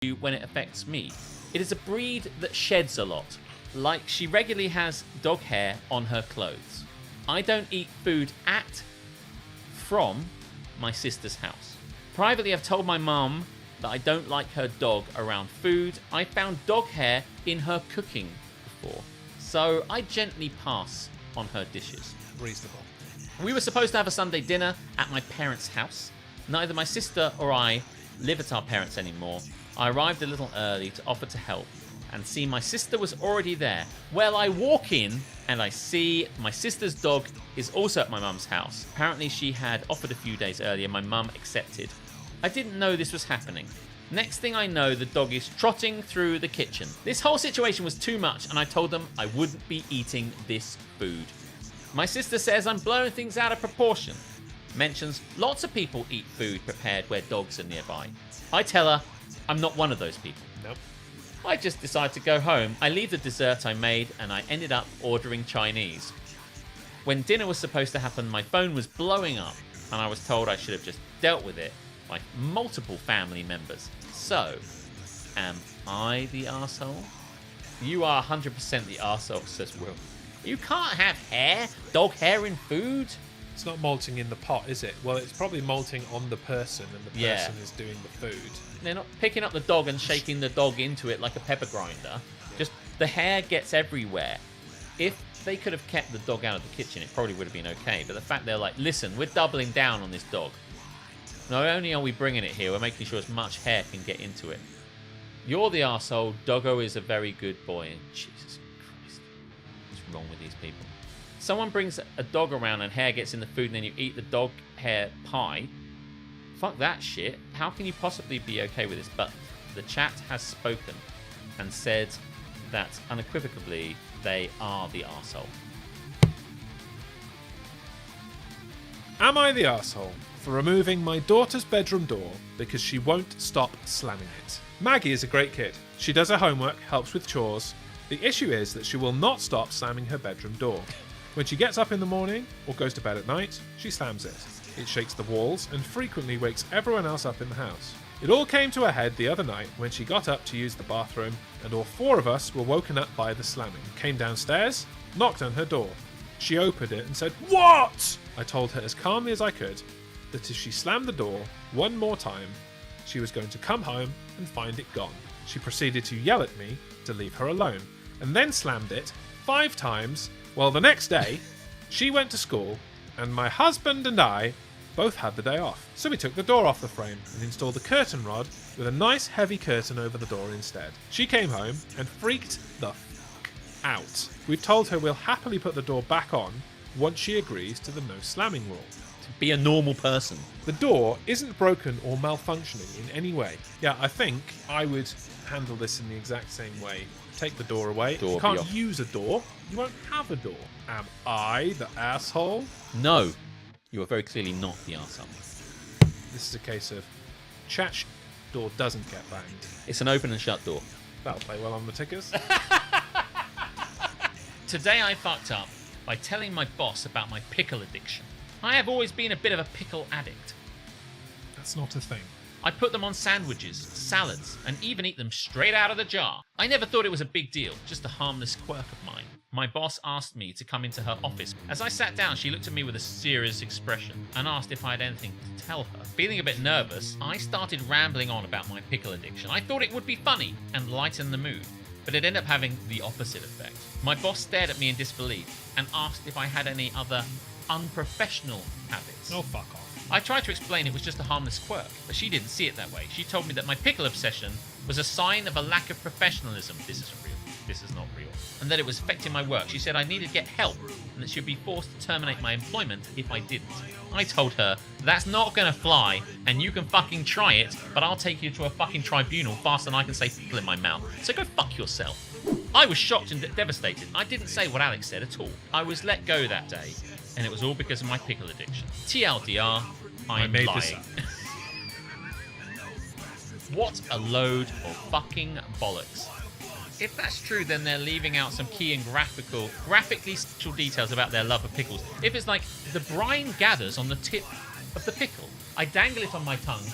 you when it affects me. It is a breed that sheds a lot. Like, she regularly has dog hair on her clothes. I don't eat food from my sister's house. Privately, I've told my mum that I don't like her dog around food. I found dog hair in her cooking before, so I gently pass on her dishes. Reasonable. We were supposed to have a Sunday dinner at my parents' house. Neither my sister or I live at our parents' anymore. I arrived a little early to offer to help and see my sister was already there. Well, I walk in and I see my sister's dog is also at my mum's house. Apparently she had offered a few days earlier. My mum accepted. I didn't know this was happening. Next thing I know, the dog is trotting through the kitchen. This whole situation was too much, and I told them I wouldn't be eating this food. My sister says I'm blowing things out of proportion. Mentions lots of people eat food prepared where dogs are nearby. I tell her I'm not one of those people. Nope. I just decide to go home. I leave the dessert I made, and I ended up ordering Chinese. When dinner was supposed to happen, my phone was blowing up, and I was told I should have just dealt with it by multiple family members. So, am I the arsehole? You are 100% the arsehole, says Will. You can't have hair, dog hair in food. It's not molting in the pot, is it? Well, it's probably molting on the person, and the person is doing the food. They're not picking up the dog and shaking the dog into it like a pepper grinder. Just the hair gets everywhere. If they could have kept the dog out of the kitchen, it probably would have been okay. But the fact they're like, listen, we're doubling down on this dog. Not only are we bringing it here, we're making sure as much hair can get into it. You're the arsehole. Doggo is a very good boy. And Jesus Christ, what's wrong with these people? Someone brings a dog around and hair gets in the food and then you eat the dog hair pie. Fuck that shit. How can you possibly be okay with this? But the chat has spoken and said that unequivocally they are the arsehole. Am I the arsehole for removing my daughter's bedroom door because she won't stop slamming it? Maggie is a great kid. She does her homework, helps with chores. The issue is that she will not stop slamming her bedroom door. When she gets up in the morning or goes to bed at night, she slams it. It shakes the walls and frequently wakes everyone else up in the house. It all came to a head the other night when she got up to use the bathroom and all four of us were woken up by the slamming. Came downstairs, knocked on her door. She opened it and said, "What?" I told her as calmly as I could that if she slammed the door one more time, she was going to come home and find it gone. She proceeded to yell at me to leave her alone and then slammed it 5 times. Well, the next day, she went to school and my husband and I both had the day off. So we took the door off the frame and installed a curtain rod with a nice heavy curtain over the door instead. She came home and freaked the fuck out. We've told her we'll happily put the door back on once she agrees to the no slamming rule. To be a normal person. The door isn't broken or malfunctioning in any way. Yeah, I think I would handle this in the exact same way. Take the door away. Door you can't use a door. You won't have a door. Am I the asshole? No, you are very clearly not the arsehole. This is a case of chat door doesn't get banged. It's an open and shut door. That'll play well on the tickers. Today I fucked up by telling my boss about my pickle addiction. I have always been a bit of a pickle addict. That's not a thing. I put them on sandwiches, salads, and even eat them straight out of the jar. I never thought it was a big deal, just a harmless quirk of mine. My boss asked me to come into her office. As I sat down, she looked at me with a serious expression and asked if I had anything to tell her. Feeling a bit nervous, I started rambling on about my pickle addiction. I thought it would be funny and lighten the mood, but it ended up having the opposite effect. My boss stared at me in disbelief and asked if I had any other unprofessional habits. Oh, fuck off. I tried to explain it was just a harmless quirk, but she didn't see it that way. She told me that my pickle obsession was a sign of a lack of professionalism. This isn't real. This is not real. And that it was affecting my work. She said I needed to get help and that she'd be forced to terminate my employment if I didn't. I told her, that's not gonna fly and you can fucking try it, but I'll take you to a fucking tribunal faster than I can say pickle in my mouth. So go fuck yourself. I was shocked and devastated. I didn't say what Alex said at all. I was let go that day, and it was all because of my pickle addiction. TLDR, I'm made lying. this up. What a load of fucking bollocks. If that's true, then they're leaving out some key and graphically sexual details about their love of pickles. If it's like, the brine gathers on the tip of the pickle. I dangle it on my tongue,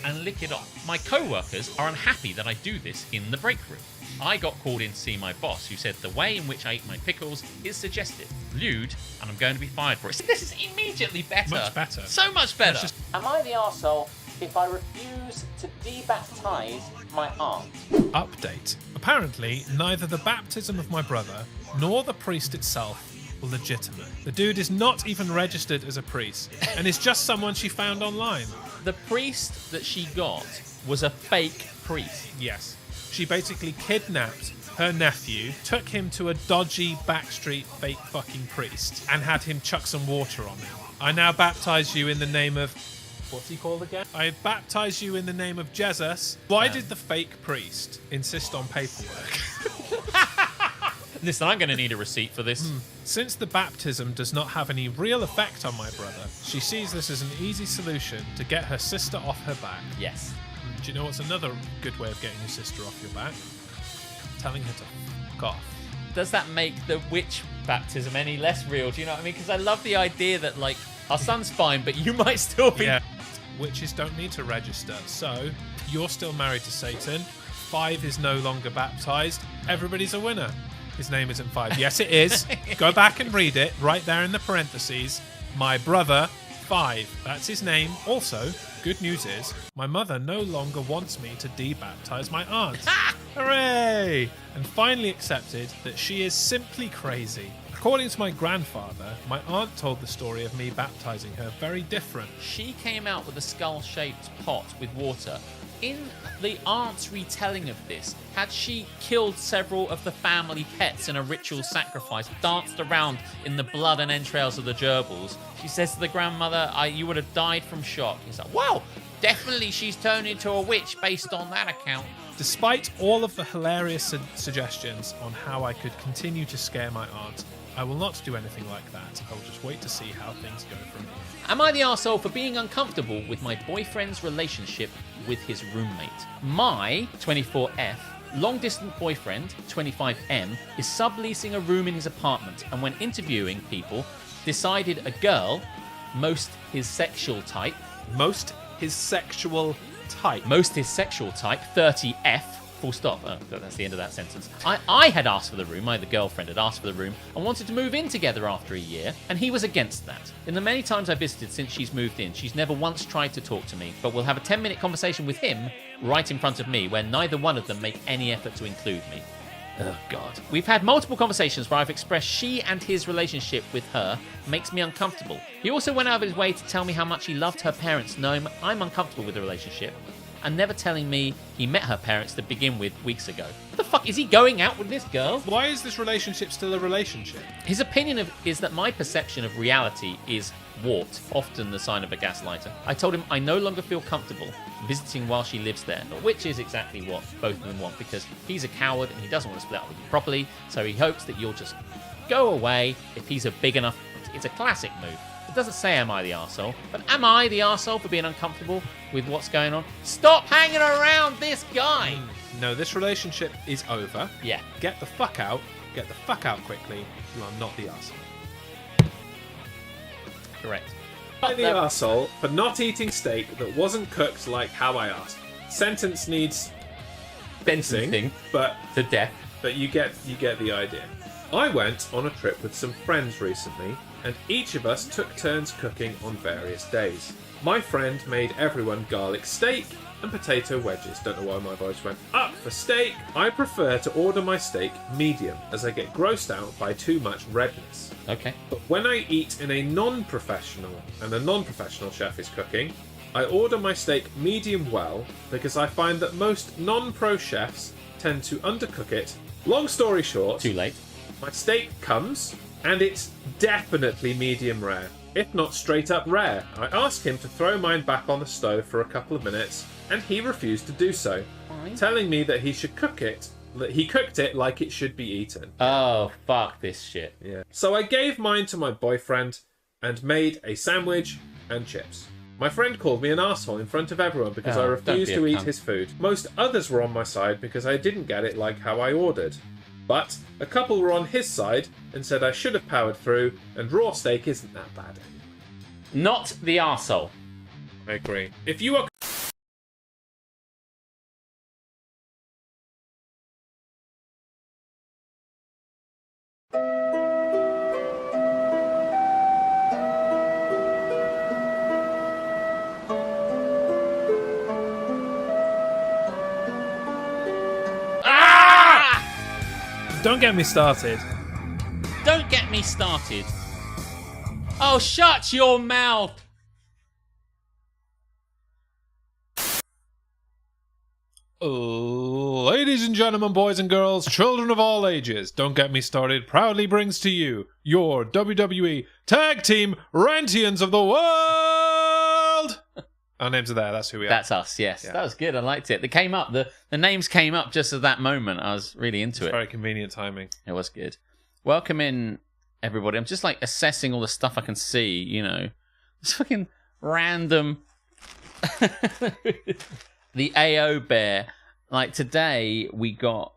and lick it off. My co-workers are unhappy that I do this in the break room. I got called in to see my boss, who said the way in which I eat my pickles is suggestive, lewd, and I'm going to be fired for it. This is immediately better. Much better. So much better. Am I the arsehole if I refuse to debaptize my aunt? Update. Apparently, neither the baptism of my brother nor the priest itself were legitimate. The dude is not even registered as a priest and is just someone she found online. The priest that she got was a fake priest. Yes. She basically kidnapped her nephew, took him to a dodgy backstreet fake fucking priest, and had him chuck some water on him. I now baptize you in the name of... What's he called again? I baptize you in the name of Jesus. Why did the fake priest insist on paperwork? Listen, I'm going to need a receipt for this. Since the baptism does not have any real effect on my brother, she sees this as an easy solution to get her sister off her back. Yes. Do you know what's another good way of getting your sister off your back? Telling her to fuck off. Does that make the witch baptism any less real? Do you know what I mean? Because I love the idea that, like, our son's fine, but you might still be... Yeah. Witches don't need to register, so you're still married to Satan. 5 is no longer baptized. Everybody's a winner. His name isn't 5. Yes, it is. Go back and read it right there in the parentheses. My brother, 5. That's his name. Also, good news is, my mother no longer wants me to debaptize my aunt. Hooray! And finally accepted that she is simply crazy. According to my grandfather, my aunt told the story of me baptizing her very different. She came out with a skull-shaped pot with water. In the aunt's retelling of this, had she killed several of the family pets in a ritual sacrifice, danced around in the blood and entrails of the gerbils, she says to the grandmother, you would have died from shock. He's like, wow, definitely she's turned into a witch based on that account. Despite all of the hilarious suggestions on how I could continue to scare my aunt, I will not do anything like that. I will just wait to see how things go from here. Am I the arsehole for being uncomfortable with my boyfriend's relationship with his roommate? My 24F long-distance boyfriend, 25M, is subleasing a room in his apartment, and when interviewing people, decided a girl, most his sexual type, 30F, full stop. Oh, that's the end of that sentence. I had asked for the room, the girlfriend had asked for the room, and wanted to move in together after a year, and he was against that. In the many times I visited since she's moved in, she's never once tried to talk to me, but we'll have a 10-minute conversation with him right in front of me, where neither one of them make any effort to include me. Oh, God. We've had multiple conversations where I've expressed she and his relationship with her makes me uncomfortable. He also went out of his way to tell me how much he loved her parents, knowing I'm uncomfortable with the relationship, and never telling me he met her parents to begin with weeks ago. What the fuck? Is he going out with this girl? Why is this relationship still a relationship? His opinion is that my perception of reality is warped, often the sign of a gaslighter. I told him I no longer feel comfortable visiting while she lives there, which is exactly what both of them want, because he's a coward and he doesn't want to split up with you properly, so he hopes that you'll just go away if he's a big enough... It's a classic move. It doesn't say am I the arsehole, but am I the arsehole for being uncomfortable with what's going on? Stop hanging around this guy! No, this relationship is over. Yeah. Get the fuck out. Get the fuck out quickly. You are not the arsehole. Correct. I'm the arsehole for not eating steak that wasn't cooked like how I asked. Sentence needs fencing, but to death. But you get the idea. I went on a trip with some friends recently, and each of us took turns cooking on various days. My friend made everyone garlic steak and potato wedges. Don't know why my voice went up for steak. I prefer to order my steak medium, as I get grossed out by too much redness. Okay. But when I eat in a non-professional, and a non-professional chef is cooking, I order my steak medium well, because I find that most non-pro chefs tend to undercook it. Long story short... Too late. My steak comes, and it's definitely medium rare, if not straight up rare. I asked him to throw mine back on the stove for a couple of minutes, and he refused to do so, telling me that he should cook it, that he cooked it like it should be eaten. Oh, fuck this shit. Yeah. So I gave mine to my boyfriend, and made a sandwich and chips. My friend called me an arsehole in front of everyone because I refused to eat his food. Most others were on my side because I didn't get it like how I ordered. But a couple were on his side and said I should have powered through, and raw steak isn't that bad. Not the arsehole. I agree. If you are Don't get me started. Don't get me started. Oh, shut your mouth. Ladies and gentlemen, boys and girls, children of all ages, Don't Get Me Started proudly brings to you your WWE Tag Team Rentians of the World! Our names are there, that's who we are. That's us, yes. Yeah. That was good, I liked it. They came up, the names came up just at that moment. I was really into it. Very convenient timing. It was good. Welcome in, everybody. I'm just like assessing all the stuff I can see, you know. It's fucking random... The AO bear. Like today we got...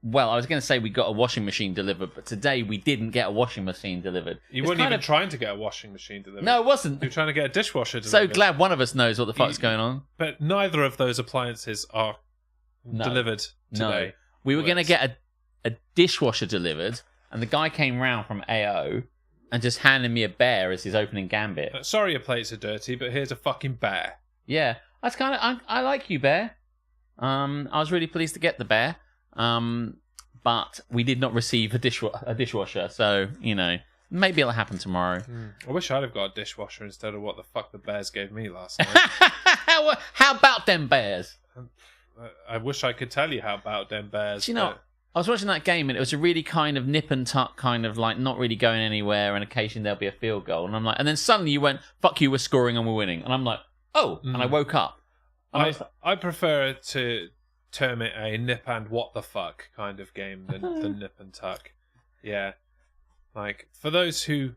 Well, I was going to say we got a washing machine delivered, but today we didn't get a washing machine delivered. You weren't even trying to get a washing machine delivered. No, it wasn't. You were trying to get a dishwasher delivered. So glad one of us knows what the fuck's going on. But neither of those appliances are delivered today. No. We were going to get a dishwasher delivered, and the guy came round from AO and just handed me a bear as his opening gambit. Sorry your plates are dirty, but here's a fucking bear. Yeah. That's kind of... I like you, bear. I was really pleased to get the bear. But we did not receive a dishwasher, so, you know, maybe it'll happen tomorrow. I wish I'd have got a dishwasher instead of what the fuck the bears gave me last night. How about them bears? I wish I could tell you how about them bears. Do you know, I was watching that game and it was a really kind of nip and tuck, kind of like not really going anywhere, and occasionally there'll be a field goal. And I'm like, and then suddenly you went, fuck you, we're scoring and we're winning. And I'm like, oh, and I woke up. I prefer to term it a nip and what the fuck kind of game than the nip and tuck. Yeah. Like, for those who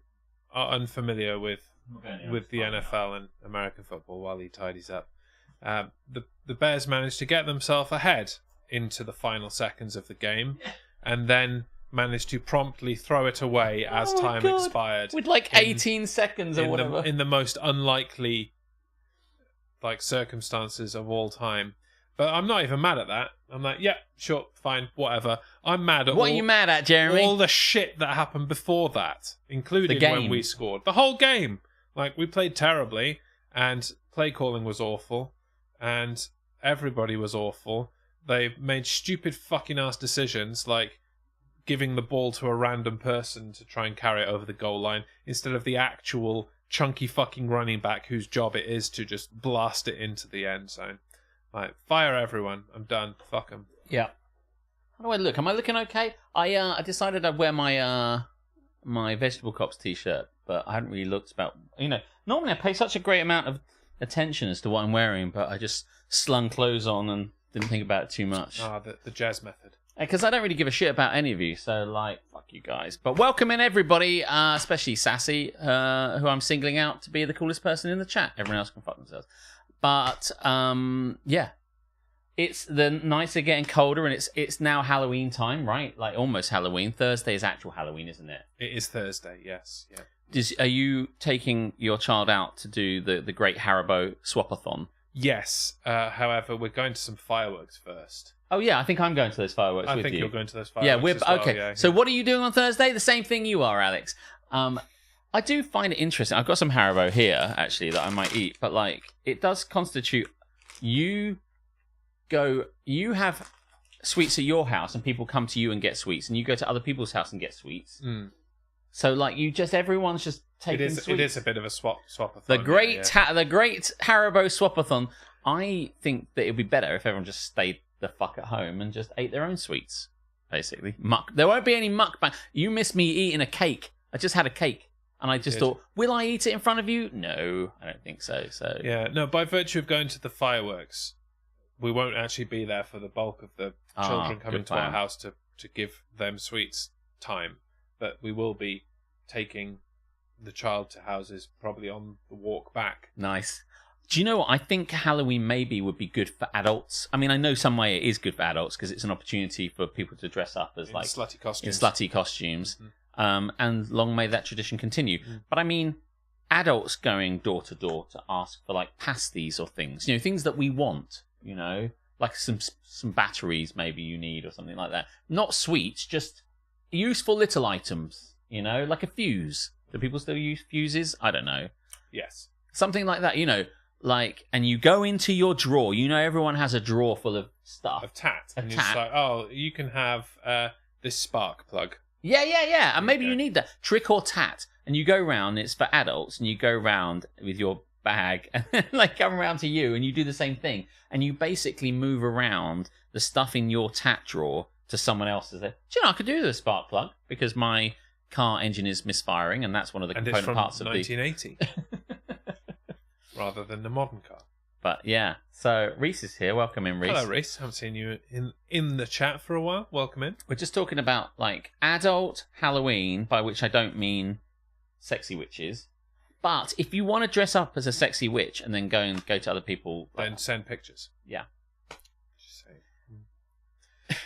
are unfamiliar with the NFL and American football while he tidies up, the Bears managed to get themselves ahead into the final seconds of the game and then managed to promptly throw it away as time expired. With like 18 seconds or whatever. In the most unlikely circumstances of all time. But I'm not even mad at that. I'm like, yeah, sure, fine, whatever. I'm mad at what are you mad at, Jeremy? All the shit that happened before that, including when we scored. The whole game. Like, we played terribly, and play calling was awful, and everybody was awful. They made stupid fucking ass decisions, like giving the ball to a random person to try and carry it over the goal line, instead of the actual chunky fucking running back whose job it is to just blast it into the end zone. Like, fire everyone. I'm done. Fuck them. Yeah. How do I look? Am I looking okay? I decided I'd wear my my Vegetable Cops t-shirt, but I hadn't really looked about... You know, normally I pay such a great amount of attention as to what I'm wearing, but I just slung clothes on and didn't think about it too much. The jazz method. Because I don't really give a shit about any of you, so, like, fuck you guys. But welcome in, everybody, especially Sassy, who I'm singling out to be the coolest person in the chat. Everyone else can fuck themselves. But, yeah. The nights are getting colder, and it's now Halloween time, right? Like, almost Halloween. Thursday is actual Halloween, isn't it? It is Thursday, yes. Yeah. Are you taking your child out to do the Great Haribo Swapathon? Yes. However, we're going to some fireworks first. Oh, yeah, I think I'm going to those fireworks with you. I think you're going to those fireworks as well. Okay. Yeah, so what are you doing on Thursday? The same thing you are, Alex. I do find it interesting. I've got some Haribo here, actually, that I might eat. But, like, it does constitute... You have sweets at your house, and people come to you and get sweets. And you go to other people's house and get sweets. Mm. So, like, everyone's just taking sweets. It is a bit of a swapathon. The great Haribo Swapathon. I think that it would be better if everyone just stayed the fuck at home and just ate their own sweets, basically. There won't be any mukbang. You missed me eating a cake. I just had a cake. And I just thought, will I eat it in front of you? No, I don't think so. Yeah, no, by virtue of going to the fireworks, we won't actually be there for the bulk of the children coming to our house to give them sweets time. But we will be taking the child to houses probably on the walk back. Nice. Do you know what? I think Halloween maybe would be good for adults. I mean, I know some way it is good for adults because it's an opportunity for people to dress up as like slutty costumes. In slutty costumes. Mm-hmm. And long may that tradition continue. Mm. But I mean, adults going door to door to ask for like pasties or things, you know, things that we want, you know, like some batteries maybe you need or something like that. Not sweets, just useful little items, you know, like a fuse. Do people still use fuses? I don't know. Yes. Something like that, you know. Like, and you go into your drawer. You know, everyone has a drawer full of stuff. Of tat. And you're just like, oh, you can have this spark plug. Yeah. And maybe Okay. you need that. Trick or tat. And you go round, it's for adults, and you go round with your bag and then like come around to you and you do the same thing. And you basically move around the stuff in your tat drawer to someone else's. Do you know, I could do the spark plug because my car engine is misfiring and that's one of the And it's component from parts of 1980 rather than the modern car. But yeah, so Reese is here. Welcome in, Reese. Hello, Reese. Haven't seen you in the chat for a while. Welcome in. We're just talking about like adult Halloween, by which I don't mean sexy witches. But if you want to dress up as a sexy witch and then go to other people, Then send pictures. yeah. Just say,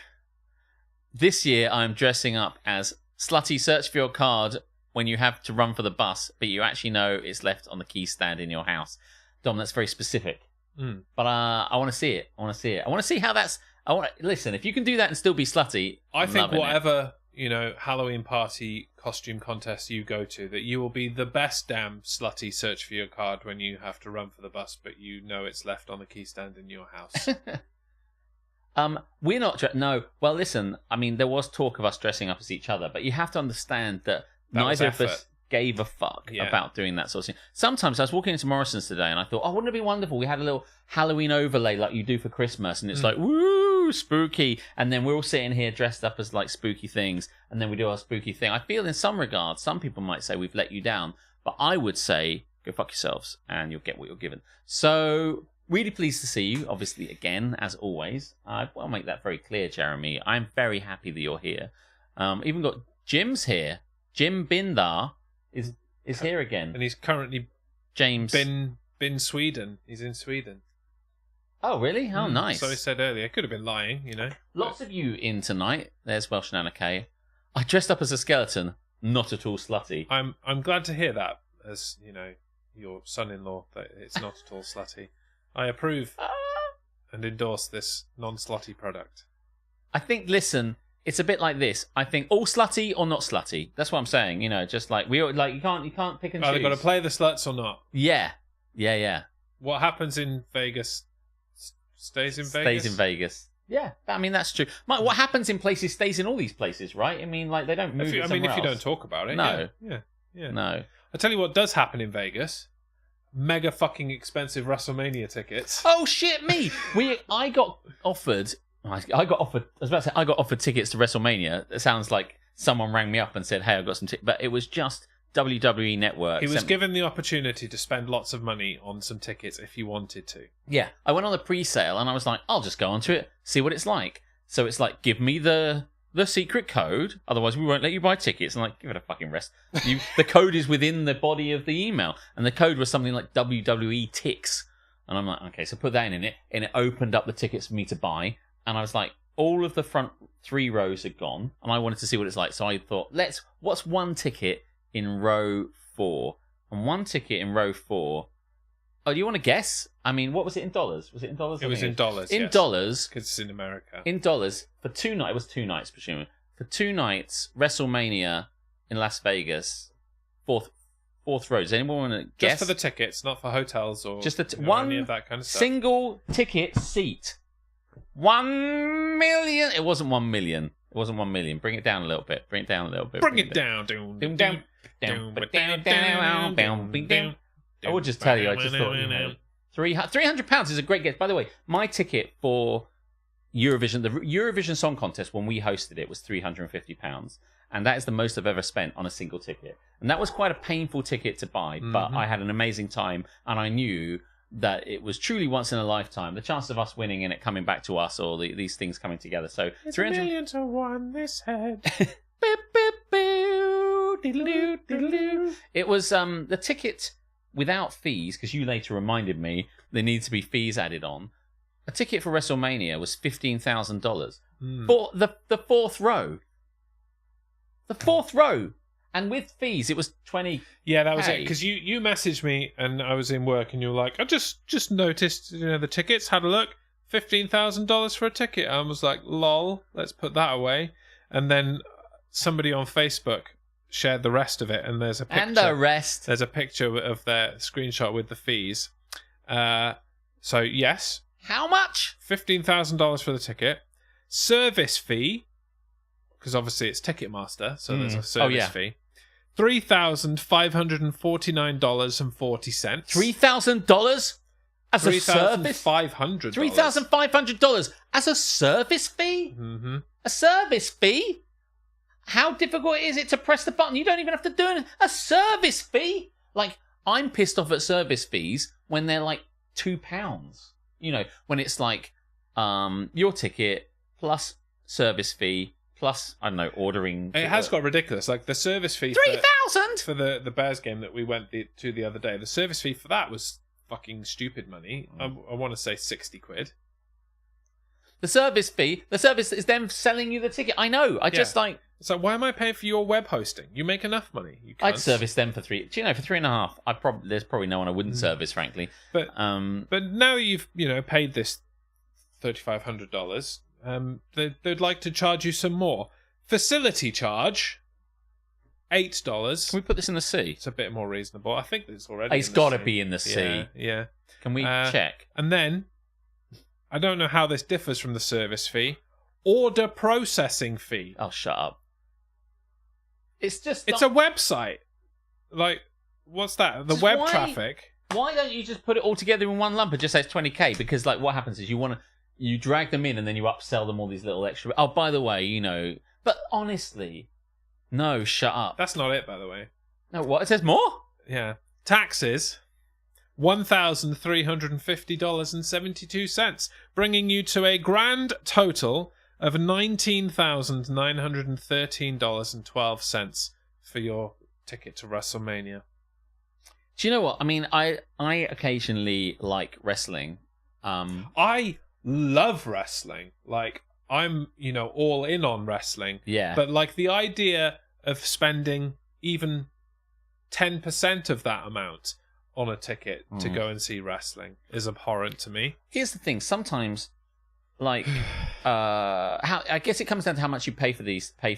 This year I'm dressing up as slutty search for your card when you have to run for the bus, but you actually know it's left on the key stand in your house. Dom, that's very specific. But I want to see it. I want to see how that's. Listen. If you can do that and still be slutty, I I'm think loving it. whatever Halloween party costume contest you go to, that you will be the best damn slutty search for your card when you have to run for the bus, but you know it's left on the key stand in your house. We're not. No. Well, listen. I mean, there was talk of us dressing up as each other, but you have to understand that was neither of effort. us gave a fuck Yeah. about doing that sort of thing. Sometimes I was walking into Morrison's today and I thought, oh, wouldn't it be wonderful? We had a little Halloween overlay like you do for Christmas, and it's like, woo, spooky. And then we're all sitting here dressed up as like spooky things, and then we do our spooky thing. I feel in some regards, some people might say we've let you down, but I would say go fuck yourselves and you'll get what you're given. So really pleased to see you, obviously, again, as always. I'll make that very clear, Jeremy. I'm very happy that you're here. Even got Jim's here. Jim Bindar is here again. And he's currently James. been Sweden. He's in Sweden. Oh, really? Oh, nice. So he said earlier. Could have been lying, Lots of you in tonight. There's Welsh Nana K. I dressed up as a skeleton. Not at all slutty. I'm glad to hear that, as your son-in-law, that it's not at all slutty. I approve and endorse this non-slutty product. I think, listen, it's a bit like this. I think all slutty or not slutty. That's what I'm saying. Just like you can't pick and choose. Either got to play the sluts or not. Yeah. What happens in Vegas stays in Vegas. Stays in Vegas. Yeah, I mean that's true. What happens in places stays in all these places, right? I mean, like they don't move. If you don't talk about it, No. yeah. No. I tell you what does happen in Vegas: mega fucking expensive WrestleMania tickets. Oh shit, me! I got offered. I was about to say I got offered tickets to WrestleMania. It sounds like someone rang me up and said, "Hey, I got some tickets," but it was just WWE Network. He was given the opportunity to spend lots of money on some tickets if he wanted to. Yeah, I went on the pre-sale and I was like, I'll just go onto it, see what it's like. So it's like, give me the secret code, otherwise we won't let you buy tickets. I'm like, give it a fucking rest. The code is within the body of the email, and the code was something like WWE Ticks. And I'm like, okay, so put that in it, and it opened up the tickets for me to buy. And I was like, all of the front 3 rows had gone, and I wanted to see what it's like. So I thought, what's one ticket in row 4? And one ticket in row 4. Oh, do you want to guess? I mean, what was it in dollars? Was it in dollars? It was in dollars. In dollars. Because it's in America. In dollars, for 2 nights, it was 2 nights, presumably. For 2 nights, WrestleMania in Las Vegas, fourth row. Does anyone want to guess? Just for the tickets, not for hotels or Just any of that kind of stuff. Single ticket seat. 1 million. It wasn't 1 million. It wasn't 1 million. Bring it down a little bit. Bring it down. I would just tell you, I just thought, £300 is a great guess. By the way, my ticket for Eurovision, the Eurovision Song Contest, when we hosted it, was £350. And that is the most I've ever spent on a single ticket. And that was quite a painful ticket to buy, but I had an amazing time, and I knew that it was truly once in a lifetime. The chance of us winning and it coming back to us, or these things coming together. So it's 300 million to one this head. It was the ticket without fees, because you later reminded me there needs to be fees added on. A ticket for WrestleMania was $15,000 for the 4th row. The 4th row. And with fees, it was 20. Yeah, that was it. Because you messaged me, and I was in work, and you were like, I just noticed, the tickets, had a look, $15,000 for a ticket. I was like, lol, let's put that away. And then somebody on Facebook shared the rest of it, and there's a picture. And the rest. There's a picture of their screenshot with the fees. So yes. How much? $15,000 for the ticket. Service fee. because obviously it's Ticketmaster, so there's a service fee. $3,549.40. $3,000 as a service? $3,500. $3,500 as a service fee? Mm-hmm. A service fee? How difficult is it to press the button? You don't even have to do it. A service fee? Like, I'm pissed off at service fees when they're like £2. You know, when it's like your ticket plus service fee plus, I don't know, ordering. It has got ridiculous. Like the service fee. $3,000 for the Bears game that we went to the other day. The service fee for that was fucking stupid money. I want to say £60. The service fee. The service is them selling you the ticket. I know. So why am I paying for your web hosting? You make enough money. You I'd service them for $3. Do you know, for $3.50? There's probably no one I wouldn't service, frankly. But now that you've paid this $3,500, they'd like to charge you some more. Facility charge, $8. Can we put this in the sea? It's a bit more reasonable. I think it's already. It's got to be in the sea. Yeah. Can we check? And then, I don't know how this differs from the service fee. Order processing fee. Oh, shut up. It's just. It's a website. Like, what's that? The web traffic. Why don't you just put it all together in one lump and just say it's $20K? Because like what happens is you drag them in and then you upsell them all these little extra. Oh, by the way, but honestly, no, shut up. That's not it, by the way. No, what? It says more? Yeah. Taxes, $1,350.72, bringing you to a grand total of $19,913.12 for your ticket to WrestleMania. Do you know what? I mean, I occasionally like wrestling. I love wrestling. Like, I'm, all in on wrestling. Yeah. But, like, the idea of spending even 10% of that amount on a ticket to go and see wrestling is abhorrent to me. Here's the thing. Sometimes, like, I guess it comes down to how much you pay for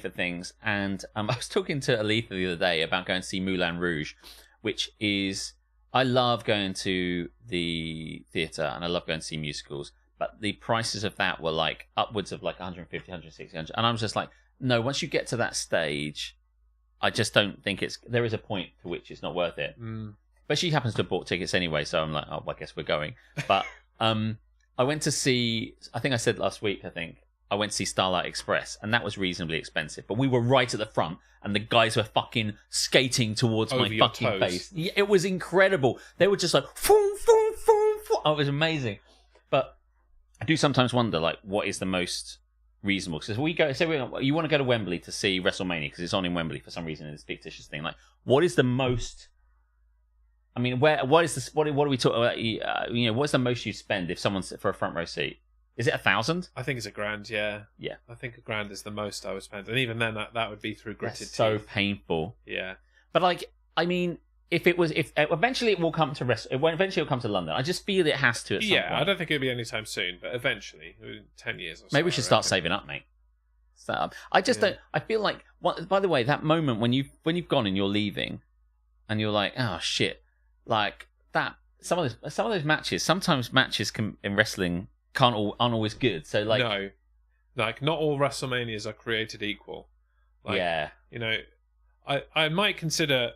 things. And I was talking to Aletha the other day about going to see Moulin Rouge, which is, I love going to the theatre and I love going to see musicals, but the prices of that were like upwards of like 150, 160, 100. And I was just like, no, once you get to that stage, I just don't think there is a point to which it's not worth it. But she happens to have bought tickets anyway, so I'm like, oh, I guess we're going. But I went to see, I think I said last week, I went to see Starlight Express, and that was reasonably expensive. But we were right at the front, and the guys were fucking skating towards my fucking face. Yeah, it was incredible. They were just like, foom, foom, foom, foom. Oh, it was amazing. But I do sometimes wonder, like, what is the most reasonable? Because you want to go to Wembley to see WrestleMania because it's on in Wembley for some reason in this fictitious thing. Like, what is the most? I mean, what is this? What are we talking about? What's the most you spend if someone's for a front row seat? Is it $1,000? I think it's $1,000. Yeah. Yeah. I think $1,000 is the most I would spend, and even then, that would be through gritted teeth. So painful. Yeah. But like, I mean, if eventually it will come to eventually it'll come to London. I just feel it has to. At some point. I don't think it'll be anytime soon, but eventually, 10 years or so. Maybe we should start saving up, mate. I just don't. I feel like. By the way, that moment when you've gone and you're leaving, and you're like, oh shit, like that. Some of those matches. Sometimes matches in wrestling aren't always good. So like, no, like not all WrestleManias are created equal. Like, yeah. I might consider.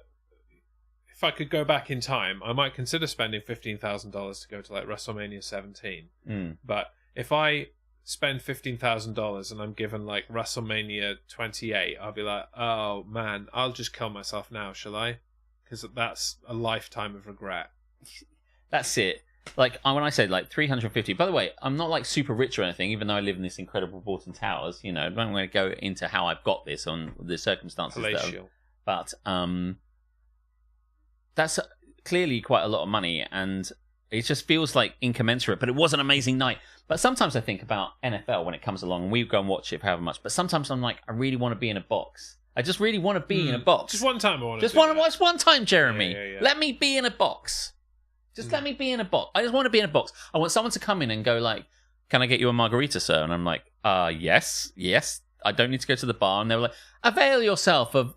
If I could go back in time, I might consider spending $15,000 to go to like WrestleMania 17. But if I spend $15,000 and I'm given like WrestleMania 28, I'll be like, oh man, I'll just kill myself now, shall I? Because that's a lifetime of regret. That's it. Like when I said like 350. By the way, I'm not like super rich or anything, even though I live in this incredible Bolton Towers. I don't want to go into how I've got this on the circumstances. Palatial. But that's clearly quite a lot of money, and it just feels like incommensurate. But it was an amazing night. But sometimes I think about NFL when it comes along, and we go and watch it for however much. But sometimes I'm like, I really want to be in a box. I just really want to be in a box. Just one time I want to just one time, Jeremy. Yeah. Let me be in a box. Just let me be in a box. I just want to be in a box. I want someone to come in and go like, can I get you a margarita, sir? And I'm like, yes. I don't need to go to the bar. And they were like, avail yourself of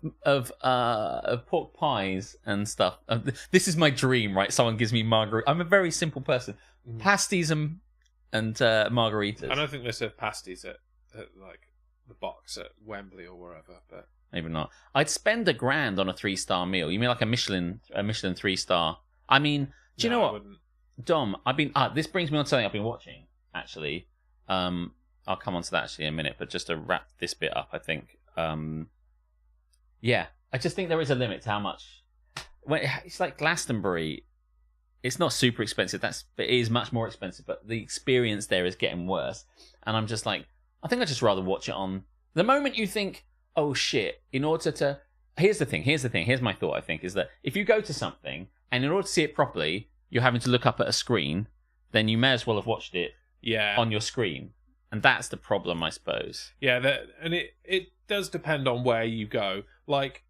pork pies and stuff. This is my dream, right? Someone gives me margarita. I'm a very simple person. Pasties and margaritas. I don't think they serve pasties at like the box at Wembley or wherever, but maybe not. I'd spend $1,000 on a 3-star meal. You mean like a Michelin 3-star? I mean, do you know what, I wouldn't. Dom? This brings me on to something I've been watching. Actually, I'll come on to that actually in a minute. But just to wrap this bit up, I think, yeah, I just think there is a limit to how much. When it's like Glastonbury, it's not super expensive. It is much more expensive, but the experience there is getting worse. And I'm just like, I think I'd just rather watch it on the moment you think, oh shit, in order to... Here's the thing. Here's my thought, I think, is that if you go to something and in order to see it properly, you're having to look up at a screen, then you may as well have watched it on your screen. And that's the problem, I suppose. Yeah, and it does depend on where you go. Like,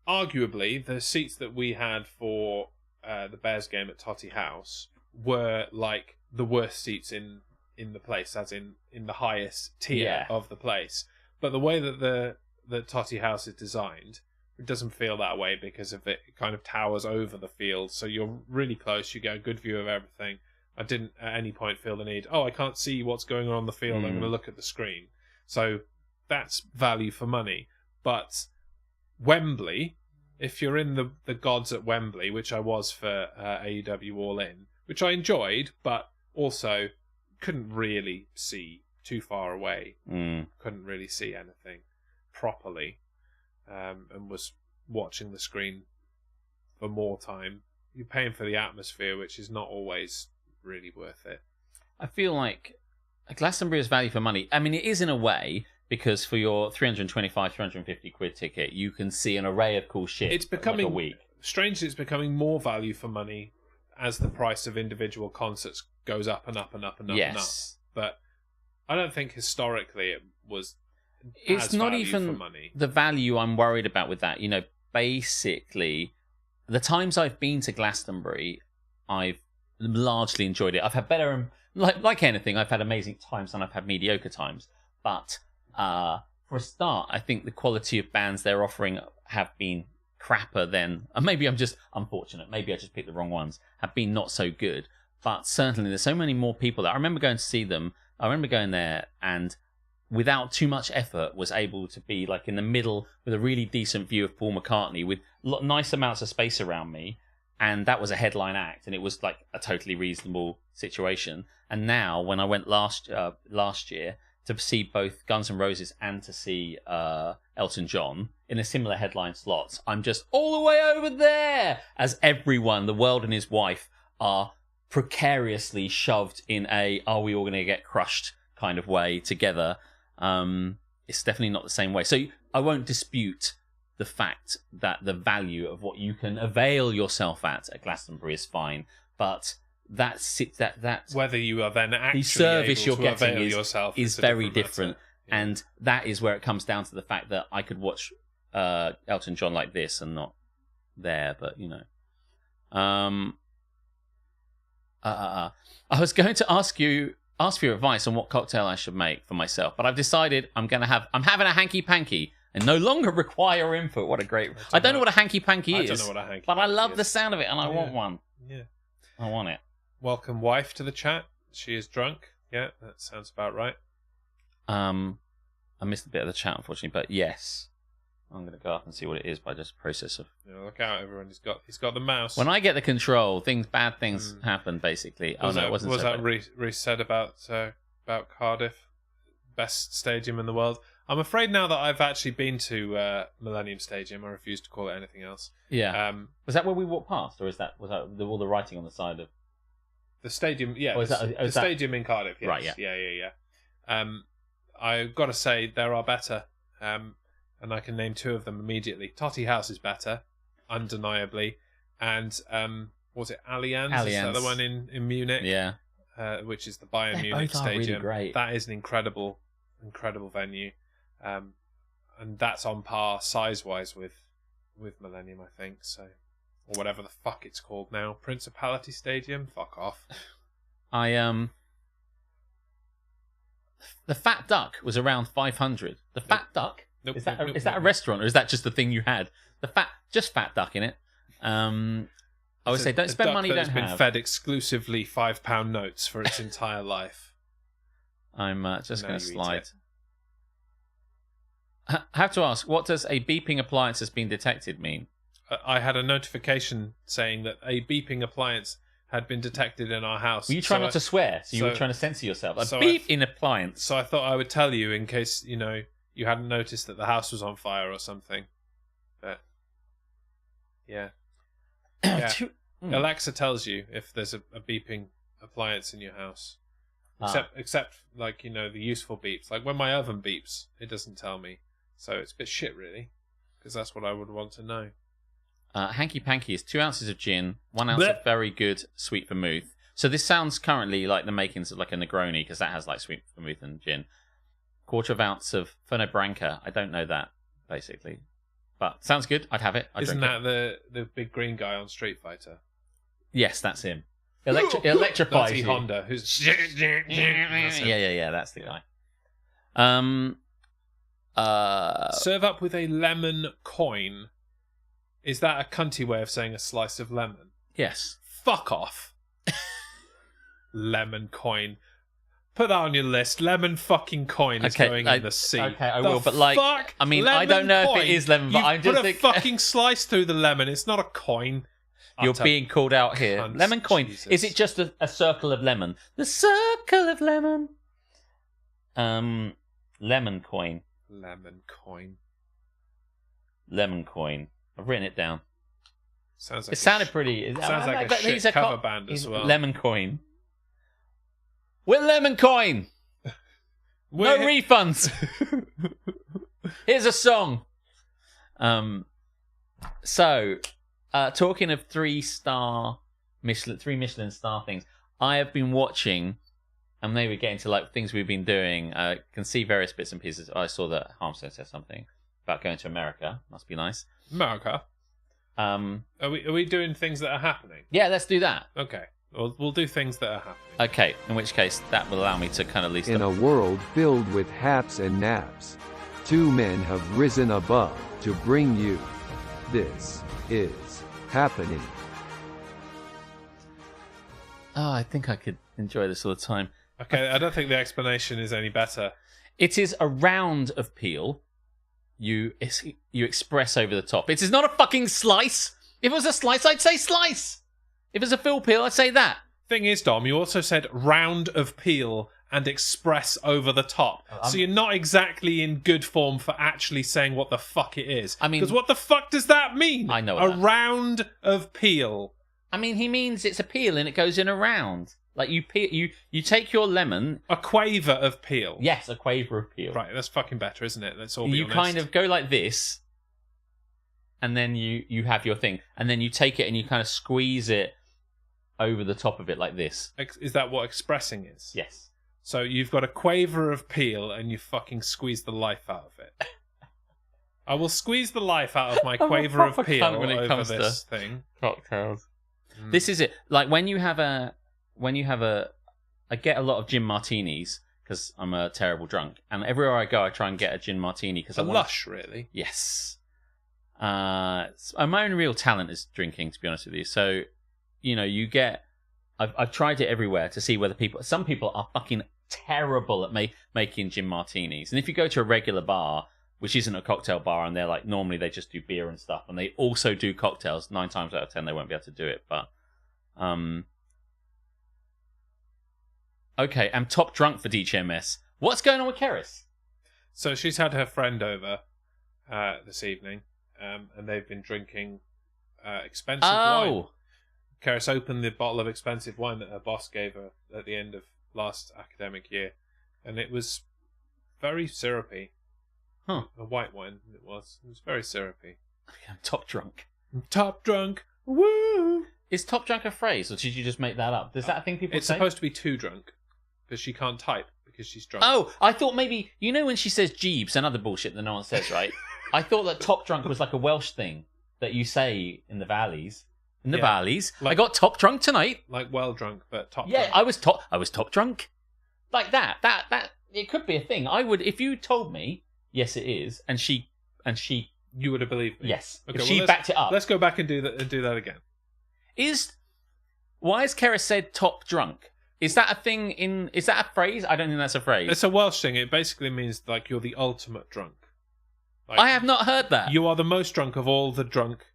arguably, the seats that we had for the Bears game at Totty House were like the worst seats in the place, as in the highest tier of the place. But the way that the Totty House is designed, it doesn't feel that way because of it kind of towers over the field, so you're really close, you get a good view of everything. I didn't at any point feel the need, I can't see what's going on the field, I'm going to look at the screen. So that's value for money. But Wembley, if you're in the gods at Wembley, which I was for AEW All In, which I enjoyed, but also couldn't really see too far away, couldn't really see anything properly, and was watching the screen for more time. You're paying for the atmosphere, which is not always really worth it. I feel like Glastonbury is value for money. I mean, it is in a way, because for your 325, 350 quid ticket, you can see an array of cool shit. It's becoming like a week. Strangely, it's becoming more value for money as the price of individual concerts goes up and up and up and up and up. But I don't think historically it was. It's not even for money. The value I'm worried about with that. You know, basically, the times I've been to Glastonbury, I've largely enjoyed it. I've had better, like anything, I've had amazing times and I've had mediocre times. But for a start, I think the quality of bands they're offering have been crapper than, and maybe I'm just unfortunate, maybe I just picked the wrong ones, have been not so good. But certainly there's so many more people that I remember going to see them. I remember going there and without too much effort was able to be like in the middle with a really decent view of Paul McCartney with nice amounts of space around me. And that was a headline act, and it was like a totally reasonable situation. And now, when I went last year to see both Guns N' Roses and to see Elton John in a similar headline slot, I'm just all the way over there as everyone, the world and his wife, are precariously shoved in a "are we all going to get crushed" kind of way together. It's definitely not the same way. So I won't dispute the fact that the value of what you can avail yourself at Glastonbury is fine, but that whether you are then actually the service able you're to avail getting yourself is very different, yeah. And that is where it comes down to the fact that I could watch Elton John like this and not there. But you know, I was going to ask for your advice on what cocktail I should make for myself, but I've decided I'm having a hanky panky. And no longer require input. What a great... I don't know what a hanky-panky is. I don't know what a hanky-panky but I love is. the sound of it, and I want one. Yeah. I want it. Welcome wife to the chat. She is drunk. Yeah, that sounds about right. I missed a bit of the chat, unfortunately, but yes. I'm going to go up and see what it is by just process of... Yeah, look out, everyone. He's got the mouse. When I get the control, bad things happen, basically. Was it wasn't so that bad. Reece said about Cardiff? Best stadium in the world. I'm afraid now that I've actually been to Millennium Stadium, I refuse to call it anything else. Yeah. Was that where we walked past, or was that all the writing on the side of the stadium? Yeah, the stadium in Cardiff. Yes. Right. Yeah. I've got to say there are better, and I can name two of them immediately. Totty House is better, undeniably, and was it Allianz? Allianz. Is that the one in Munich? Yeah. Which is the Bayern They Munich both are really Stadium. great. That is an incredible venue. And that's on par size-wise with Millennium, I think. So, or whatever the fuck it's called now, Principality Stadium. Fuck off. The Fat Duck was around 500. The Fat Duck. Nope, Is that a restaurant, or is that just the thing you had? Just Fat Duck in it. I would say don't spend money you don't have. It's been fed exclusively £5 notes for its entire life. I'm just going to slide. I have to ask, what does a beeping appliance has been detected mean? I had a notification saying that a beeping appliance had been detected in our house. Were you trying not to swear? So you were trying to censor yourself. A beeping appliance. So I thought I would tell you in case, you hadn't noticed that the house was on fire or something. But, yeah. Alexa tells you if there's a beeping appliance in your house. Except the useful beeps. Like when my oven beeps, it doesn't tell me. So it's a bit shit, really. Because that's what I would want to know. Hanky Panky is 2 ounces of gin, 1 ounce of very good sweet vermouth. So this sounds currently like the makings of like a Negroni, because that has like sweet vermouth and gin. 1/4 ounce of Fernet Branca. I don't know that, basically. But sounds good. I'd have it. Isn't that the big green guy on Street Fighter? Yes, that's him. Electrifies Dirty you. Honda, who's... Yeah, that's the guy. Serve up with a lemon coin. Is that a cunty way of saying a slice of lemon? Yes. Fuck off. Lemon coin. Put that on your list. Lemon fucking coin is going in the sea. Okay, I will. But I don't know if it is lemon, but I'm just thinking... put a fucking slice through the lemon. It's not a coin. You're being called out here. Cunt, lemon coin. Jesus. Is it just a circle of lemon? The circle of lemon. Lemon coin. Lemon coin. Lemon coin. I've written it down. Sounds like it sounded pretty. Sounds like a shit cover band as well. Lemon coin. We're lemon coin. No refunds. Here's a song. So, talking of 3 Michelin star things, I have been watching, and maybe we're getting to like things we've been doing. Can see various bits and pieces. I saw that Harmstone said something about going to America. Must be nice. America. Are we doing things that are happening? Yeah, let's do that. Okay. We'll do things that are happening. Okay, in which case that will allow me to kind of least... In a world filled with haps and naps, 2 men have risen above to bring you. This is happening. Oh, I think I could enjoy this all the time. Okay, I don't think the explanation is any better. It is a round of peel. You express over the top. It is not a fucking slice. If it was a slice, I'd say slice. If it's a full peel, I'd say that. Thing is, Dom, you also said round of peel and express over the top. So you're not exactly in good form for actually saying what the fuck it is. I mean... Because what the fuck does that mean? I know a that. round of peel. I mean, he means it's a peel and it goes in a round. Like, you take your lemon... A quaver of peel. Yes, a quaver of peel. Right, that's fucking better, isn't it? Let's all be honest. You kind of go like this, and then you have your thing. And then you take it and you kind of squeeze it over the top of it like this. Is that what expressing is? Yes. So you've got a quaver of peel and you fucking squeeze the life out of it. I will squeeze the life out of my quaver of peel over this thing. Cocktails. This is it. Like when you have a, I get a lot of gin martinis because I'm a terrible drunk, and everywhere I go, I try and get a gin martini because lush, really. Yes. My own real talent is drinking, to be honest with you. So, you get. I've tried it everywhere to see whether some people are fucking terrible at making gin martinis, and if you go to a regular bar, which isn't a cocktail bar, and they're like, normally they just do beer and stuff, and they also do cocktails, 9 times out of 10 they won't be able to do it, but okay, I'm top drunk for DGMS. What's going on with Keris? So she's had her friend over this evening, and they've been drinking expensive wine. Keris opened the bottle of expensive wine that her boss gave her at the end of last academic year, and it was very syrupy. Huh. A white wine it was. It was very syrupy. I'm top drunk. I'm top drunk. Woo! Is top drunk a phrase, or did you just make that up? Is that a thing people say? It's supposed to be too drunk, because she can't type, because she's drunk. Oh, I thought maybe, when she says jeebs and other bullshit that no one says, right? I thought that top drunk was like a Welsh thing that you say in the valleys. In the valleys. I got top drunk tonight. Like well drunk, but top drunk. Yeah, I was top drunk. Like that. That it could be a thing. I would, if you told me, yes it is, and she you would have believed me. Yes. Okay, if she backed it up. Let's go back and do that again. Why has Keris said top drunk? Is that a thing is that a phrase? I don't think that's a phrase. It's a Welsh thing. It basically means like you're the ultimate drunk. Like, I have not heard that. You are the most drunk of all the drunk,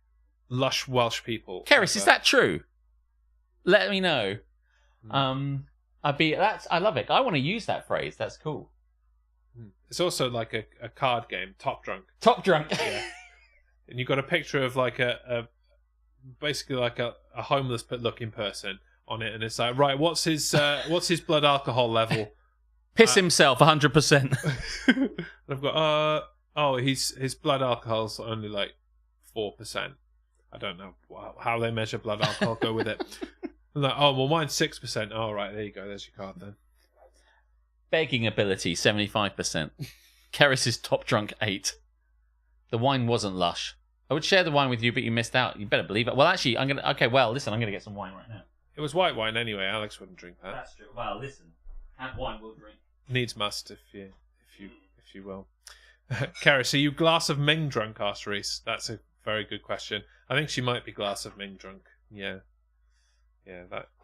lush Welsh people. Keris, is that true? Let me know. Hmm. I love it. I want to use that phrase. That's cool. It's also like a card game, Top Drunk. Top drunk. Yeah. And you've got a picture of like basically like a homeless looking person on it, and it's like, right, what's his blood alcohol level? Piss himself 100%. And I've got his blood alcohol's only like 4%. I don't know how they measure blood alcohol. Go with it. I'm like, oh well, mine's 6%. Oh right, there you go. There's your card then. Begging ability 75%. Keris's top drunk 8. The wine wasn't lush. I would share the wine with you, but you missed out. You better believe it. Well, actually, I'm gonna get some wine right now. It was white wine anyway. Alex wouldn't drink that. That's true. Well, listen, have wine, we'll drink. Needs must, if you will. Keris, are you glass of Ming drunk? Asked Reese. That's a very good question. I think she might be glass of Ming drunk. Yeah.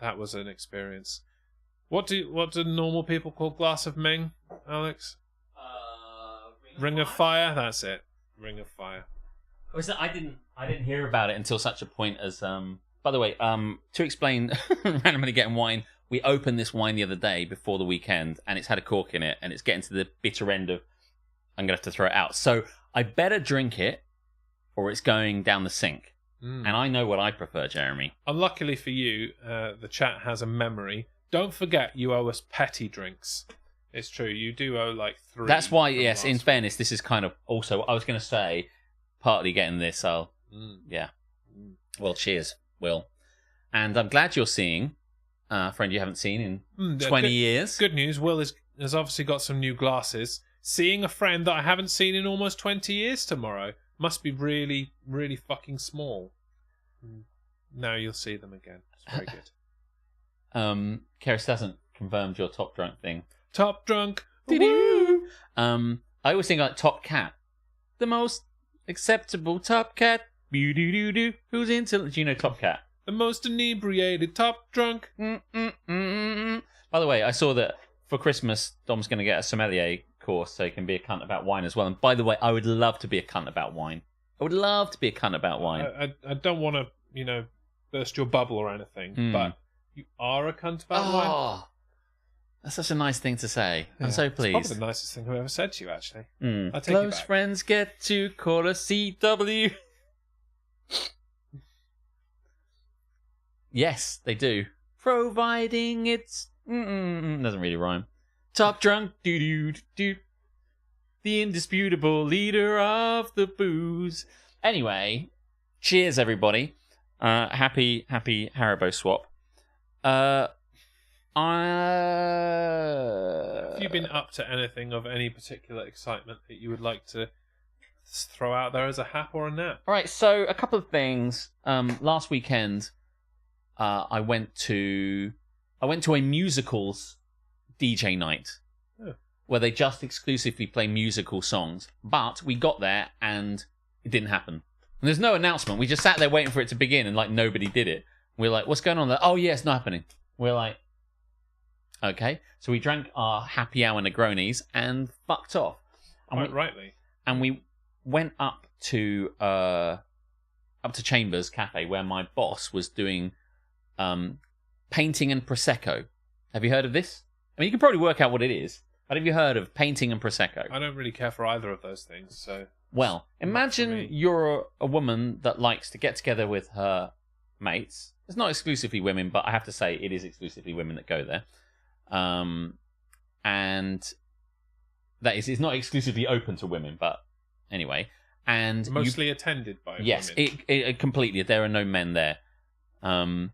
That was an experience. What do normal people call glass of Ming, Alex? Ring of Fire. That's it. Ring of Fire. I didn't hear about it until such a point as By the way, to explain randomly getting wine, we opened this wine the other day before the weekend, and it's had a cork in it, and it's getting to the bitter end of. I'm gonna have to throw it out. So I better drink it, or it's going down the sink. And I know what I prefer, Jeremy. Unluckily for you, the chat has a memory. Don't forget, you owe us petty drinks. It's true, you do owe like 3. That's why, yes, in fairness, this is kind of also, I was going to say, partly getting this, yeah. Well, cheers, Will. And I'm glad you're seeing a friend you haven't seen in 20 years. Good news, Will has obviously got some new glasses. Seeing a friend that I haven't seen in almost 20 years tomorrow must be really, really fucking small. Now you'll see them again. It's very good. Keris hasn't confirmed your top drunk thing. Top drunk. Woo! I always think like top cat, the most acceptable top cat. Who's into? Do you know Top Cat? The most inebriated top drunk. By the way, I saw that for Christmas, Dom's going to get a sommelier course so he can be a cunt about wine as well. And by the way, I would love to be a cunt about wine. I would love to be a cunt about wine. I don't want to, burst your bubble or anything, but you are a cunt about wine. That's such a nice thing to say. Yeah, I'm so pleased. It's probably the nicest thing I've ever said to you, actually. I take Close friends get to call a CW. Yes, they do. Providing it's... doesn't really rhyme. Top drunk, do. The indisputable leader of the booze. Anyway, cheers, everybody. Happy Haribo swap. Have you been up to anything of any particular excitement that you would like to throw out there as a hap or a nap? All right, so a couple of things. Last weekend, I went to a musicals DJ night where they just exclusively play musical songs. But we got there and it didn't happen. And there's no announcement. We just sat there waiting for it to begin and like nobody did it. We're like, what's going on there? Oh yeah, it's not happening. We're like, okay. So we drank our happy hour Negronis and fucked off. And rightly. And we went up to Chambers Cafe where my boss was doing painting and prosecco. Have you heard of this? I mean, you can probably work out what it is. But have you heard of painting and prosecco? I don't really care for either of those things. So, well, imagine you're a woman that likes to get together with her mates. It's not exclusively women, but I have to say it is exclusively women that go there. And that is, it's not exclusively open to women, but anyway. And mostly attended by women. Yes, it completely. There are no men there. And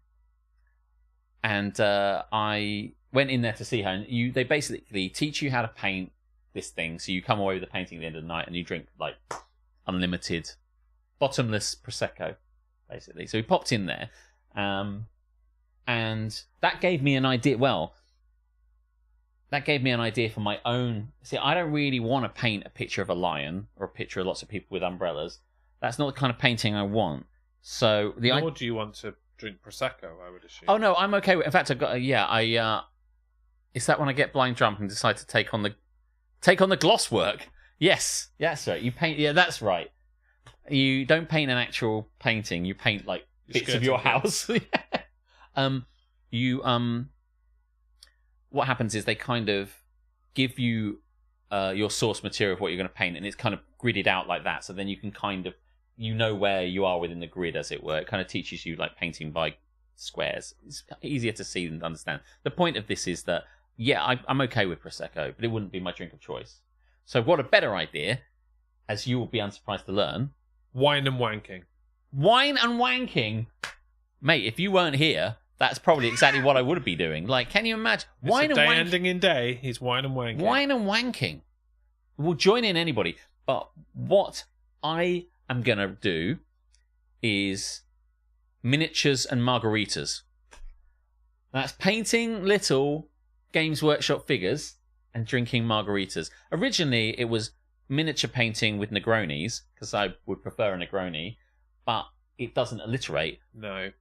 I went in there to see her, and they basically teach you how to paint this thing. So you come away with a painting at the end of the night, and you drink like unlimited, bottomless prosecco, basically. So we popped in there, and that gave me an idea. Well, that gave me an idea for my own. See, I don't really want to paint a picture of a lion or a picture of lots of people with umbrellas. That's not the kind of painting I want. So nor do you want to drink prosecco, I would assume. Oh no, I'm okay with. In fact, I've got. It's that when I get blind drunk and decide to take on the gloss work. Yes, that's right. You paint. Yeah, that's right. You don't paint an actual painting. You paint like bits of your house. What happens is they kind of give you your source material of what you're going to paint, and it's kind of gridded out like that. So then you can kind of where you are within the grid, as it were. It kind of teaches you like painting by squares. It's easier to see than to understand. The point of this is that I'm okay with prosecco, but it wouldn't be my drink of choice. So what a better idea, as you will be unsurprised to learn. Wine and wanking. Wine and wanking. Mate, if you weren't here, that's probably exactly what I would be doing. Like, can you imagine? Wine and wanking. Ending in day, he's wine and wanking. Wine and wanking. We'll join in anybody. But what I am going to do is miniatures and margaritas. That's painting little Games Workshop figures and drinking margaritas. Originally, it was miniature painting with Negronis, because I would prefer a Negroni, but it doesn't alliterate. No.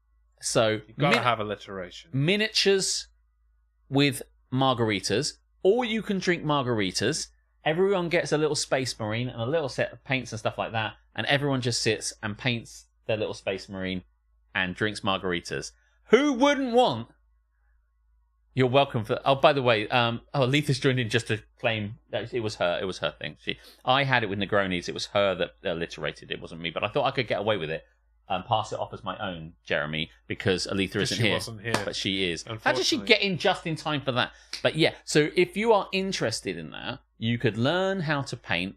So you've got to have alliteration. Miniatures with margaritas, or you can drink margaritas. Everyone gets a little Space Marine and a little set of paints and stuff like that, and everyone just sits and paints their little Space Marine and drinks margaritas. Who wouldn't want? You're welcome for. Oh, by the way, Letha's joined in just to claim that it was her. It was her thing. I had it with Negronis. It was her that alliterated. It wasn't me. But I thought I could get away with it and pass it off as my own, Jeremy, because Aletha isn't here. She wasn't here, but she is. How did she get in just in time for that? But yeah, so if you are interested in that, you could learn how to paint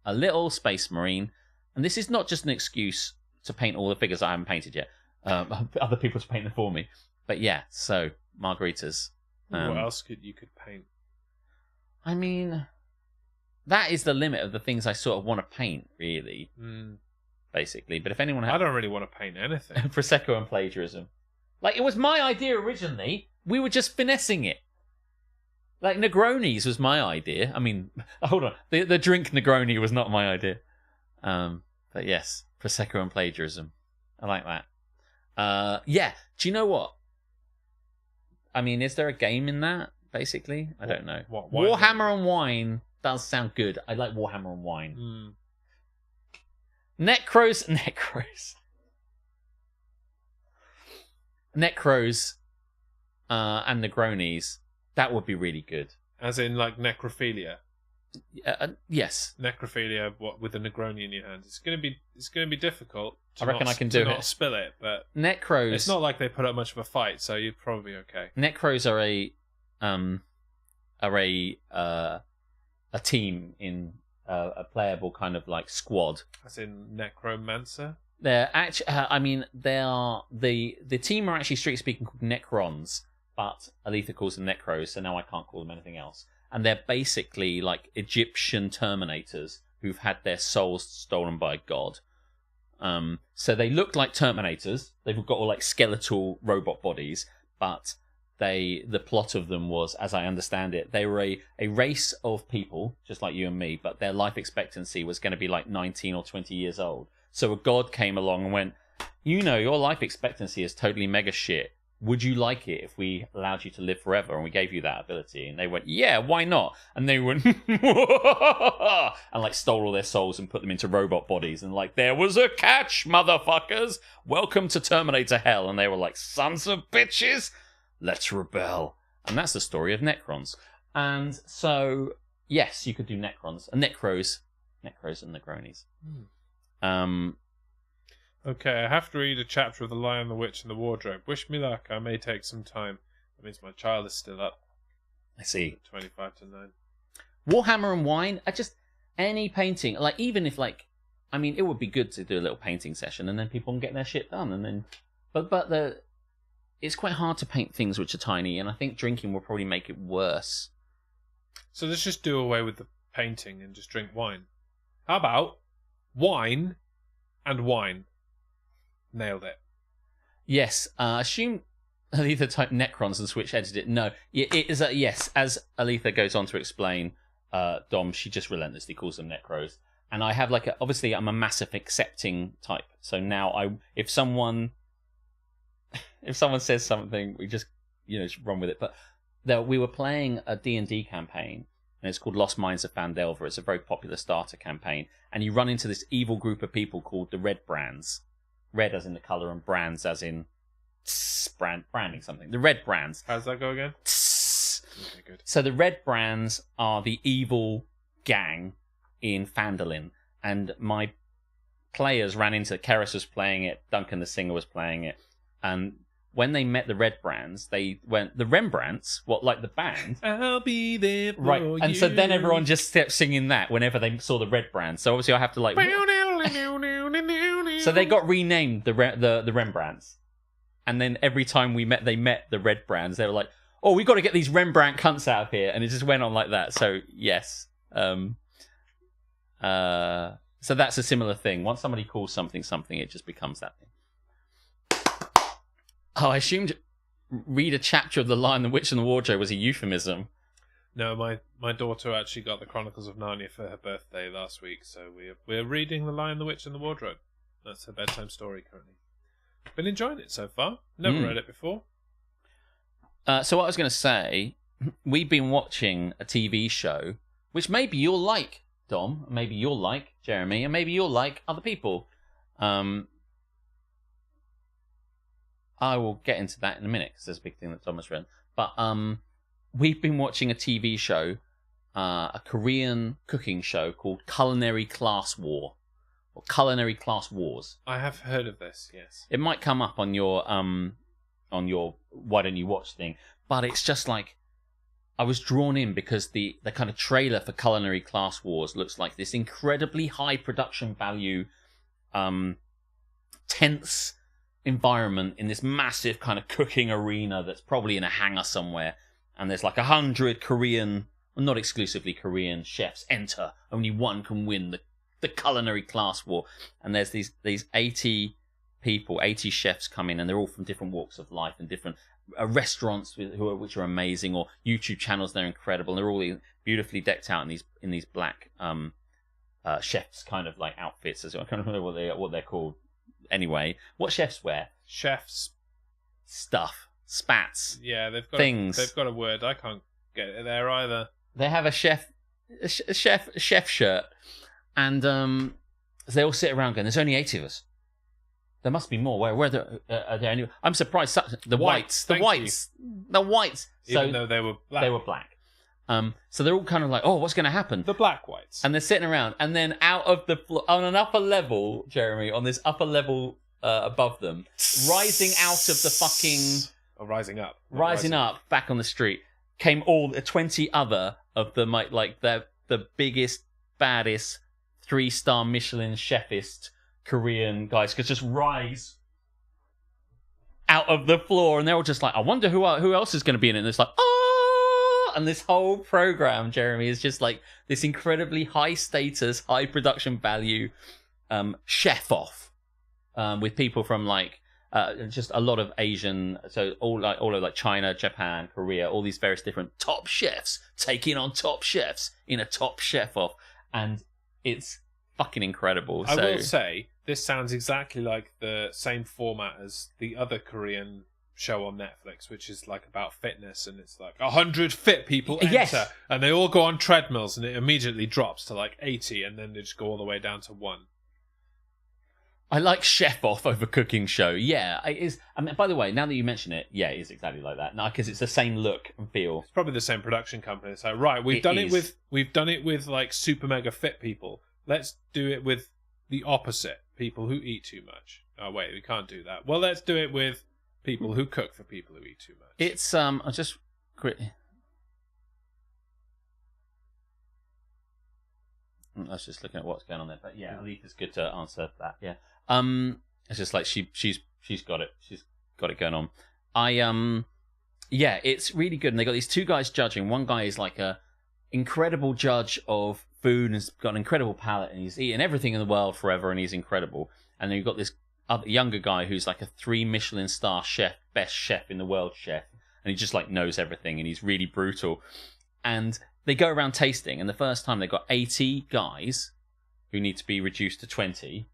a little Space Marine, and this is not just an excuse to paint all the figures I haven't painted yet. Other people to paint them for me. But yeah, so margaritas. What else could paint? I mean, that is the limit of the things I sort of want to paint, really. Basically. But if anyone I don't really want to paint anything. Prosecco and plagiarism. Like, it was my idea originally. We were just finessing it. Like, Negronis was my idea. I mean, hold on. The drink Negroni was not my idea. But yes, Prosecco and plagiarism. I like that. Yeah. Do you know what? I mean, is there a game in that, basically? I don't know. What Warhammer and Wine does sound good. I like Warhammer and Wine. Necros and Negronis, that would be really good. As in, like, necrophilia? Yes. Necrophilia, with a Negroni in your hand. It's going to be difficult. I reckon I can do it. Not spill it, but Necros. It's not like they put up much of a fight, so you're probably okay. Necros are a team in a playable kind of like squad. As in necromancer. They're actually. I mean, they are the team are actually strictly speaking called Necrons, but Aletha calls them Necros, so now I can't call them anything else. And they're basically like Egyptian Terminators who've had their souls stolen by a god. So they look like Terminators. They've got all like skeletal robot bodies, but the plot of them was, as I understand it, they were a race of people, just like you and me, but their life expectancy was going to be like 19 or 20 years old. So a god came along and went, your life expectancy is totally mega shit. Would you like it if we allowed you to live forever and we gave you that ability? And they went, yeah, why not? And they went, and like stole all their souls and put them into robot bodies. And like, there was a catch, motherfuckers. Welcome to Terminator Hell. And they were like, sons of bitches, let's rebel. And that's the story of Necrons. And so, yes, you could do Necrons. Necros and Negronis. Okay, I have to read a chapter of The Lion, the Witch, and the Wardrobe. Wish me luck. I may take some time. That means my child is still up. I see. 25 to 9. Warhammer and Wine, any painting, like, even if, like, I mean, it would be good to do a little painting session and then people can get their shit done. And then, but it's quite hard to paint things which are tiny, and I think drinking will probably make it worse. So let's just do away with the painting and just drink wine. How about wine and wine? Nailed it. Yes. Assume Aletha typed Necrons and switch edited it. No. It is a yes. As Aletha goes on to explain, Dom, she just relentlessly calls them Necros. And I have obviously I'm a massive accepting type. So now if someone says something, we just run with it. But we were playing a D&D campaign, and it's called Lost Mines of Phandelver. It's a very popular starter campaign, and you run into this evil group of people called the Red Brands. Red as in the colour, and brands as in branding something. The Red Brands. How's that go again? Okay, good. So the Red Brands are the evil gang in Phandalin, and my players ran into Keris was playing it, Duncan the singer was playing it, and when they met the Red Brands, they went, the Rembrandts, what, like the band? I'll be there for right, you. and so then everyone just kept singing that whenever they saw the Red Brands. So obviously I have to like... So they got renamed the Rembrandts. And then every time they met the Red Brands, they were like, oh, we got to get these Rembrandt cunts out of here. And it just went on like that. So, yes. So that's a similar thing. Once somebody calls something, it just becomes that thing. Oh, I assumed read a chapter of The Lion, the Witch, and the Wardrobe was a euphemism. No, my daughter actually got the Chronicles of Narnia for her birthday last week, so we're reading The Lion, the Witch, and the Wardrobe. That's her bedtime story currently. Been enjoying it so far. Never read it before. So what I was going to say, we've been watching a TV show, which maybe you'll like, Dom, maybe you'll like, Jeremy, and maybe you'll like other people. I will get into that in a minute, because there's a big thing that Dom has read. But we've been watching a TV show, a Korean cooking show called Culinary Class War, or Culinary Class Wars. I have heard of this, yes. It might come up on your Why Don't You Watch thing, but it's just like, I was drawn in because the kind of trailer for Culinary Class Wars looks like this incredibly high production value, tense environment in this massive kind of cooking arena that's probably in a hangar somewhere, and there's like 100 Korean, well, not exclusively Korean chefs enter. Only one can win the Culinary Class War, and there's these 80 people, 80 chefs come in, and they're all from different walks of life and different restaurants which are amazing, or YouTube channels. They're incredible, and they're all beautifully decked out in these black chefs kind of like outfits. As well. I can't remember what they're called. Anyway, what chefs wear? Chefs stuff, spats. Yeah, they've got things. They've got a word. I can't get it there either. They have a chef shirt, and they all sit around going, "There's only 80 of us. There must be more. Where are there any?" I'm surprised. The whites. Even though they were black. They were black. So they're all kind of like, "Oh, what's going to happen?" The black whites. And they're sitting around, and then out of the on an upper level, Jeremy, on this upper level above them, rising out of the fucking rising up back on the street, came all 20 other of the the biggest, baddest 3-star Michelin chefist Korean guys could just rise out of the floor, and they're all just like, I wonder who else is going to be in it. And it's like, oh, and this whole program, Jeremy, is just like this incredibly high status, high production value chef off with people from like just a lot of Asian, so all of China, Japan, Korea, all these various different top chefs taking on top chefs in a top chef off, and it's fucking incredible. I will say, this sounds exactly like the same format as the other Korean show on Netflix, which is like about fitness, and it's like 100 fit people enter, yes, and they all go on treadmills, and it immediately drops to like 80, and then they just go all the way down to 1. I like Chef Off over cooking show. Yeah, it is. I mean, by the way, now that you mention it, yeah, it is exactly like that. No, because it's the same look and feel. It's probably the same production company. It's like, right, we've done it with like super mega fit people. Let's do it with the opposite, people who eat too much. Oh wait, we can't do that. Well, let's do it with people who cook for people who eat too much. It's I just I was just looking at what's going on there, but yeah, Alita's good to answer that. Yeah, it's just like she's got it. She's got it going on. Yeah, it's really good. And they got these two guys judging. One guy is like a incredible judge of food and has got an incredible palate, and he's eaten everything in the world forever, and he's incredible. And then you've got this other younger guy who's like a 3 Michelin star chef, best chef in the world chef, and he just like knows everything, and he's really brutal. And they go around tasting, and the first time they got 80 guys who need to be reduced to 20,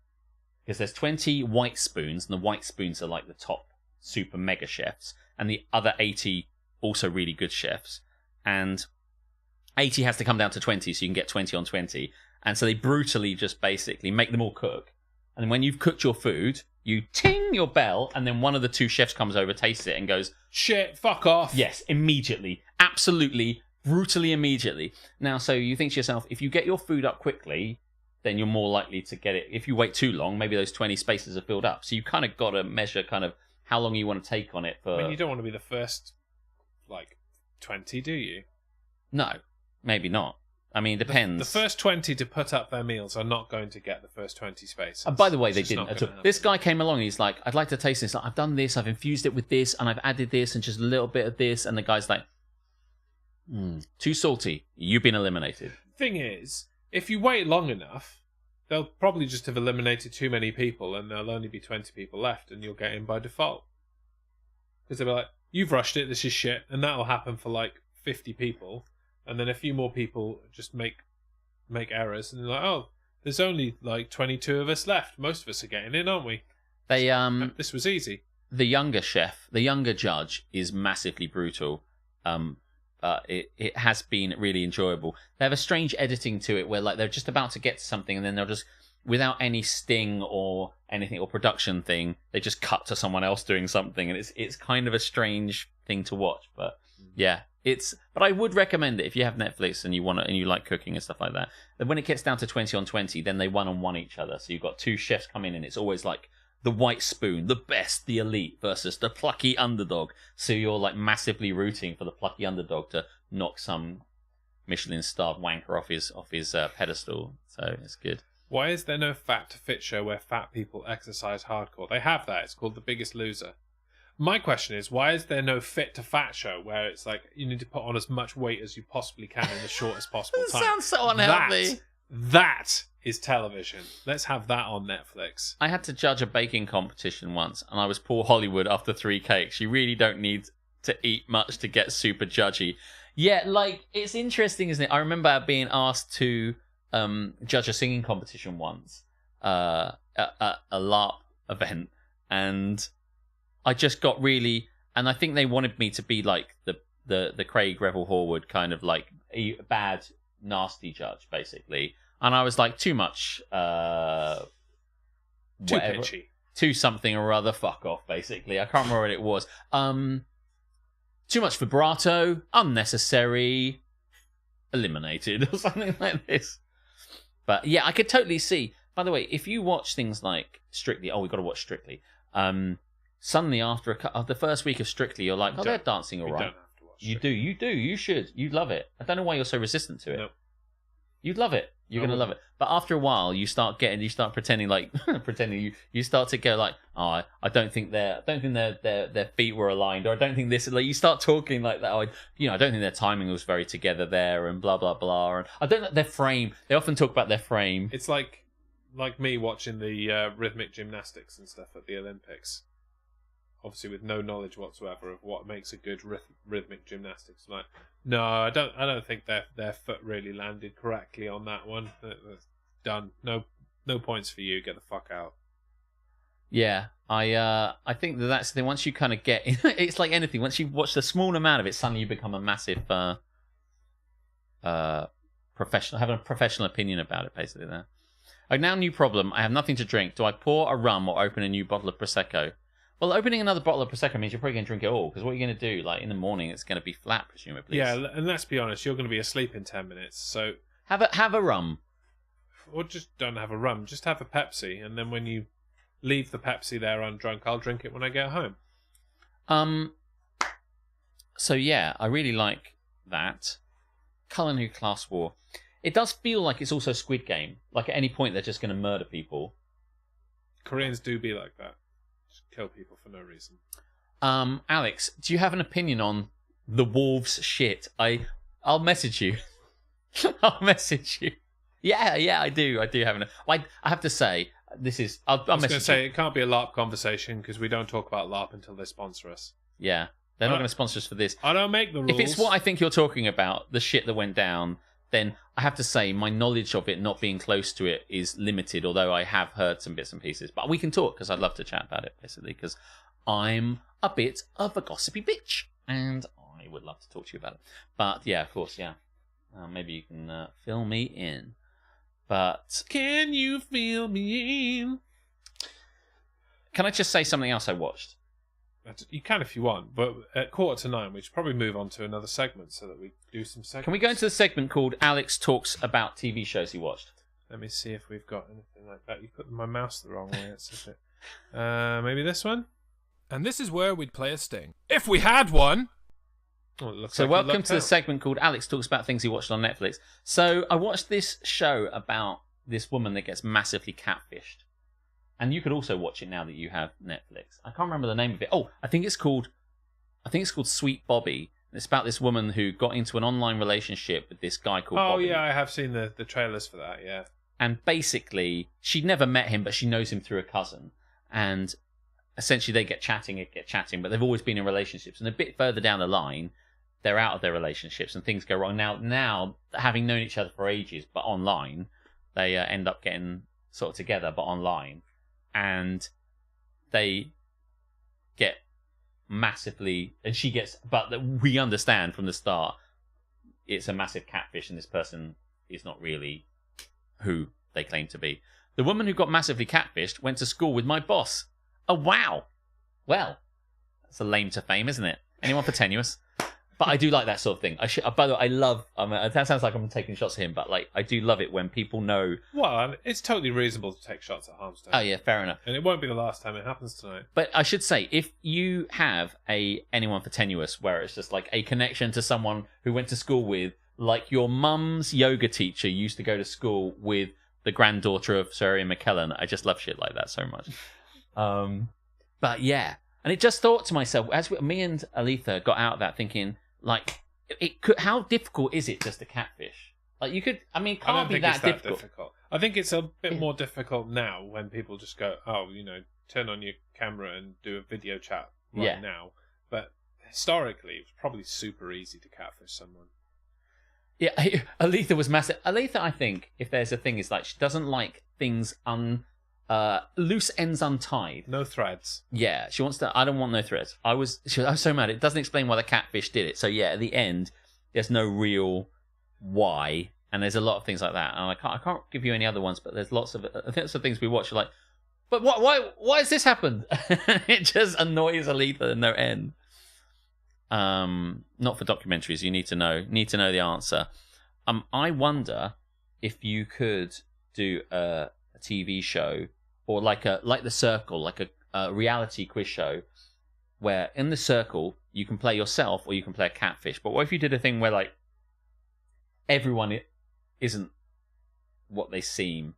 because there's 20 white spoons, and the white spoons are like the top super mega chefs, and the other 80 also really good chefs. And 80 has to come down to 20 so you can get 20 on 20. And so they brutally just basically make them all cook. And when you've cooked your food, you ting your bell, and then one of the two chefs comes over, tastes it, and goes, shit, fuck off. yes, immediately. Absolutely, brutally immediately. Now, so you think to yourself, if you get your food up quickly, then you're more likely to get it. If you wait too long, maybe those 20 spaces are filled up. So you kind of got to measure kind of how long you want to take on it for... I mean, you don't want to be the first, 20, do you? No, maybe not. I mean, it depends. The first 20 to put up their meals are not going to get the first 20 spaces. By the way, they It's just didn't not at all. gonna happen. This guy came along and he's like, I'd like to taste this. Like, I've done this, I've infused it with this, and I've added this, and just a little bit of this. And the guy's like, too salty. You've been eliminated. Thing is, if you wait long enough, they'll probably just have eliminated too many people, and there'll only be 20 people left, and you'll get in by default. Because they'll be like, you've rushed it, this is shit, and that'll happen for 50 people, and then a few more people just make errors, and they're like, oh, there's only 22 of us left. Most of us are getting in, aren't we? They This was easy. The younger chef, the younger judge, is massively brutal. It has been really enjoyable. They have a strange editing to it where they're just about to get to something, and then they'll just, without any sting or anything or production thing, they just cut to someone else doing something, and it's kind of a strange thing to watch. But yeah, but I would recommend it if you have Netflix and you like cooking and stuff like that. Then when it gets down to 20 on 20, then they one-on-one each other. So you've got two chefs come in, and it's always like the white spoon, the best, the elite versus the plucky underdog. So you're massively rooting for the plucky underdog to knock some Michelin-starred wanker off his pedestal. So it's good. Why is there no Fat to Fit show where fat people exercise hardcore? They have that. It's called The Biggest Loser. My question is, why is there no Fit to Fat show where it's you need to put on as much weight as you possibly can in the shortest possible time? Sounds so unhealthy. That is television. Let's have that on Netflix. I had to judge a baking competition once, and I was poor Hollywood after 3 cakes. You really don't need to eat much to get super judgy. Yeah, it's interesting, isn't it? I remember being asked to judge a singing competition once at a LARP event, and I just got really... And I think they wanted me to be the Craig Revel Horwood kind of a bad, nasty judge, basically. And I was too much... Too pitchy. Too something or other, fuck off, basically. I can't remember what it was. Too much vibrato, unnecessary, eliminated, or something like this. But yeah, I could totally see. By the way, if you watch things like Strictly... Oh, we've got to watch Strictly. Suddenly, after the first week of Strictly, you're like, they're dancing all right. You don't have to watch Strictly. You do. You should. You'd love it. I don't know why you're so resistant to it. Nope. You'd love it. You're going to love it. But after a while, you start pretending you start to go oh, I don't think their feet were aligned, or I don't think this, you start talking like that. I don't think their timing was very together there, and blah, blah, blah. And I don't know their frame. They often talk about their frame. It's like me watching the rhythmic gymnastics and stuff at the Olympics. Obviously, with no knowledge whatsoever of what makes a good rhythmic gymnastics. No, I don't think their foot really landed correctly on that one. That's done. No points for you. Get the fuck out. Yeah, I think that's the thing. Once you kind of get, it's like anything. Once you watch a small amount of it, suddenly you become a massive professional, having a professional opinion about it. Basically, there. Now, new problem. I have nothing to drink. Do I pour a rum or open a new bottle of Prosecco? Well, opening another bottle of Prosecco means you're probably going to drink it all, because what you're going to do, in the morning, it's going to be flat, presumably. Yeah, and let's be honest, you're going to be asleep in 10 minutes, so... Have a rum. Or just don't have a rum, just have a Pepsi, and then when you leave the Pepsi there undrunk, I'll drink it when I get home. So yeah, I really like that. Culinary class war. It does feel like it's also Squid Game. At any point, they're just going to murder people. Koreans do be like that. Kill people for no reason. Alex, do you have an opinion on the wolves' shit? I'll message you. I'll message you. Yeah, I do. I do have an. I have to say, this is. I was going to say it can't be a LARP conversation because we don't talk about LARP until they sponsor us. Yeah, they're not going to sponsor us for this. I don't make the rules. If it's what I think you're talking about, the shit that went down, then I have to say my knowledge of it not being close to it is limited, although I have heard some bits and pieces. But we can talk, because I'd love to chat about it, basically, because I'm a bit of a gossipy bitch, and I would love to talk to you about it. But yeah, of course, yeah. Maybe you can fill me in. But can you fill me in? Can I just say something else I watched? You can if you want, but at 8:45 we should probably move on to another segment so that we do some segments. Can we go into the segment called Alex Talks About TV Shows He Watched? Let me see if we've got anything like that. You put my mouse the wrong way. It's a bit... maybe this one? And this is where we'd play a sting. If we had one! Oh, it looks So like welcome to the segment called Alex Talks About Things He Watched on Netflix. So I watched this show about this woman that gets massively catfished. And you could also watch it now that you have Netflix. I can't remember the name of it. Oh, I think it's called Sweet Bobby. It's about this woman who got into an online relationship with this guy called Bobby. Oh, yeah, I have seen the trailers for that, yeah. And basically, she'd never met him, but she knows him through a cousin. And essentially they get chatting, but they've always been in relationships. And a bit further down the line, they're out of their relationships and things go wrong. Now having known each other for ages, but online, they end up getting sort of together, but online. And they get massively, and she gets, but we understand from the start, it's a massive catfish, and this person is not really who they claim to be. The woman who got massively catfished went to school with my boss. Oh, wow. Well, that's a lame to fame, isn't it? Anyone for tenuous? But I do like that sort of thing. By the way, I love... that sounds like I'm taking shots at him, but I do love it when people know... Well, it's totally reasonable to take shots at Harmstone. Oh, yeah, fair enough. And it won't be the last time it happens tonight. But I should say, if you have anyone for tenuous, where it's just like a connection to someone who went to school with, like your mum's yoga teacher used to go to school with the granddaughter of Sir Ian McKellen. I just love shit like that so much. But yeah. And it just thought to myself, as me and Aletha got out of that thinking... Like, how difficult is it just to catfish? Like, you could, I mean, it can't be that difficult. I think it's a bit more difficult now when people just go, turn on your camera and do a video chat now. But historically, it was probably super easy to catfish someone. Yeah, Aletha was massive. Aletha, I think, if there's a thing, is like, she doesn't like things loose ends untied. No threads. Yeah, she wants to. I don't want no threads. I was so mad. It doesn't explain why the catfish did it. So yeah, at the end, there's no real why, and there's a lot of things like that. And I can't give you any other ones, but there's lots of. I think some things we watch are like, but why has this happened? It just annoys Aletha no end. Not for documentaries. You need to know the answer. I wonder if you could do a TV show. Or like The Circle, like a reality quiz show, where in The Circle you can play yourself or you can play a catfish. But what if you did a thing where like everyone isn't what they seem?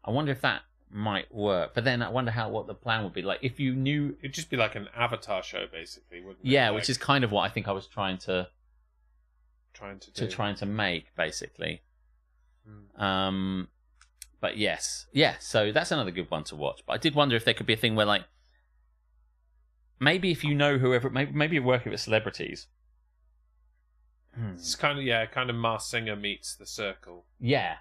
I wonder if that might work. But then I wonder what the plan would be. Like if you knew, it'd just be like an Avatar show, basically, wouldn't it? Yeah, like... which is kind of what I think I was trying to make, basically. But yes. Yeah, so that's another good one to watch. But I did wonder if there could be a thing where, like, maybe if you know whoever, maybe you're working with celebrities. It's kind of Masked Singer meets The Circle. Yeah.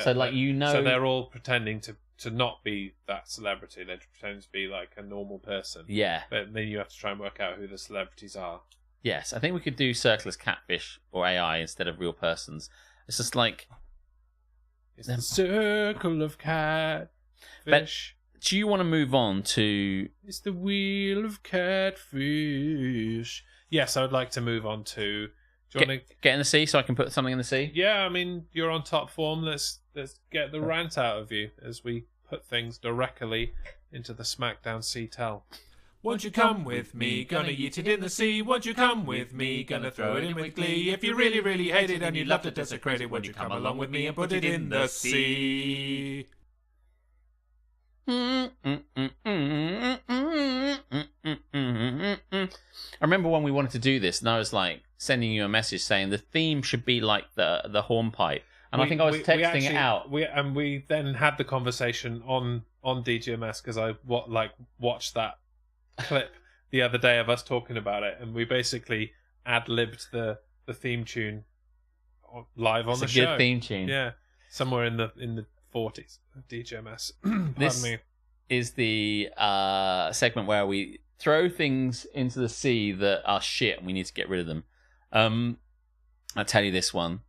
So, like, So they're all pretending to not be that celebrity. They're pretending to be, like, a normal person. Yeah. But then you have to try and work out who the celebrities are. Yes, I think we could do Circle as catfish or AI instead of real persons. It's just like... It's the circle of catfish. But do you want to move on to... It's the wheel of catfish. Yes, I would like to move on to... Do you want to get in the sea so I can put something in the sea? Yeah, I mean, you're on top form. Let's get the rant out of you as we put things directly into the SmackDown Sea Tell. Won't you come with me? Gonna eat it in the sea. Won't you come with me? Gonna throw it in with glee. If you really, really hate it and you'd love to desecrate it, won't you come along with me and put it in the sea? I remember when we wanted to do this, and I was like sending you a message saying the theme should be like the hornpipe, and I think I was texting it out. We then had the conversation on DGMS because I watched that clip the other day of us talking about it, and we basically ad-libbed the theme tune live on the show. It's a good theme tune. Yeah, somewhere in the 40s of DGMS. This is the segment where we throw things into the sea that are shit and we need to get rid of them. I'll tell you this one.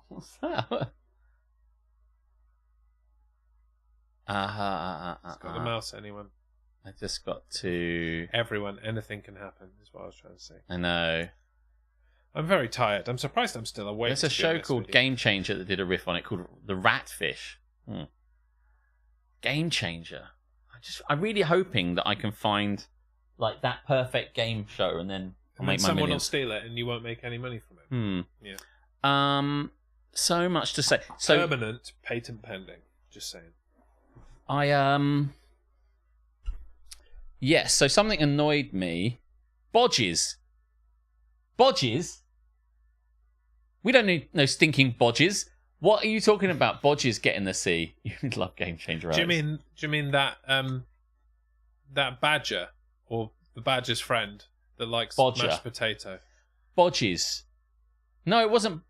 What's that? It's got the mouse, anyone. I just got to... Everyone, anything can happen, is what I was trying to say. I know. I'm very tired. I'm surprised I'm still awake. There's a show called Game Changer that did a riff on it called The Ratfish. Game Changer. I'm really hoping that I can find like that perfect game show and then I'll make my someone will millions. steal it and you won't make any money from it. Yeah. So much to say. So permanent patent pending. Just saying. Yes, so something annoyed me. Bodges. We don't need no stinking bodges. What are you talking about? Bodges get in the sea. You love Game Changer. Do you mean that that badger or the badger's friend that likes mashed potato? Bodges. No, it wasn't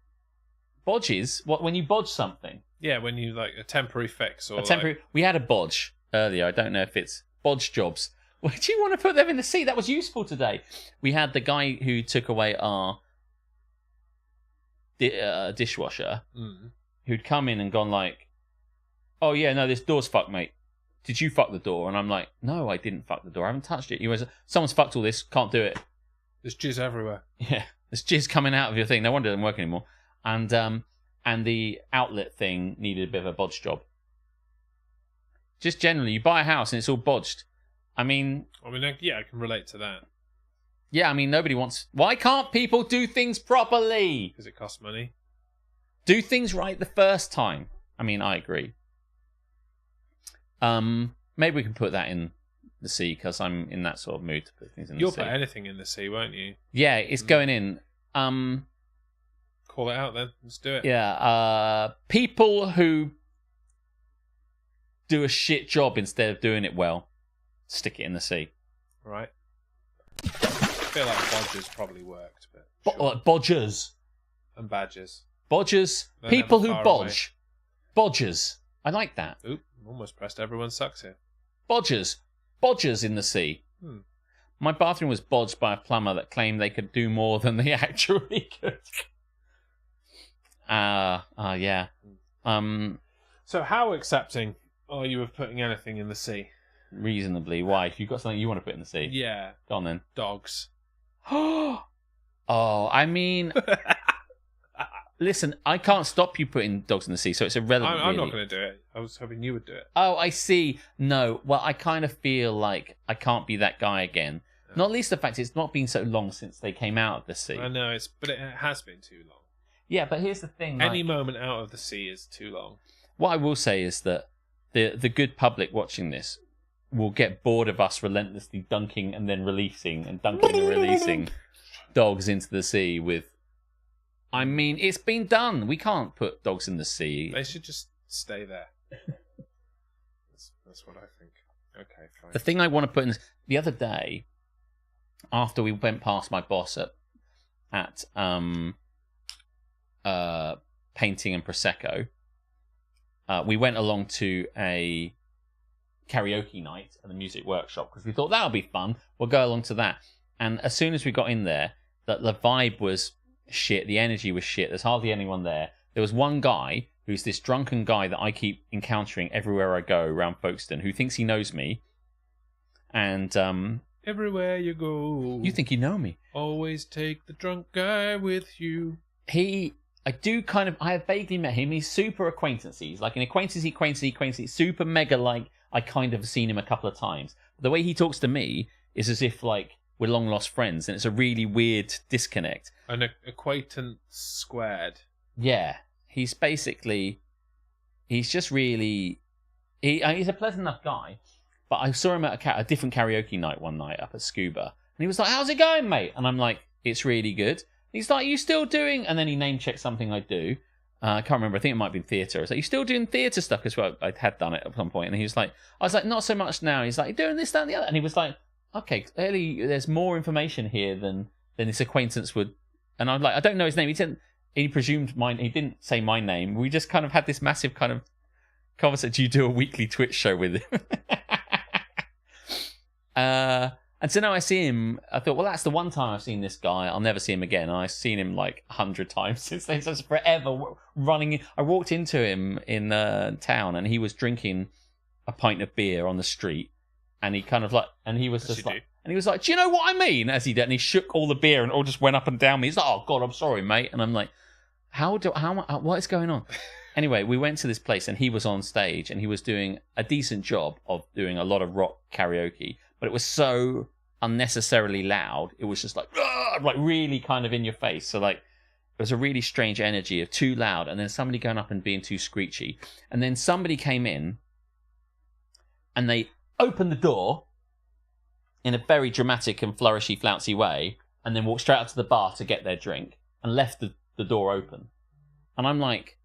bodges. What when you bodge something? Yeah, when you like a temporary fix or We had a bodge earlier. I don't know if it's bodge jobs. Why do you want to put them in the sea? That was useful today. We had the guy who took away our dishwasher, who'd come in and gone like, "Oh yeah, no, this door's fucked, mate. Did you fuck the door?" And I'm like, "No, I didn't fuck the door. I haven't touched it." He was, "Someone's fucked all this. Can't do it." There's jizz everywhere. Yeah, there's jizz coming out of your thing. No wonder it doesn't work anymore. And the outlet thing needed a bit of a bodge job. Just generally, you buy a house and it's all bodged. I mean, yeah, I can relate to that. Yeah, I mean, nobody wants... Why can't people do things properly? Because it costs money. Do things right the first time. I mean, I agree. Maybe we can put that in the sea, because I'm in that sort of mood to put things in the sea. You'll put anything in the sea, won't you? Yeah, it's going in. Call it out then. Let's do it. Yeah, people who do a shit job instead of doing it well, stick it in the sea. Right. I feel like bodgers probably worked, but sure. Bodgers and badgers. Bodgers. They're People who never far bodge. Bodgers. I like that. Oop! Almost pressed everyone sucks here. Bodgers. Bodgers in the sea. My bathroom was bodged by a plumber that claimed they could do more than they actually could. Yeah. So how accepting are you of putting anything in the sea? Reasonably. Why? If you've got something you want to put in the sea. Yeah. Go on then. Dogs. Oh, I mean... Listen, I can't stop you putting dogs in the sea, so it's irrelevant. I'm not going to do it. I was hoping you would do it. Oh, I see. No, well, I kind of feel like I can't be that guy again. No. Not least the fact it's not been so long since they came out of the sea. I know, but it has been too long. Yeah, but here's the thing. Any moment out of the sea is too long. What I will say is that the good public watching this will get bored of us relentlessly dunking and then releasing and dunking and releasing dogs into the sea with... I mean, it's been done. We can't put dogs in the sea. They should just stay there. That's what I think. Okay, fine. The thing I want to put in... The other day, after we went past my boss at Painting and Prosecco, we went along to a karaoke night at the music workshop because we thought that'll be fun. We'll go along to that. And as soon as we got in there, the vibe was shit. The energy was shit. There's hardly anyone there. There was one guy who's this drunken guy that I keep encountering everywhere I go around Folkestone who thinks he knows me. And everywhere you go, you think you know me. Always take the drunk guy with you. I have vaguely met him. He's super acquaintancy. He's like an acquaintancy, super mega like I kind of seen him a couple of times. But the way he talks to me is as if like we're long lost friends, and it's a really weird disconnect. An acquaintance squared. Yeah, he's just really he's a pleasant enough guy. But I saw him at a different karaoke night one night up at Scuba, and he was like, "How's it going, mate?" And I'm like, "It's really good." He's like, "You still doing?" And then he name checked something I do. I can't remember. I think it might have been theatre. I was like, "You still doing theatre stuff?" Because well, I had done it at some point. And he was like, "I was like, not so much now." He's like, "You're doing this, that, and the other." And he was like, "Okay, clearly there's more information here than this acquaintance would." And I'm like, "I don't know his name." He presumed mine. He didn't say my name. We just kind of had this massive kind of conversation. You do a weekly Twitch show with him. And so now I see him, I thought, well, that's the one time I've seen this guy. I'll never see him again. And I've seen him like 100 times since then. So it's forever running. I walked into him in town and he was drinking a pint of beer on the street. And he kind of like, and he was just like, and he was like, do you know what I mean? As he did. And he shook all the beer and it all just went up and down me. He's like, oh, God, I'm sorry, mate. And I'm like, what is going on? Anyway, we went to this place and he was on stage and he was doing a decent job of doing a lot of rock karaoke. But it was so unnecessarily loud. It was just like really kind of in your face. So like, it was a really strange energy of too loud, and then somebody going up and being too screechy. And then somebody came in, and they opened the door in a very dramatic and flourishy, flouncy way, and then walked straight out to the bar to get their drink, and left the door open. And I'm like,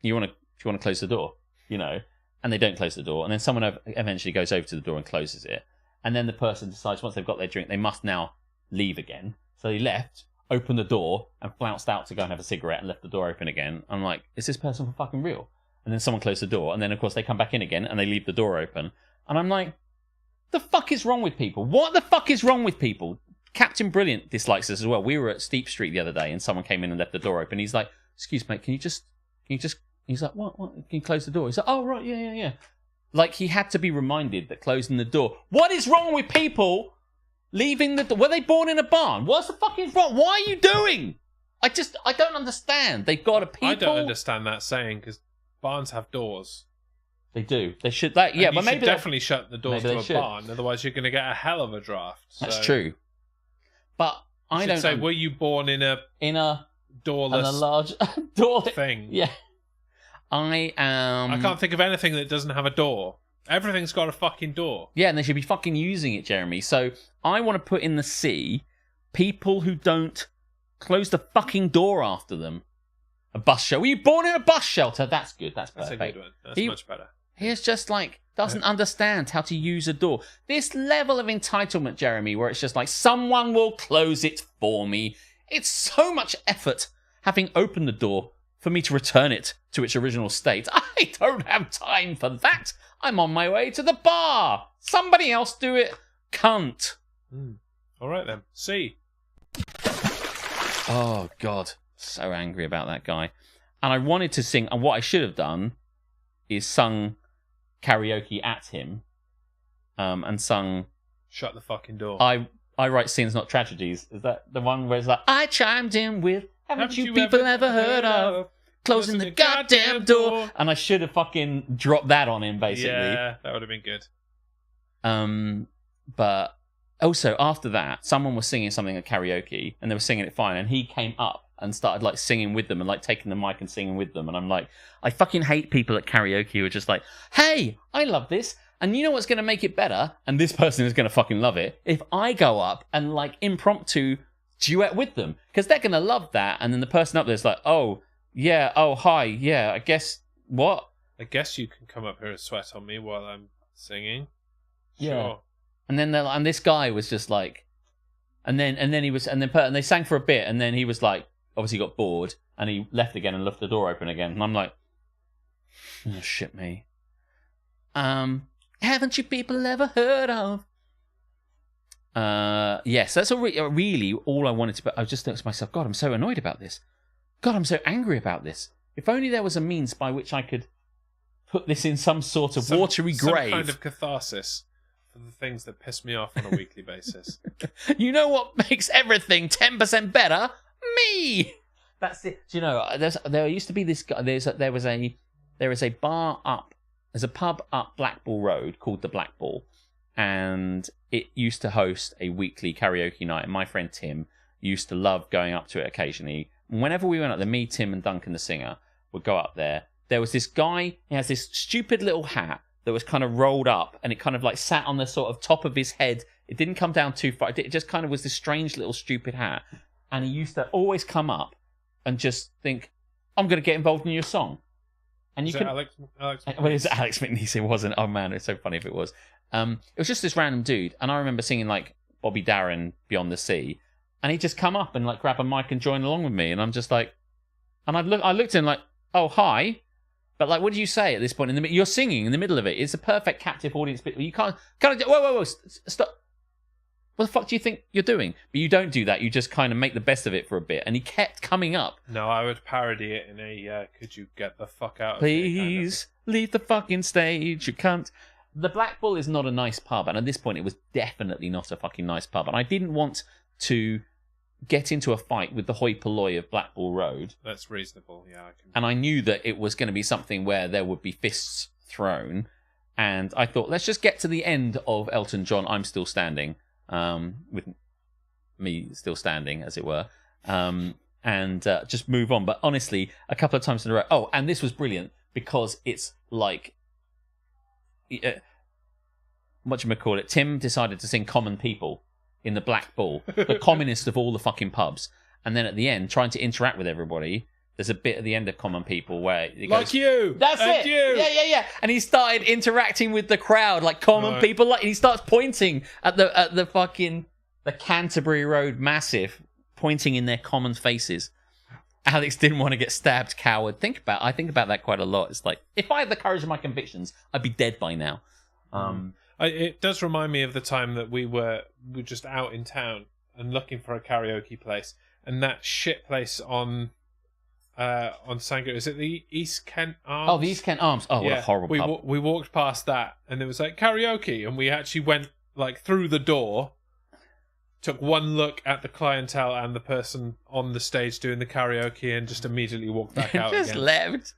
do you want to close the door? You know. And they don't close the door. And then someone eventually goes over to the door and closes it. And then the person decides once they've got their drink, they must now leave again. So they left, opened the door, and flounced out to go and have a cigarette and left the door open again. I'm like, is this person for fucking real? And then someone closed the door. And then, of course, they come back in again and they leave the door open. And I'm like, the fuck is wrong with people? What the fuck is wrong with people? Captain Brilliant dislikes this as well. We were at Steep Street the other day and someone came in and left the door open. He's like, excuse me, can you just... He's like, what? Can you close the door? He's like, oh, right, yeah. Like, he had to be reminded that closing the door... What is wrong with people leaving the door? Were they born in a barn? What's the fucking wrong? What are you doing? I don't understand. They've got a people... I don't understand that saying, because barns have doors. They do. They should... But maybe should definitely shut the doors to a barn, otherwise you're going to get a hell of a draft. That's true. But I don't... say, were you born in a doorless... In a large door thing? Yeah. I can't think of anything that doesn't have a door. Everything's got a fucking door. Yeah, and they should be fucking using it, Jeremy. So I want to put in the sea people who don't close the fucking door after them. A bus shelter. Were you born in a bus shelter? That's good. That's perfect. That's a good one. That's much better. He's just like, doesn't understand how to use a door. This level of entitlement, Jeremy, where it's just like, someone will close it for me. It's so much effort having opened the door for me to return it to its original state. I don't have time for that. I'm on my way to the bar. Somebody else do it, cunt. All right then. See. Oh, God. So angry about that guy. And I wanted to sing, and what I should have done is sung karaoke at him and sung... Shut the fucking door. I write scenes, not tragedies. Is that the one where it's like, I chimed in with... Haven't you people ever heard of closing the goddamn door? And I should have fucking dropped that on him, basically. Yeah, that would have been good. But also, after that, someone was singing something at karaoke, and they were singing it fine, and he came up and started, like, singing with them and, like, taking the mic and singing with them. And I'm like, I fucking hate people at karaoke who are just like, hey, I love this. And you know what's going to make it better? And this person is going to fucking love it. If I go up and, like, impromptu duet with them, because they're going to love that. And then the person up there's like, oh, yeah, oh, hi, yeah, I guess, what? I guess you can come up here and sweat on me while I'm singing. Yeah. Sure. And then and this guy was just like, and then they sang for a bit, and then he was like, obviously got bored, and he left again and left the door open again. And I'm like, oh, shit me. Haven't you people ever heard of? Yes, that's really all I wanted to. But I just thought to myself, God, I'm so annoyed about this. God, I'm so angry about this. If only there was a means by which I could put this in some sort of watery grave. Some kind of catharsis for the things that piss me off on a weekly basis. You know what makes everything 10% better? Me! That's it. Do you know, there used to be this guy, there is a bar up, there's a pub up Blackball Road called the Blackball, and it used to host a weekly karaoke night, and my friend Tim used to love going up to it occasionally. Whenever we went up there, me, Tim, and Duncan the singer would go up there. There was this guy, he has this stupid little hat that was kind of rolled up, and it kind of like sat on the sort of top of his head. It didn't come down too far. It just kind of was this strange little stupid hat. And he used to always come up and just think, I'm going to get involved in your song. And you Is can... it Alex Well, it was Alex McNeese. It wasn't. Oh, man, it's so funny if it was. It was just this random dude. And I remember singing like Bobby Darin, Beyond the Sea. And he'd just come up and like grab a mic and join along with me. And I'm just like... And I looked at him like, oh, hi. But like, what do you say at this point? You're singing in the middle of it. It's a perfect captive audience. But you can't. Whoa! Stop! What the fuck do you think you're doing? But you don't do that. You just kind of make the best of it for a bit. And he kept coming up. No, I would parody it in a could you get the fuck out of Please here? Kind of. leave the fucking stage, you cunt. The Black Bull is not a nice pub, and at this point it was definitely not a fucking nice pub. And I didn't want to get into a fight with the hoi polloi of Black Bull Road. That's reasonable, yeah. And I knew that it was going to be something where there would be fists thrown. And I thought, let's just get to the end of Elton John, I'm Still Standing, with me still standing, as it were, and just move on. But honestly, a couple of times in a row. Oh, and this was brilliant because it's like, whatchamacallit, Tim decided to sing Common People in the Black Bull, the communist of all the fucking pubs. And then at the end, trying to interact with everybody, there's a bit at the end of Common People where it like goes, you! That's it! You. Yeah. And he started interacting with the crowd like common people. Like, and he starts pointing at the fucking the Canterbury Road massive, pointing in their common faces. Alex didn't want to get stabbed, coward. I think about that quite a lot. It's like, if I had the courage of my convictions, I'd be dead by now. It does remind me of the time that we were just out in town and looking for a karaoke place, and that shit place on Sangro. Is it the East Kent Arms? Oh, the East Kent Arms. Oh, what a horrible pub. We walked past that, and it was like karaoke, and we actually went like through the door, took one look at the clientele and the person on the stage doing the karaoke, and just immediately walked back out just again. left.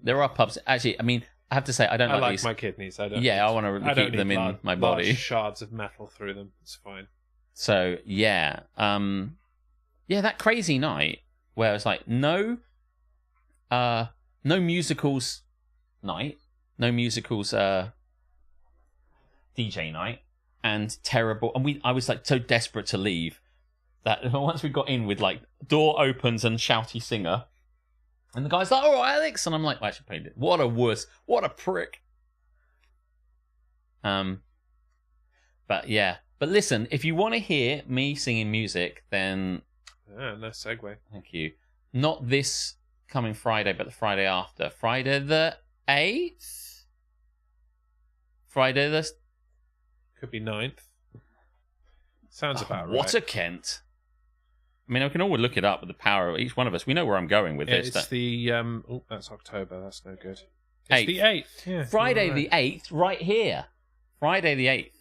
There are pubs. Actually, I mean, I have to say, I don't like these. My kidneys. I want to keep them in my body. Large shards of metal through them. It's fine. So yeah, that crazy night where it's like no musicals night, no musicals DJ night, and terrible. And I was like so desperate to leave that once we got in with like door opens and shouty singer. And the guy's like, all right, Alex. And I'm like, well, actually played it. What a wuss. What a prick. But yeah. But listen, if you want to hear me singing music, then... Yeah, nice segue. Thank you. Not this coming Friday, but the Friday after. Friday the 8th? Friday the... Could be 9th. Sounds about right. What a Kent. I mean, I can always look it up with the power of each one of us. We know where I'm going with this. It's the... that's October. That's no good. It's the 8th. Yeah, Friday the 8th, right here. Friday the 8th.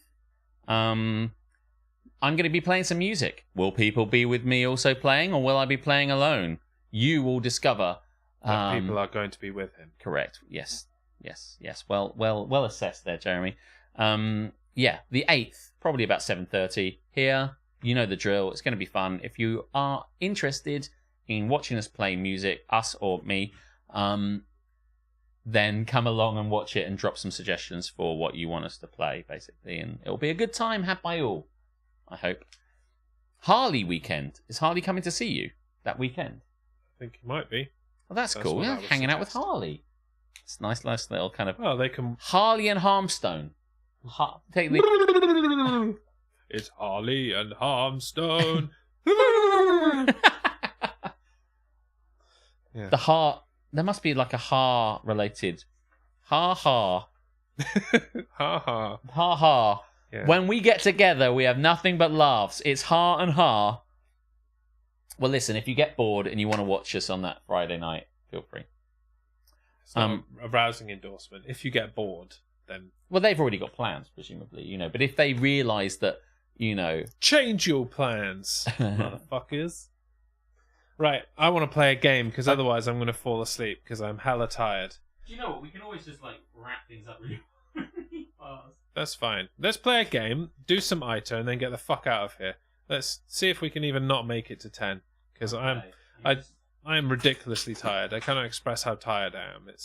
I'm going to be playing some music. Will people be with me also playing, or will I be playing alone? You will discover. People are going to be with him. Correct. Yes. Well assessed there, Jeremy. The 8th, probably about 7:30 here. You know the drill. It's going to be fun. If you are interested in watching us play music, us or me, then come along and watch it and drop some suggestions for what you want us to play, basically. And it'll be a good time had by all, I hope. Harley weekend. Is Harley coming to see you that weekend? I think he might be. Well, that's cool. Yeah, hanging out with Harley. It's nice little kind of... Well, they can... Harley and Harmstone. Take the... It's Harley and Harmstone. Yeah. The heart... There must be like a ha related. Ha ha. Ha ha. Ha ha. Yeah. When we get together, we have nothing but laughs. It's ha and ha. Well, listen, if you get bored and you want to watch us on that Friday night, feel free. It's not a rousing endorsement. If you get bored, then... Well, they've already got plans, presumably, you know. But if they realise that, you know... Change your plans, motherfuckers. Right, I want to play a game, because otherwise I'm going to fall asleep, because I'm hella tired. Do you know what? We can always just, like, wrap things up really fast. That's fine. Let's play a game, do some Ito, and then get the fuck out of here. Let's see if we can even not make it to 10, because I am ridiculously tired. I cannot express how tired I am. It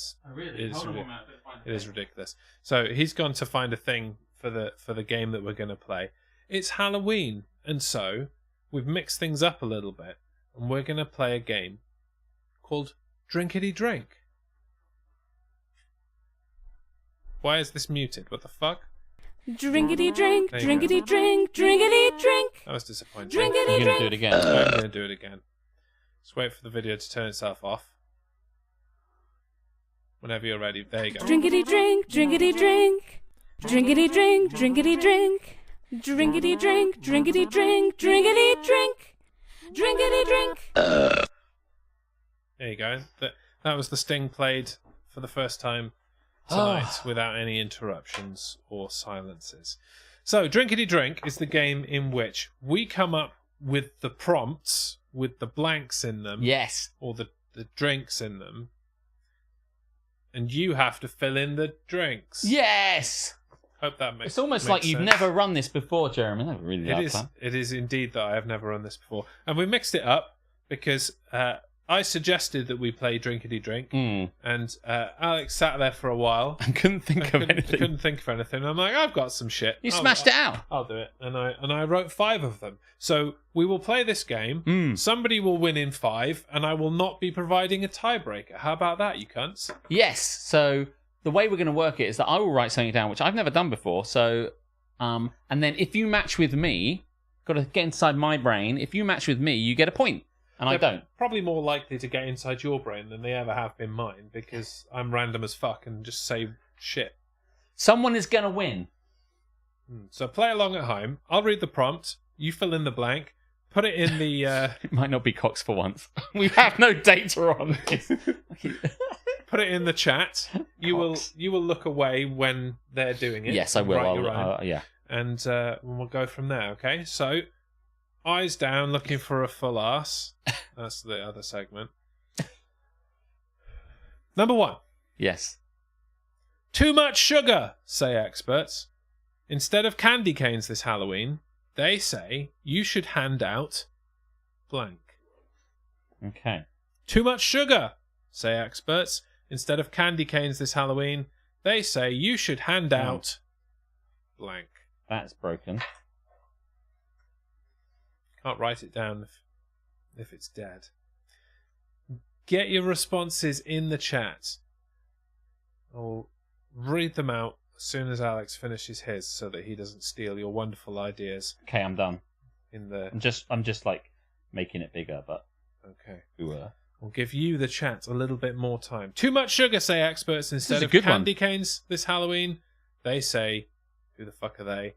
is ridiculous. So he's gone to find a thing for the game that we're going to play. It's Halloween, and so we've mixed things up a little bit. And we're going to play a game called Drinkity Drink. Why is this muted? What the fuck? Drinkity drink, drinkity drink, drinkity drink. That was disappointing. Drinkity drink. You're going to do it again. I'm going to do it again. Just wait for the video to turn itself off. Whenever you're ready. There you go. Drinkity drink, drinkity drink. Drinkity drink, drinkity drink. Drinkity drink, drinkity drink, drinkity drink. Drinkity drink. There you go. That was the Sting played for the first time tonight without any interruptions or silences. So, Drinkity Drink is the game in which we come up with the prompts with the blanks in them. Yes. Or the drinks in them. And you have to fill in the drinks. Yes. Hope that makes It's almost makes like you've sense. never run this before, Jeremy. That really It is indeed that I have never run this before. And we mixed it up because I suggested that we play Drinkity Drink, and Alex sat there for a while. I couldn't think of anything. Couldn't think of anything. I'm like, I've got some shit. You smashed it out. I'll do it. And I wrote 5 of them. So we will play this game. Somebody will win in 5, and I will not be providing a tiebreaker. How about that, you cunts? Yes. So the way we're going to work it is that I will write something down, which I've never done before. So, and then if you match with me, got to get inside my brain. If you match with me, you get a point. And I don't. Probably more likely to get inside your brain than they ever have been mine, because I'm random as fuck and just say shit. Someone is going to win. So play along at home. I'll read the prompt. You fill in the blank. Put it in the... It might not be Cox for once. We have no data on this. Put it in the chat. You will look away when they're doing it. Yes, I will. Write your own. Yeah. And we'll go from there, okay? So, eyes down, looking for a full arse. That's the other segment. Number 1. Yes. Too much sugar, say experts. Instead of candy canes this Halloween, they say you should hand out blank. Okay. Too much sugar, say experts. Instead of candy canes this Halloween, they say you should hand out blank. That's broken. Can't write it down if it's dead. Get your responses in the chat. I'll read them out as soon as Alex finishes his, so that he doesn't steal your wonderful ideas. Okay, I'm done. I'm just like making it bigger, but okay. We'll give you the chat a little bit more time. Too much sugar, say experts. Instead of candy canes this Halloween, they say, who the fuck are they?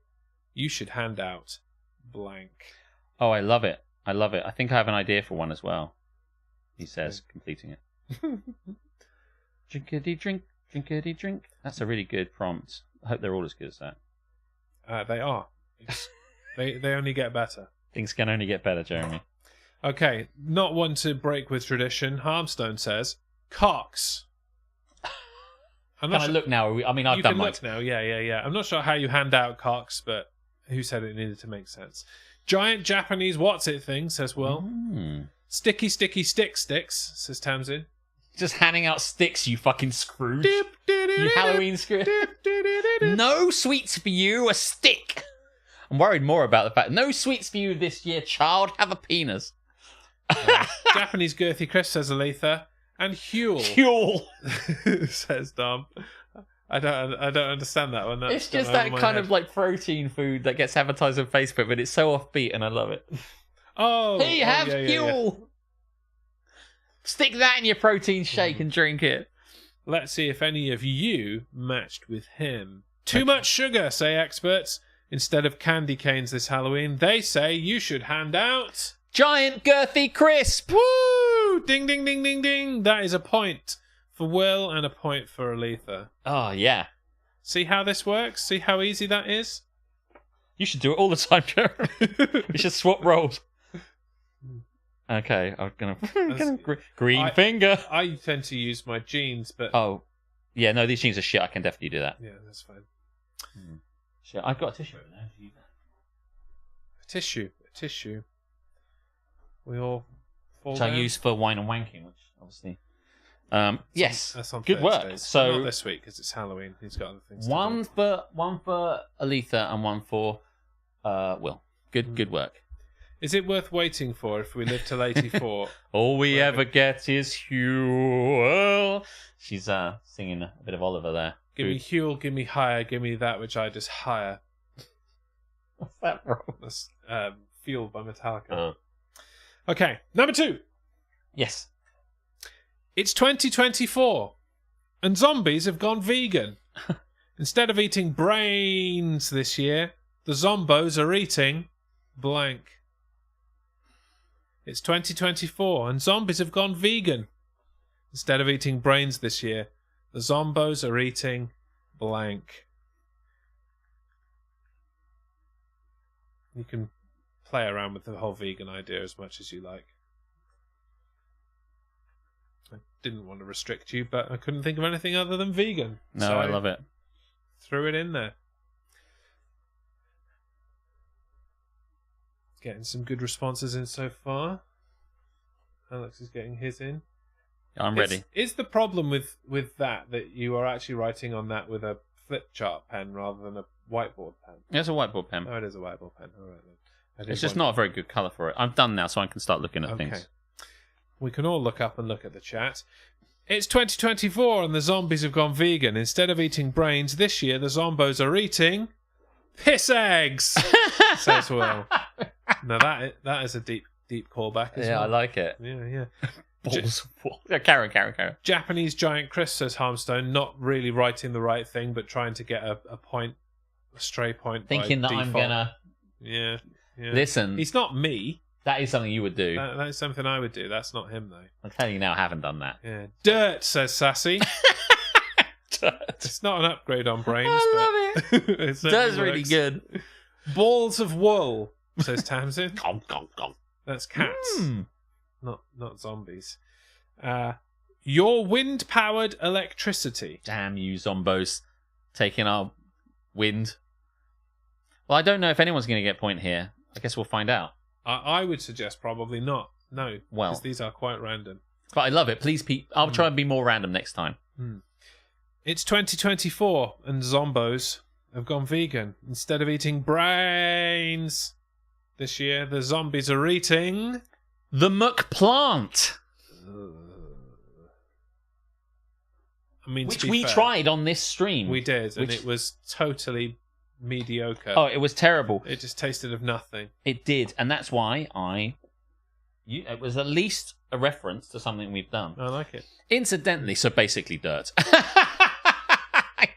You should hand out blank. Oh, I love it. I love it. I think I have an idea for one as well. He says, completing it. Drinkity drink, drinkity drink. That's a really good prompt. I hope they're all as good as that. They are. They only get better. Things can only get better, Jeremy. Okay, not one to break with tradition. Harmstone says, cocks. Can I look now? I mean, I've done mine. You can look now, yeah. I'm not sure how you hand out cocks, but who said it needed to make sense? Giant Japanese what's-it thing, says Will. Sticky, sticky, sticks, says Tamsin. Just handing out sticks, you fucking Scrooge. You Halloween Scrooge. No sweets for you, a stick. I'm worried more about the fact, no sweets for you this year, child. Have a penis. Japanese girthy Chris, says Aletha. And Huel. Says Dom. I don't understand that one. It's just that kind of like protein food that gets advertised on Facebook, but it's so offbeat and I love it. Oh. Hey, have Yeah. Huel. Stick that in your protein shake and drink it. Let's see if any of you matched with him. Too much sugar, say experts. Instead of candy canes this Halloween, they say you should hand out... Giant girthy crisp. Woo! Ding, ding, ding, ding, ding. That is a point for Will and a point for Aletha. Oh, yeah. See how this works? See how easy that is? You should do it all the time, Jeremy. We should swap roles. Okay, I'm gonna green finger. I tend to use my jeans, but... Oh, yeah, no, these jeans are shit. I can definitely do that. Yeah, that's fine. Shit, I've got a tissue over there. A tissue. We all fall which down. I use for wine and wanking, which obviously... yes, that's on good Thursdays. work. So not this week, because it's Halloween. He's got other things one to do. one for Aletha and one for Will. Good work. Is it worth waiting for if we live till 84? All we ever get is Huel. She's singing a bit of Oliver there. Give me Huel, give me higher, give me that which I desire. What's that from? That's Fuel by Metallica. Okay, number 2. Yes. It's 2024. and zombies have gone vegan. Instead of eating brains this year, the zombos are eating blank. It's 2024 and zombies have gone vegan. Instead of eating brains this year, the zombos are eating blank. You can play around with the whole vegan idea as much as you like. I didn't want to restrict you, but I couldn't think of anything other than vegan. No, so I love it. Threw it in there. Getting some good responses in so far. Alex is getting his in. I'm ready. Is the problem with that you are actually writing on that with a flip chart pen rather than a whiteboard pen? It's a whiteboard pen. Oh, it is a whiteboard pen. All right then. It's just not a very good colour for it. I'm done now, so I can start looking at things. We can all look up and look at the chat. It's 2024 and the zombies have gone vegan. Instead of eating brains, this year the zombos are eating piss eggs, says Will. Now that is a deep callback as well. I like it. Yeah. Balls of war. Carry. Japanese Giant Chris says Harmstone, not really writing the right thing, but trying to get a point, a stray point. Thinking by that I'm default. gonna... Yeah. Listen. He's not me. That is something you would do. That is something I would do. That's not him, though. I'm telling you now, I haven't done that. Yeah. Dirt, says Sassy. Dirt. It's not an upgrade on brains, I love but it. it certainly Dirt's really works. good. Balls of wool, says Tamsin. Gong. That's cats, not zombies. Your wind-powered electricity. Damn you, zombos. Taking our wind. Well, I don't know if anyone's going to get a point here. I guess we'll find out. I would suggest probably not. No, Well. because these are quite random. But I love it. Please, I'll try and be more random next time. It's 2024 and zombos have gone vegan. Instead of eating brains this year, the zombies are eating... The muck plant. I mean, Which to be we fair, tried on this stream. We did, and Which- it was totally mediocre. Oh, it was terrible. It just tasted of nothing. It did, and that's why it was at least a reference to something we've done. I like it. Incidentally, so basically dirt.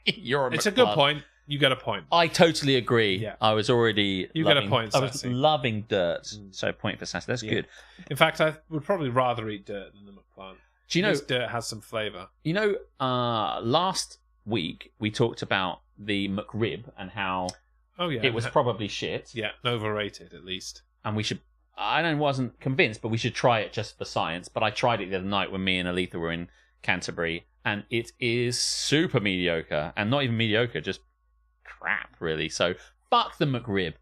You're It's a good point. You get a point. I totally agree. Yeah. I was already You loving, get a point, I was Sassy. loving dirt. So point for Sassy. That's Yeah. good. In fact, I would probably rather eat dirt than the McPlant. Do you know? Because dirt has some flavour. Last week we talked about the McRib and how Oh yeah, it was probably shit, yeah, overrated at least. and we should. Wasn't convinced, but we should try it just for science. But I tried it the other night when me and Aletha were in Canterbury, and it is super mediocre, and not even mediocre, just crap, really. So fuck the McRib.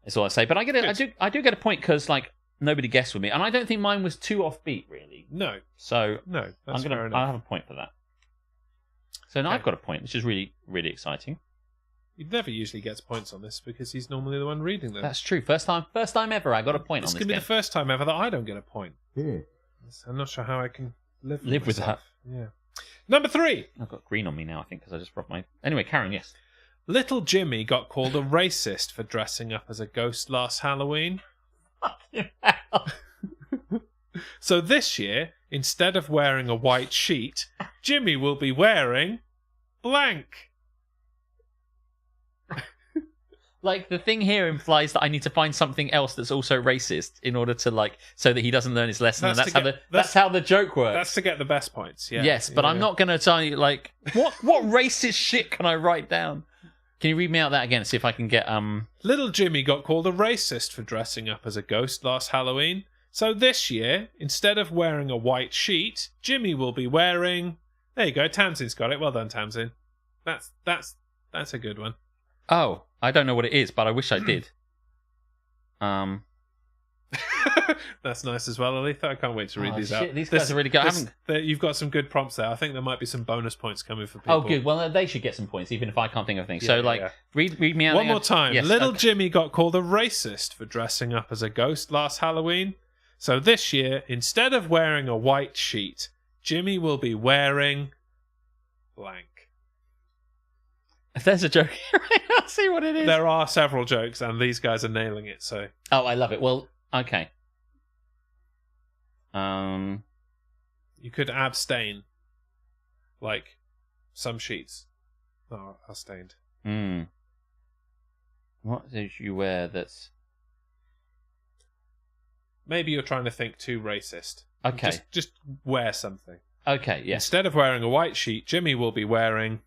That's all I say. But I do get a point because like nobody guessed with me, and I don't think mine was too offbeat, really. No, So that's fair enough. I'll have a point for that. So now Okay. I've got a point, which is really, really exciting. He never usually gets points on this because he's normally the one reading them. That's true. First time ever I got a point It's on going this to be game. the first time ever that I don't get a point. I'm not sure how I can live Live with myself. Yeah. Number 3. I've got green on me now, I think, because I just dropped my... Anyway, Karen, yes. Little Jimmy got called a racist for dressing up as a ghost last Halloween. So this year, instead of wearing a white sheet, Jimmy will be wearing blank. Like, the thing here implies that I need to find something else that's also racist in order to, like, so that he doesn't learn his lesson, and that's how the joke works. That's to get the best points, yeah. Yes, but I'm not going to tell you, like, what racist shit can I write down? Can you read me out that again, see if I can get, Little Jimmy got called a racist for dressing up as a ghost last Halloween. So this year, instead of wearing a white sheet, Jimmy will be wearing... There you go, Tamsin's got it. Well done, Tamsin. That's a good one. Oh, I don't know what it is, but I wish I did. That's nice as well, Aletha. I can't wait to read these shit, out. these guys are really good. You've got some good prompts there. I think there might be some bonus points coming for people. Oh, good. Well, they should get some points, even if I can't think of things. Yeah, so, yeah, like, yeah. read me out. One more time. Yes, Little okay. Jimmy got called a racist for dressing up as a ghost last Halloween. So this year, instead of wearing a white sheet, Jimmy will be wearing blank. If there's a joke here, I'll see what it is. There are several jokes, and these guys are nailing it. So Oh, I love it. Well, okay. you could abstain, like Some sheets are stained. What did you wear that's... Maybe you're trying to think too racist. Okay. Just wear something. Okay, yes. Instead of wearing a white sheet, Jimmy will be wearing...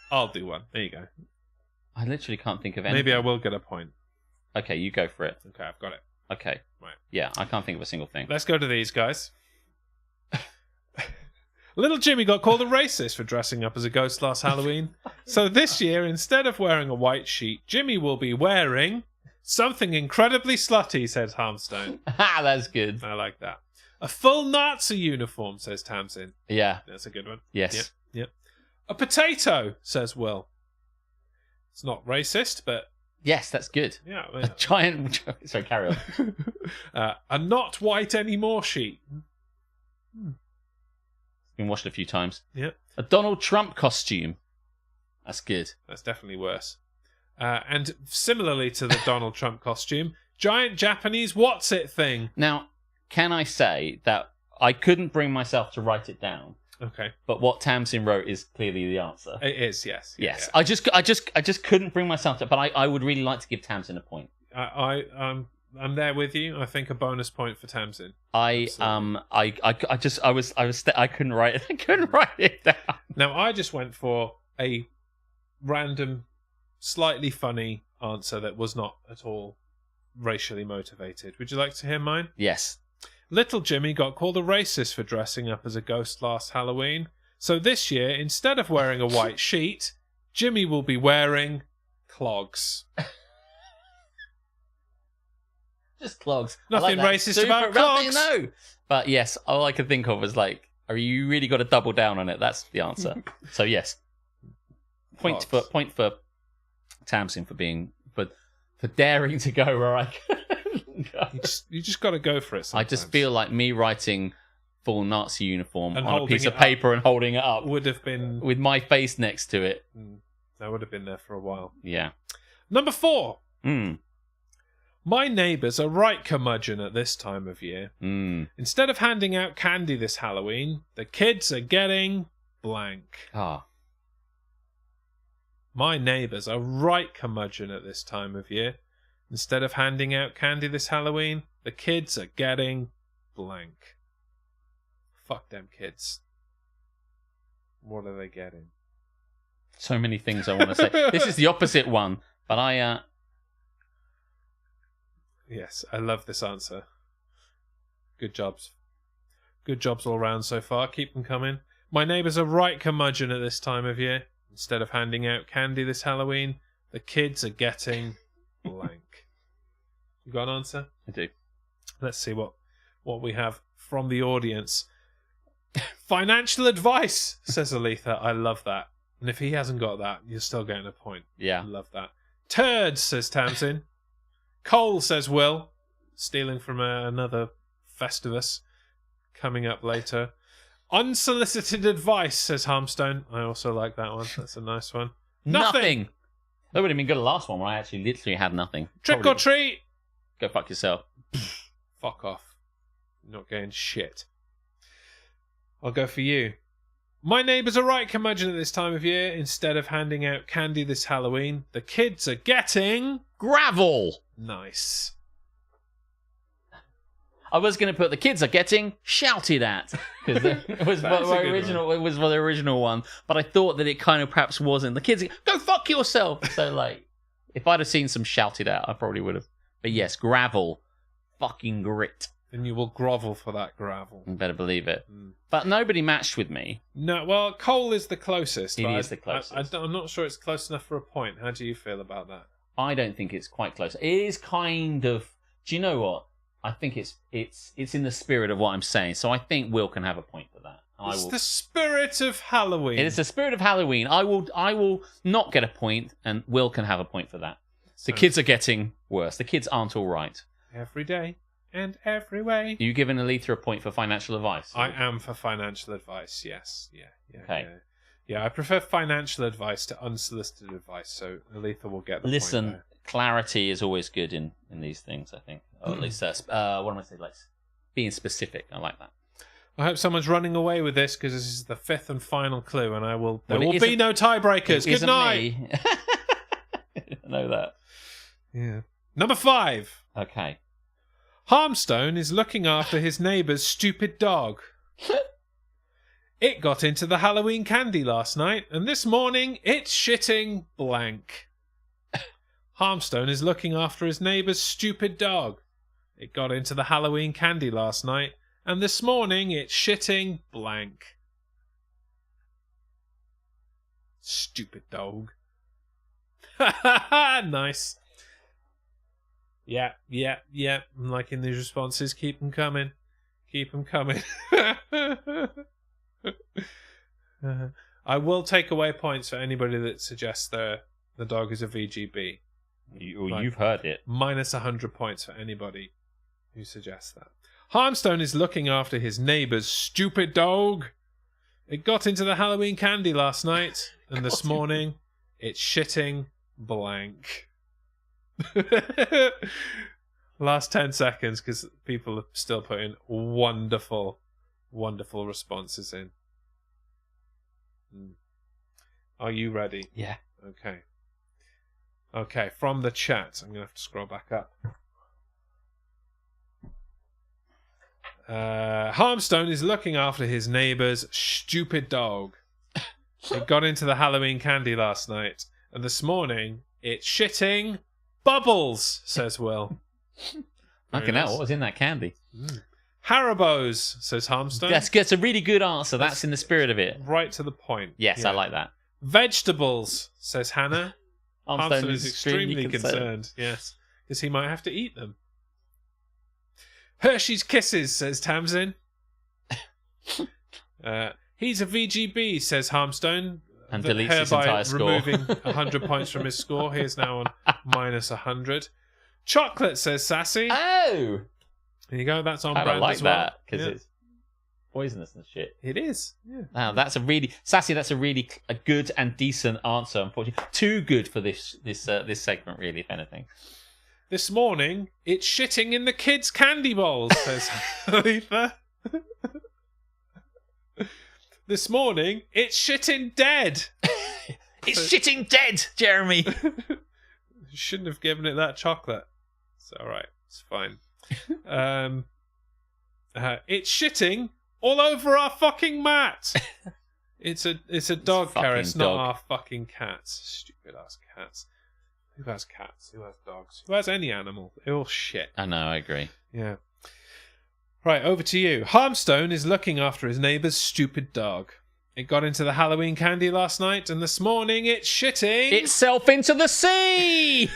I'll do one. There you go. I literally can't think of anything. Maybe I will get a point. Okay, you go for it. Okay, I've got it. Okay. Right. Yeah, I can't think of a single thing. Let's go to these guys. Little Jimmy got called a racist for dressing up as a ghost last Halloween. So this year, instead of wearing a white sheet, Jimmy will be wearing something incredibly slutty, says Harmstone. Ha, that's good. I like that. A full Nazi uniform, says Tamsin. Yeah. That's a good one. Yes. Yep. A potato, says Will. It's not racist, but... Yes, that's good. Yeah. A giant... Sorry, carry on. A not white anymore sheet. Been washed a few times. Yep. A Donald Trump costume. That's good. That's definitely worse. And similarly to the Donald Trump costume, giant Japanese what's it thing. Now, can I say that I couldn't bring myself to write it down, Okay. but what Tamsin wrote is clearly the answer. It is, yes. Yes. Yeah. I just couldn't bring myself to, but I would really like to give Tamsin a point. I'm there with you. I think a bonus point for Tamsin. I couldn't write it. I couldn't write it down. Now, I just went for a random, slightly funny answer that was not at all racially motivated. Would you like to hear mine? Yes. Little Jimmy got called a racist for dressing up as a ghost last Halloween. So this year, instead of wearing a white sheet, Jimmy will be wearing clogs. Just clogs. Nothing I like that. racist Super, about clogs. No. But yes, all I could think of was like, are you really got to double down on it? That's the answer. So yes. Point for Tamsin for being for daring to go where I couldn't go. You just got to go for it sometimes. I just feel like me writing full Nazi uniform And on a holding piece of it paper and holding it up would have been... with my face next to it. That would have been there for a while. Yeah. Number 4. Mm. My neighbours are right curmudgeon at this time of year. Mm. Instead of handing out candy this Halloween, the kids are getting blank. Ah. My neighbours are right curmudgeon at this time of year. Instead of handing out candy this Halloween, the kids are getting blank. Fuck them kids. What are they getting? So many things I want to say. This is the opposite one, but I... Yes, I love this answer. Good jobs. Good jobs all round so far. Keep them coming. My neighbours are right curmudgeon at this time of year. Instead of handing out candy this Halloween, the kids are getting blank. You got an answer? I do. Let's see what we have from the audience. Financial advice, says Aletha. I love that. And if he hasn't got that, you're still getting a point. Yeah. I love that. Turds, says Tamsin. Cole, says Will. Stealing from another Festivus. Coming up later. Unsolicited advice, says Harmstone. I also like that one. That's a nice one. Nothing! That would have been good the last one where I actually literally had nothing. Trick or treat! Go fuck yourself. Fuck off. You're not getting shit. I'll go for you. My neighbours are right curmudgeon at this time of year. Instead of handing out candy this Halloween, the kids are getting... Gravel! Nice. I was going to put the kids are getting shouted at because it was my original. It was the original one, but I thought that it kind of perhaps wasn't. The kids go fuck yourself. So like, if I'd have seen some shouted at, I probably would have. But yes, gravel, fucking grit. And you will grovel for that gravel. You better believe it. But nobody matched with me. No, well, Cole is the closest. He is the closest. I'm not sure it's close enough for a point. How do you feel about that? I don't think it's quite close. It is kind of. Do you know what? I think it's in the spirit of what I'm saying. So I think Will can have a point for that. It's the spirit of Halloween. It is the spirit of Halloween. I will not get a point, and Will can have a point for that. The kids are getting worse. The kids aren't all right. Every day and every way. Are you giving Aletha a point for financial advice? I am for financial advice, yes. Yeah. Okay. Yeah, I prefer financial advice to unsolicited advice, so Aletha will get the point Listen, there. clarity is always good in these things, I think. Or at least, what am I saying? Like, being specific. I like that. I hope someone's running away with this because this is the 5th and final clue, and there will it be no tiebreakers. Good Isn't night. me. I know that. Yeah. Number 5. Okay. Harmstone is looking after his neighbour's stupid dog. It got into the Halloween candy last night, and this morning it's shitting blank. Harmstone is looking after his neighbour's stupid dog. It got into the Halloween candy last night, and this morning it's shitting blank. Stupid dog. Nice. Yeah. I'm liking these responses. Keep them coming. Keep them coming. I will take away points for anybody that suggests the dog is a VGB. You've heard it. Minus 100 points for anybody who suggests that. Harmstone is looking after his neighbour's stupid dog. It got into the Halloween candy last night, and this morning it's shitting blank. Last 10 seconds, because people are still putting wonderful responses in. Are you ready? Yeah. Okay, from the chat, I'm going to have to scroll back up. Harmstone is looking after his neighbour's stupid dog. It got into the Halloween candy last night, and this morning it's shitting bubbles, says Will. Fucking hell, what was in that candy? Haribo's, says Harmstone. That's a really good answer. That's in the spirit of it. Right to the point. Yes, I like that. Vegetables, says Hannah. Harmstone Harmstone is extremely concerned. Yes, because he might have to eat them. Hershey's Kisses, says Tamsin. He's a VGB, says Harmstone. And deletes his entire score. Removing 100 points from his score. He is now on minus 100. Chocolate, says Sassy. Oh! There you go, that's on I brand like as well. that, because it's poisonous and shit. It is, yeah. Wow, that's a really... Sassy, that's a good and decent answer, unfortunately. Too good for this segment, really, if anything. This morning, it's shitting in the kids' candy bowls, says Aletha. This morning, it's shitting dead. It's shitting dead, Jeremy. You shouldn't have given it that chocolate. It's alright, it's fine. It's shitting all over our fucking mat. It's a dog, Karis, not our fucking cats. Stupid ass cats. Who has cats? Who has dogs? Who has any animal? They're all shit. I know, I agree. Yeah. Right, over to you. Harmstone is looking after his neighbour's stupid dog. It got into the Halloween candy last night, and this morning it's shitting itself into the sea!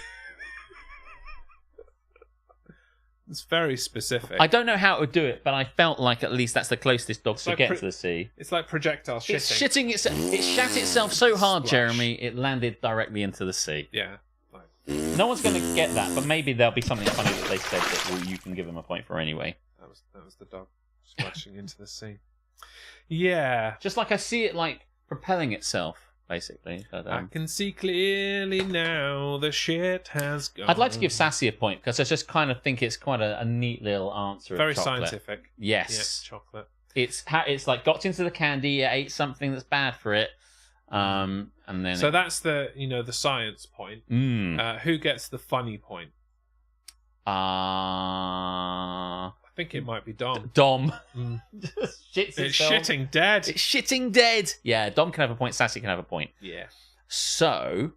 It's very specific. I don't know how it would do it, but I felt like at least that's the closest dog to get to the sea. It's like projectile shitting. It's shitting itself. It shat itself so hard, Splash. Jeremy, it landed directly into the sea. Yeah. No one's going to get that, but maybe there'll be something funny that they said that you can give them a point for anyway. That was the dog splashing into the sea. Yeah. Just like I see it like propelling itself, basically. But, I can see clearly now the shit has gone. I'd like to give Sassy a point because I just kind of think it's quite a neat little answer. Very of chocolate. scientific. Yes. Yeah, chocolate. It's like got into the candy, it ate something that's bad for it, and then. So that's the the science point. Who gets the funny point? I think it might be Dom. Dom. It's shitting dead. It's shitting dead. Yeah, Dom can have a point. Sassy can have a point. Yeah. So,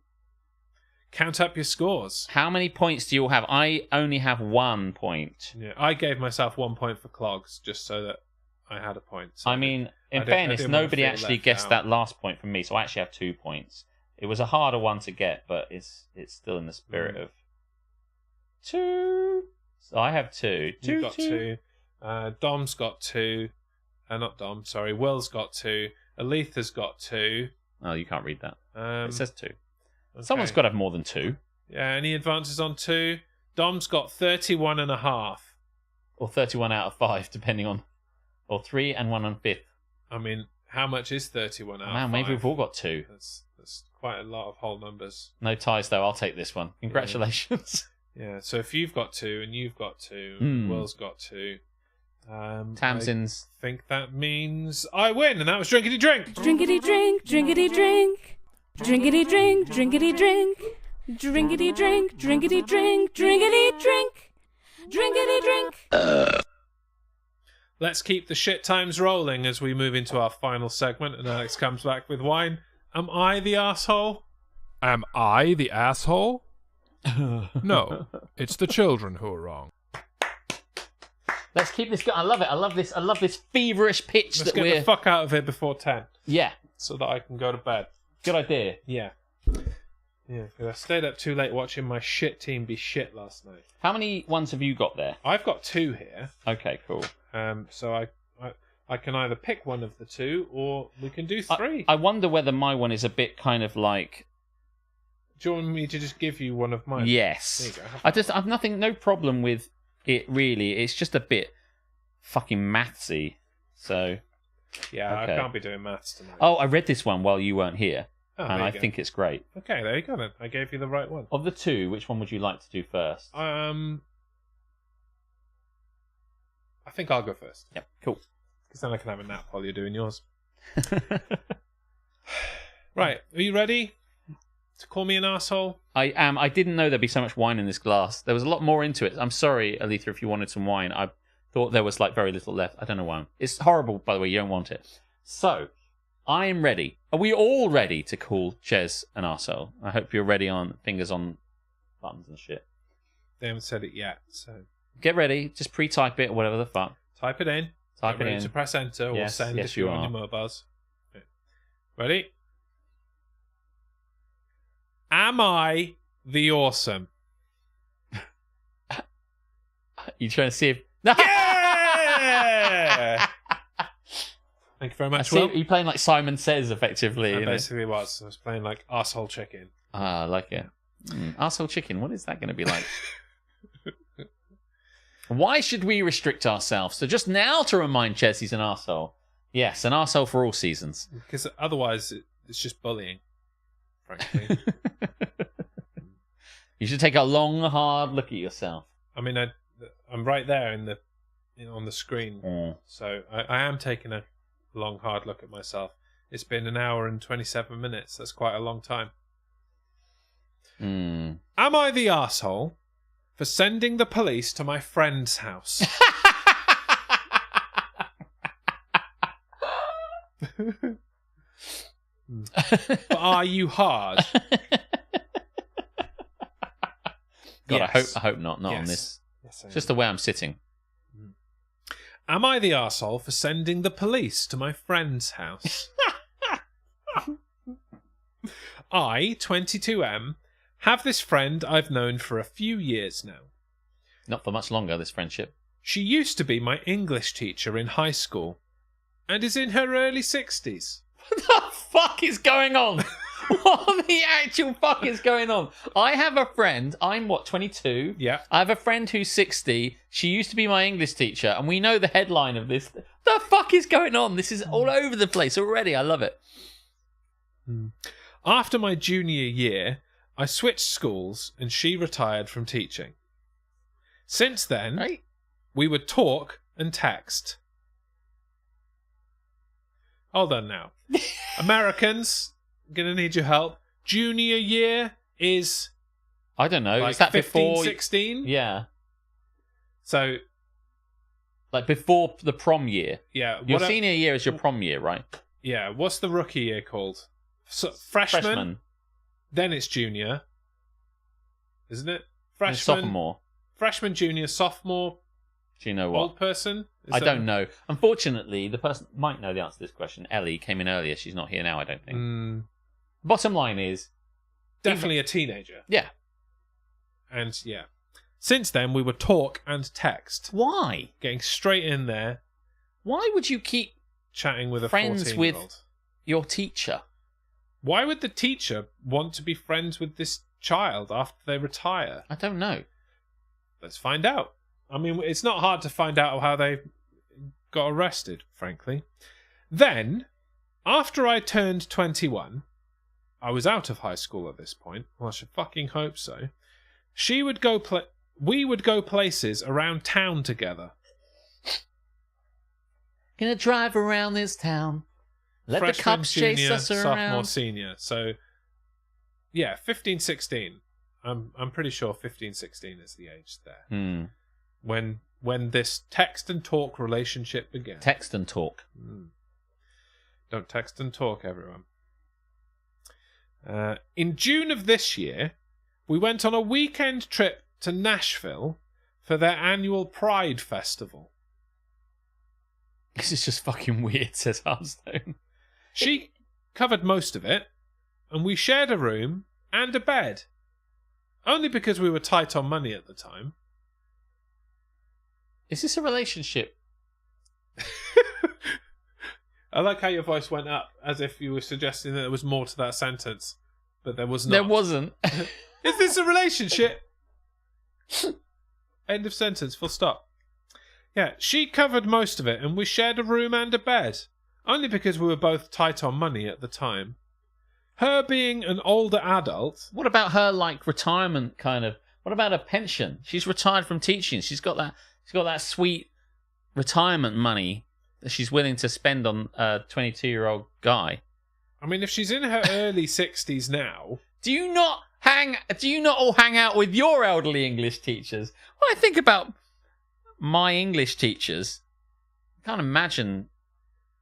count up your scores. How many points do you all have? I only have 1 point. Yeah, I gave myself 1 point for clogs just so that I had a point. So I mean, in fairness, nobody actually guessed that last point from me, so I actually have 2 points. It was a harder one to get, but it's still in the spirit of 2. So I have 2. You've got 2. Dom's got 2. Not Dom, sorry. Will's got 2. Aletha's got 2. Oh, you can't read that. It says 2. Okay. Someone's got to have more than 2. Yeah, any advances on 2? Dom's got 31.5. Or 31 out of 5, depending on... Or 3 and 1 on 5th. I mean, how much is 31 out of 5? Man, maybe we've all got 2. That's quite a lot of whole numbers. No ties, though. I'll take this one. Congratulations. Yeah, so if you've got 2 and you've got 2 and Will's got 2, Tamsin's. I think that means I win, and that was Drinkity Drink. Drinkity drink, drinkity drink. Drinkity drink, drinkity drink. Drinkity drink, drinkity drink, drinkity drink. Drinkity drink. Let's keep the shit times rolling as we move into our final segment, and Alex comes back with wine. Am I the asshole? Am I the asshole? No, it's the children who are wrong. Let's keep this going. I love it. I love this feverish pitch Let's that get we're. the fuck out of here before 10, Yeah, so that I can go to bed. good idea. Yeah. Yeah, because I stayed up too late watching my shit team be shit last night. How many ones have you got there? I've got 2 here. Okay, cool. So I can either pick one of the 2, or we can do 3. I wonder whether my one is a bit kind of like. Do you want me to just give you one of mine? Yes. There you go. I've no problem with it really. It's just a bit fucking mathsy. So. Yeah, Okay. I can't be doing maths tonight. Oh, I read this one while you weren't here, Oh, and there I you go. think it's great. Okay, there you go then. I gave you the right one. Of the 2, which one would you like to do first? I think I'll go first, Yep, cool. because then I can have a nap while you're doing yours. Right, are you ready to call me an asshole? I am. I didn't know there'd be so much wine in this glass. There was a lot more into it. I'm sorry, Aletha, if you wanted some wine. I thought there was like very little left. I don't know why. It's horrible, by the way. You don't want it. So, I am ready. Are we all ready to call Ches an arsehole? I hope you're ready on fingers on buttons and shit. They haven't said it yet, so Get ready. Just pre-type it or whatever the fuck. type it in. Type Get it ready in. to press enter or Yes, send yes, if you're you on are. your mobiles. Okay. Ready? Am I the awesome? You trying to see if? Yeah! Thank you very I much, see. Will. You're playing like Simon Says, effectively. I you know? basically was. I was playing like arsehole chicken. Ah, I like it. Arsehole chicken. What is that going to be like? Why should we restrict ourselves? So just now to remind Ches he's an arsehole. Yes, an arsehole for all seasons. Because otherwise it's just bullying, frankly. You should take a long, hard look at yourself. I mean, I'm right there on the screen. So I am taking a long, hard look at myself. It's been 1 hour and 27 minutes. That's quite a long time. Am I the arsehole for sending the police to my friend's house? But are you hard? God, Yes. I hope not. Not on Yes. this. Yes, I It's just the way I'm sitting. Am I the arsehole for sending the police to my friend's house? I, 22M, have this friend I've known for a few years now. Not for much longer, this friendship. She used to be my English teacher in high school and is in her early 60s. What the fuck is going on? What the actual fuck is going on? I have a friend, I'm 22? Yeah. I have a friend who's 60. She used to be my English teacher, and we know the headline of this. The fuck is going on? This is all over the place already. I love it. After my junior year, I switched schools and she retired from teaching. Since then, Right? we would talk and text. Hold on now. Americans, gonna need your help. Junior year is I don't know. like Is that 15, before? 16? Yeah. So, Like before the prom year. yeah. Your what senior year is your prom year, right? yeah, what's the rookie year called? So, freshman, then it's junior. Isn't it? And sophomore. Freshman, junior, sophomore, Do you know what? old person? Is I that- don't know. Unfortunately, the person might know the answer to this question. Ellie came in earlier. She's not here now, I don't think. Bottom line is, Definitely a teenager. yeah. And yeah. Since then, we would talk and text. Why? Getting straight in there, Why would you keep chatting with a friends 14-year-old. with your teacher? Why would the teacher want to be friends with this child after they retire? I don't know. Let's find out. I mean, it's not hard to find out how they got arrested, frankly. Then, after I turned 21, I was out of high school at this point. Well, I should fucking hope so. We would go places around town together. Gonna drive around this town. Let the Freshman, cops chase junior, us sophomore, around. senior. So, yeah, 15, 16. I'm pretty sure 15, 16 is the age there. When this text and talk relationship began. Text and talk. Don't text and talk, everyone. In June of this year, we went on a weekend trip to Nashville for their annual Pride Festival. This is just fucking weird, says Hearthstone. She covered most of it, and we shared a room and a bed. Only because we were tight on money at the time. Is this a relationship? I like how your voice went up, as if you were suggesting that there was more to that sentence, but there was not. There wasn't. Is this a relationship? End of sentence, full stop. Yeah, she covered most of it, and we shared a room and a bed. Only because we were both tight on money at the time. Her being an older adult... What about her, like, retirement kind of... What about her pension? She's retired from teaching. She's got that sweet retirement money that she's willing to spend on a 22-year-old guy. I mean, if she's in her early 60s now... Do you not all hang out with your elderly English teachers? When I think about my English teachers, I can't imagine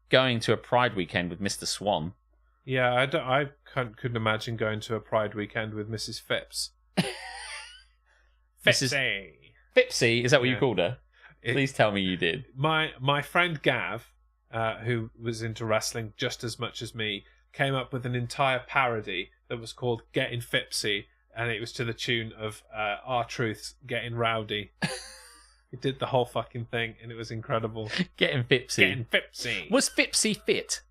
going to a Pride weekend with Mr. Swan. Yeah, I couldn't imagine going to a Pride weekend with Mrs. Phipps. Mrs. Phipsy, is that what you called her? Please tell me you did. My friend Gav, who was into wrestling just as much as me, came up with an entire parody that was called Getting Phipsy, and it was to the tune of R-Truth's Getting Rowdy. He did the whole fucking thing, and it was incredible. Getting Phipsy. Getting Phipsy. Was Phipsy fit?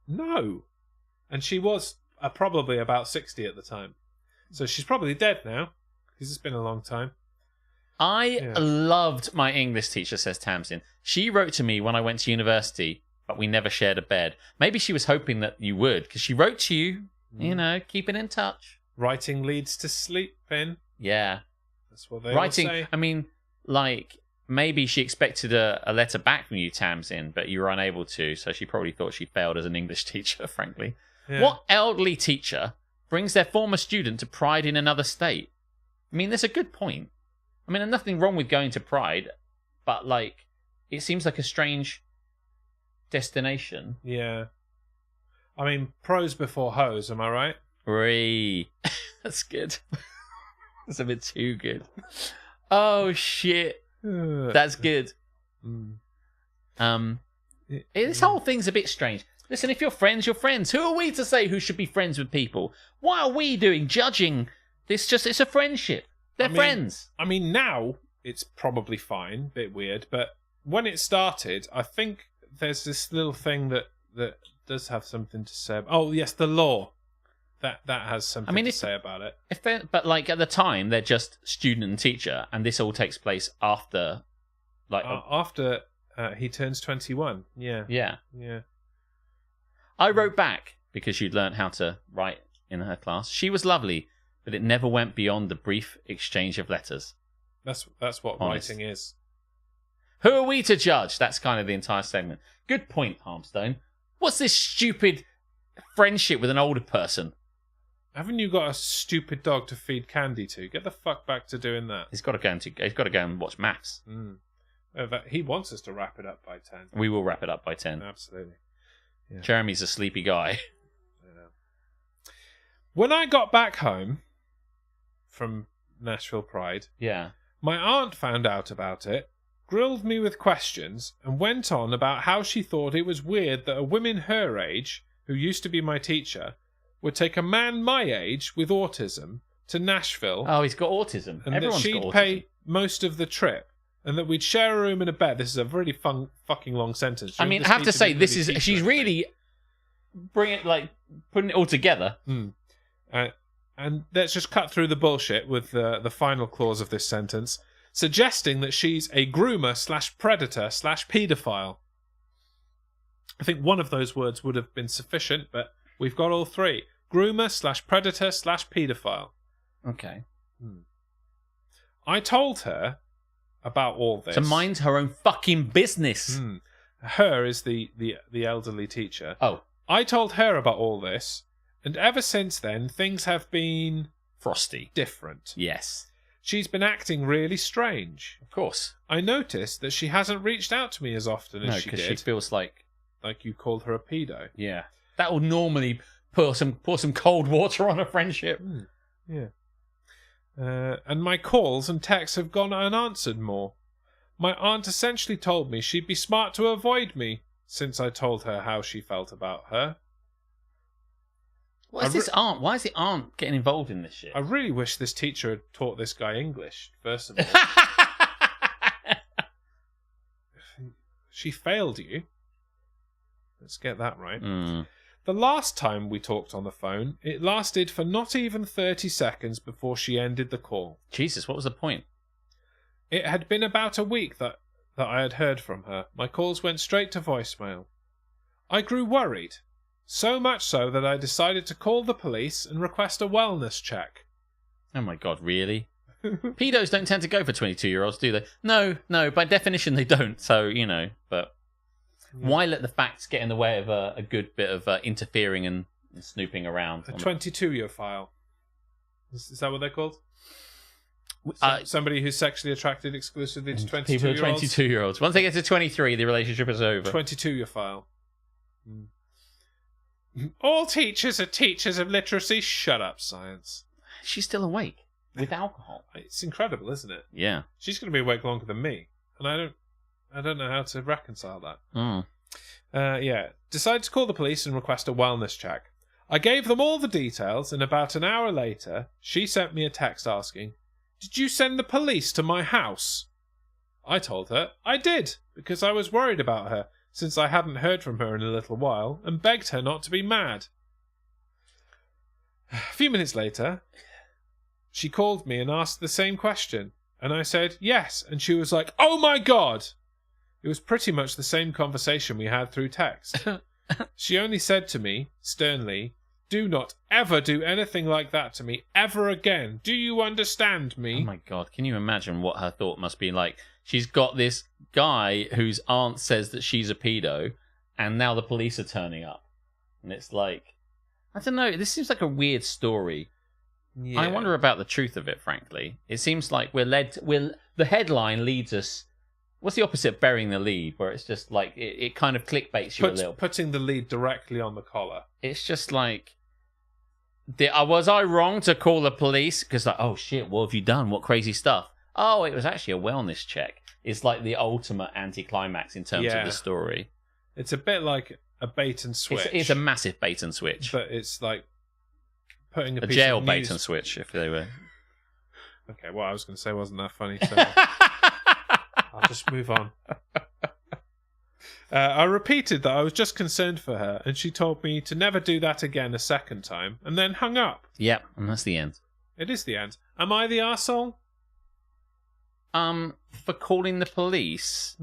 No. And she was probably about 60 at the time. So she's probably dead now, because it's been a long time. I loved my English teacher, says Tamsin. She wrote to me when I went to university, but we never shared a bed. Maybe she was hoping that you would, because she wrote to you, you know, keeping in touch. Writing leads to sleeping. Yeah. That's what they all say. I mean, like, maybe she expected a letter back from you, Tamsin, but you were unable to, so she probably thought she failed as an English teacher, frankly. Yeah. What elderly teacher brings their former student to Pride in another state? I mean, that's a good point. I mean, there's nothing wrong with going to Pride, but, like, it seems like a strange destination. Yeah. I mean, pros before hoes, am I right? That's good. That's a bit too good. Oh, shit. That's good. This whole thing's a bit strange. Listen, if you're friends, you're friends. Who are we to say who should be friends with people? What are we doing judging this? It's a friendship. They're friends. I mean, now it's probably fine, bit weird, but when it started, I think there's this little thing that does have something to say. Oh, yes, the law. That has something to say about it. But like at the time, they're just student and teacher, and this all takes place after, like after he turns 21. Yeah. I wrote back because she'd learned how to write in her class. She was lovely, but it never went beyond the brief exchange of letters. That's what writing is. Who are we to judge? That's kind of the entire segment. Good point, Harmstone. What's this stupid friendship with an older person? Haven't you got a stupid dog to feed candy to? Get the fuck back to doing that. He's got to go and watch maths. He wants us to wrap it up by 10. We will wrap it up by 10. Absolutely. Yeah. Jeremy's a sleepy guy. I know. When I got back home from Nashville Pride, my aunt found out about it, grilled me with questions, and went on about how she thought it was weird that a woman her age, who used to be my teacher, would take a man my age with autism to Nashville. Oh, he's got autism. And Everyone's that she'd got autism. pay most of the trip. And that we'd share a room and a bed. This is a really fun, fucking long sentence. I mean, I have to say, she's really putting it all together. And let's just cut through the bullshit with the final clause of this sentence, suggesting that she's a groomer / predator / paedophile. I think one of those words would have been sufficient, but we've got all three. Groomer / predator / paedophile. Okay. I told her about all this. To mind her own fucking business. Her is the elderly teacher. Oh, I told her about all this, and ever since then, things have been frosty. different. Yes. She's been acting really strange. Of course. I noticed that she hasn't reached out to me as often as No, she because did. she feels like... Like you called her a pedo. Yeah. That will normally pour some cold water on a friendship. Yeah. And my calls and texts have gone unanswered more. My aunt essentially told me she'd be smart to avoid me, since I told her how she felt about her. What is this aunt? Why is the aunt getting involved in this shit? I really wish this teacher had taught this guy English, first of all. She failed you. Let's get that right. The last time we talked on the phone, it lasted for not even 30 seconds before she ended the call. Jesus, what was the point? It had been about a week that I had heard from her. My calls went straight to voicemail. I grew worried, so much so that I decided to call the police and request a wellness check. Oh my god, really? Pedos don't tend to go for 22-year-olds, do they? No, by definition they don't, so, you know, but... Why let the facts get in the way of a good bit of interfering and snooping around? A 22-year file. Is that what they're called? Somebody who's sexually attracted exclusively to 22-year-olds? People are 22-year-olds. Once they get to 23, the relationship is over. 22-year file. All teachers are teachers of literacy. Shut up, science. She's still awake with alcohol. It's incredible, isn't it? Yeah. She's going to be awake longer than me, and I don't know how to reconcile that. Yeah. Decided to call the police and request a wellness check. I gave them all the details, and about an hour later, she sent me a text asking, "Did you send the police to my house?" I told her I did, because I was worried about her, since I hadn't heard from her in a little while, and begged her not to be mad. A few minutes later, she called me and asked the same question, and I said yes, and she was like, "Oh my god!" It was pretty much the same conversation we had through text. She only said to me, sternly, "Do not ever do anything like that to me ever again. Do you understand me?" Oh my god, can you imagine what her thought must be like? She's got this guy whose aunt says that she's a pedo, and now the police are turning up. And it's like, I don't know, this seems like a weird story. Yeah. I wonder about the truth of it, frankly. It seems like the headline leads us... What's the opposite of burying the lead, where it's just like, it kind of clickbaits you a little. Putting the lead directly on the collar. It's just like, was I wrong to call the police? Because like, oh shit, what have you done? What crazy stuff? Oh, it was actually a wellness check. It's like the ultimate anticlimax in terms of the story. It's a bit like a bait and switch. It's a massive bait and switch. But it's like putting a jail bait and switch, if they were. Okay, what I was going to say wasn't that funny, so I'll just move on. I repeated that I was just concerned for her, and she told me to never do that again a second time, and then hung up. Yep, and that's the end. It is the end. Am I the arsehole? For calling the police?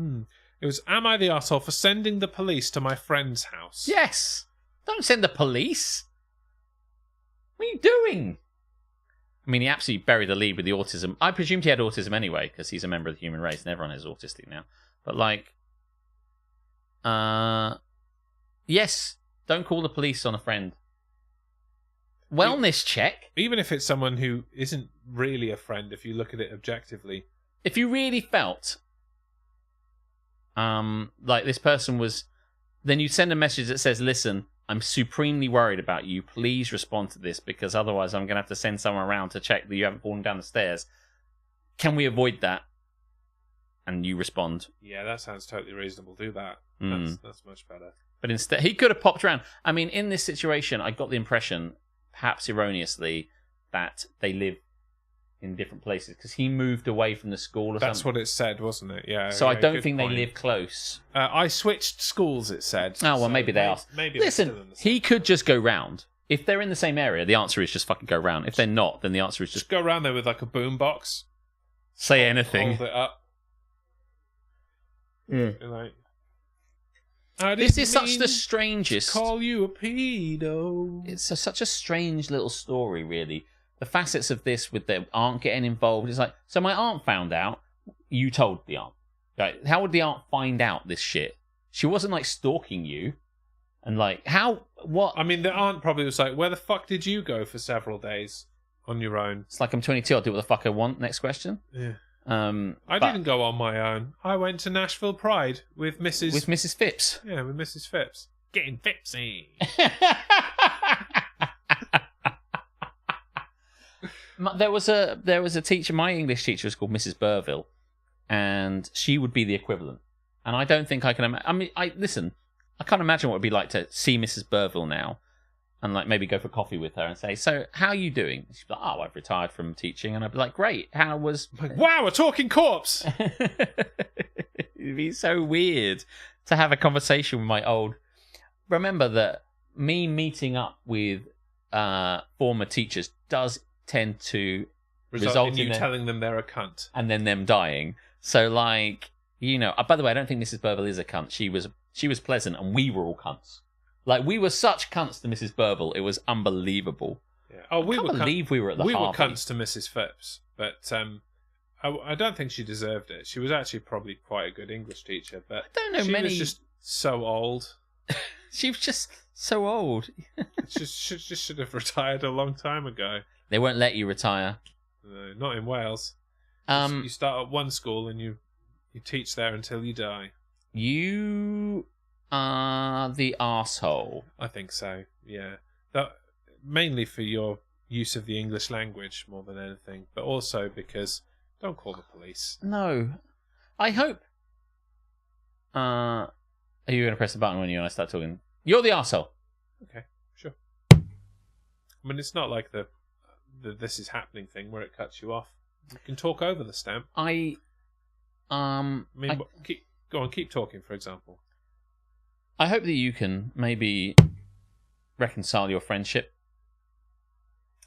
It was, am I the arsehole for sending the police to my friend's house? Yes! Don't send the police! What are you doing? I mean, he absolutely buried the lead with the autism. I presumed he had autism anyway, because he's a member of the human race, and everyone is autistic now. But, like, yes, don't call the police on a friend. Wellness check? Even if it's someone who isn't really a friend, if you look at it objectively. If you really felt like this person was... Then you send a message that says, listen, I'm supremely worried about you. Please respond to this, because otherwise I'm going to have to send someone around to check that you haven't fallen down the stairs. Can we avoid that? And you respond. Yeah, that sounds totally reasonable. Do that. That's much better. But instead, he could have popped around. I mean, in this situation, I got the impression, perhaps erroneously, that they live in different places, because he moved away from the school or something. That's what it said, wasn't it? Yeah. So yeah, I don't think point. they live close. I switched schools, it said. Oh, well, so maybe they are. Maybe Listen, he could just go round. If they're in the same area, the answer is just fucking go round. If they're not, then the answer is just go around there with like a boom box. Say anything. Hold it up. Like, this is such the strangest... Call you a pedo. It's such a strange little story, really. The facets of this with their aunt getting involved. It's like, so my aunt found out, you told the aunt. Right? How would the aunt find out this shit? She wasn't like stalking you. And like, how, what? I mean, the aunt probably was like, where the fuck did you go for several days on your own? It's like, I'm 22, I'll do what the fuck I want. Next question. Yeah. I didn't go on my own. I went to Nashville Pride with Mrs. With Mrs. Phipps. Yeah, with Mrs. Phipps. Getting Phipsy. There was a teacher, my English teacher was called Mrs. Burville, and she would be the equivalent. And I don't think I can imagine. I mean, I can't imagine what it would be like to see Mrs. Burville now and like maybe go for coffee with her and say, so how are you doing? She'd be like, oh, I've retired from teaching. And I'd be like, great, how was... Like, wow, a talking corpse! It'd be so weird to have a conversation with my old... Remember that me meeting up with former teachers does tend to result in you telling them they're a cunt. And then them dying. So like, you know, by the way, I don't think Mrs. Burville is a cunt. She was pleasant, and we were all cunts. Like, we were such cunts to Mrs. Burville, it was unbelievable. Yeah. Oh, I can't believe we were at the We Harvey. were cunts to Mrs. Phipps, but I don't think she deserved it. She was actually probably quite a good English teacher, but I don't know she many... was just so old. She was just so old. She just should have retired a long time ago. They won't let you retire. No, not in Wales. You start at one school and you teach there until you die. You are the arsehole. I think so, yeah. That, mainly for your use of the English language more than anything, but also because don't call the police. No. I hope... are you going to press the button when you and I start talking? You're the arsehole. Okay, sure. I mean, it's not like the this is happening thing where it cuts you off. You can talk over the stamp. I mean, go on, keep talking, for example. I hope that you can maybe reconcile your friendship.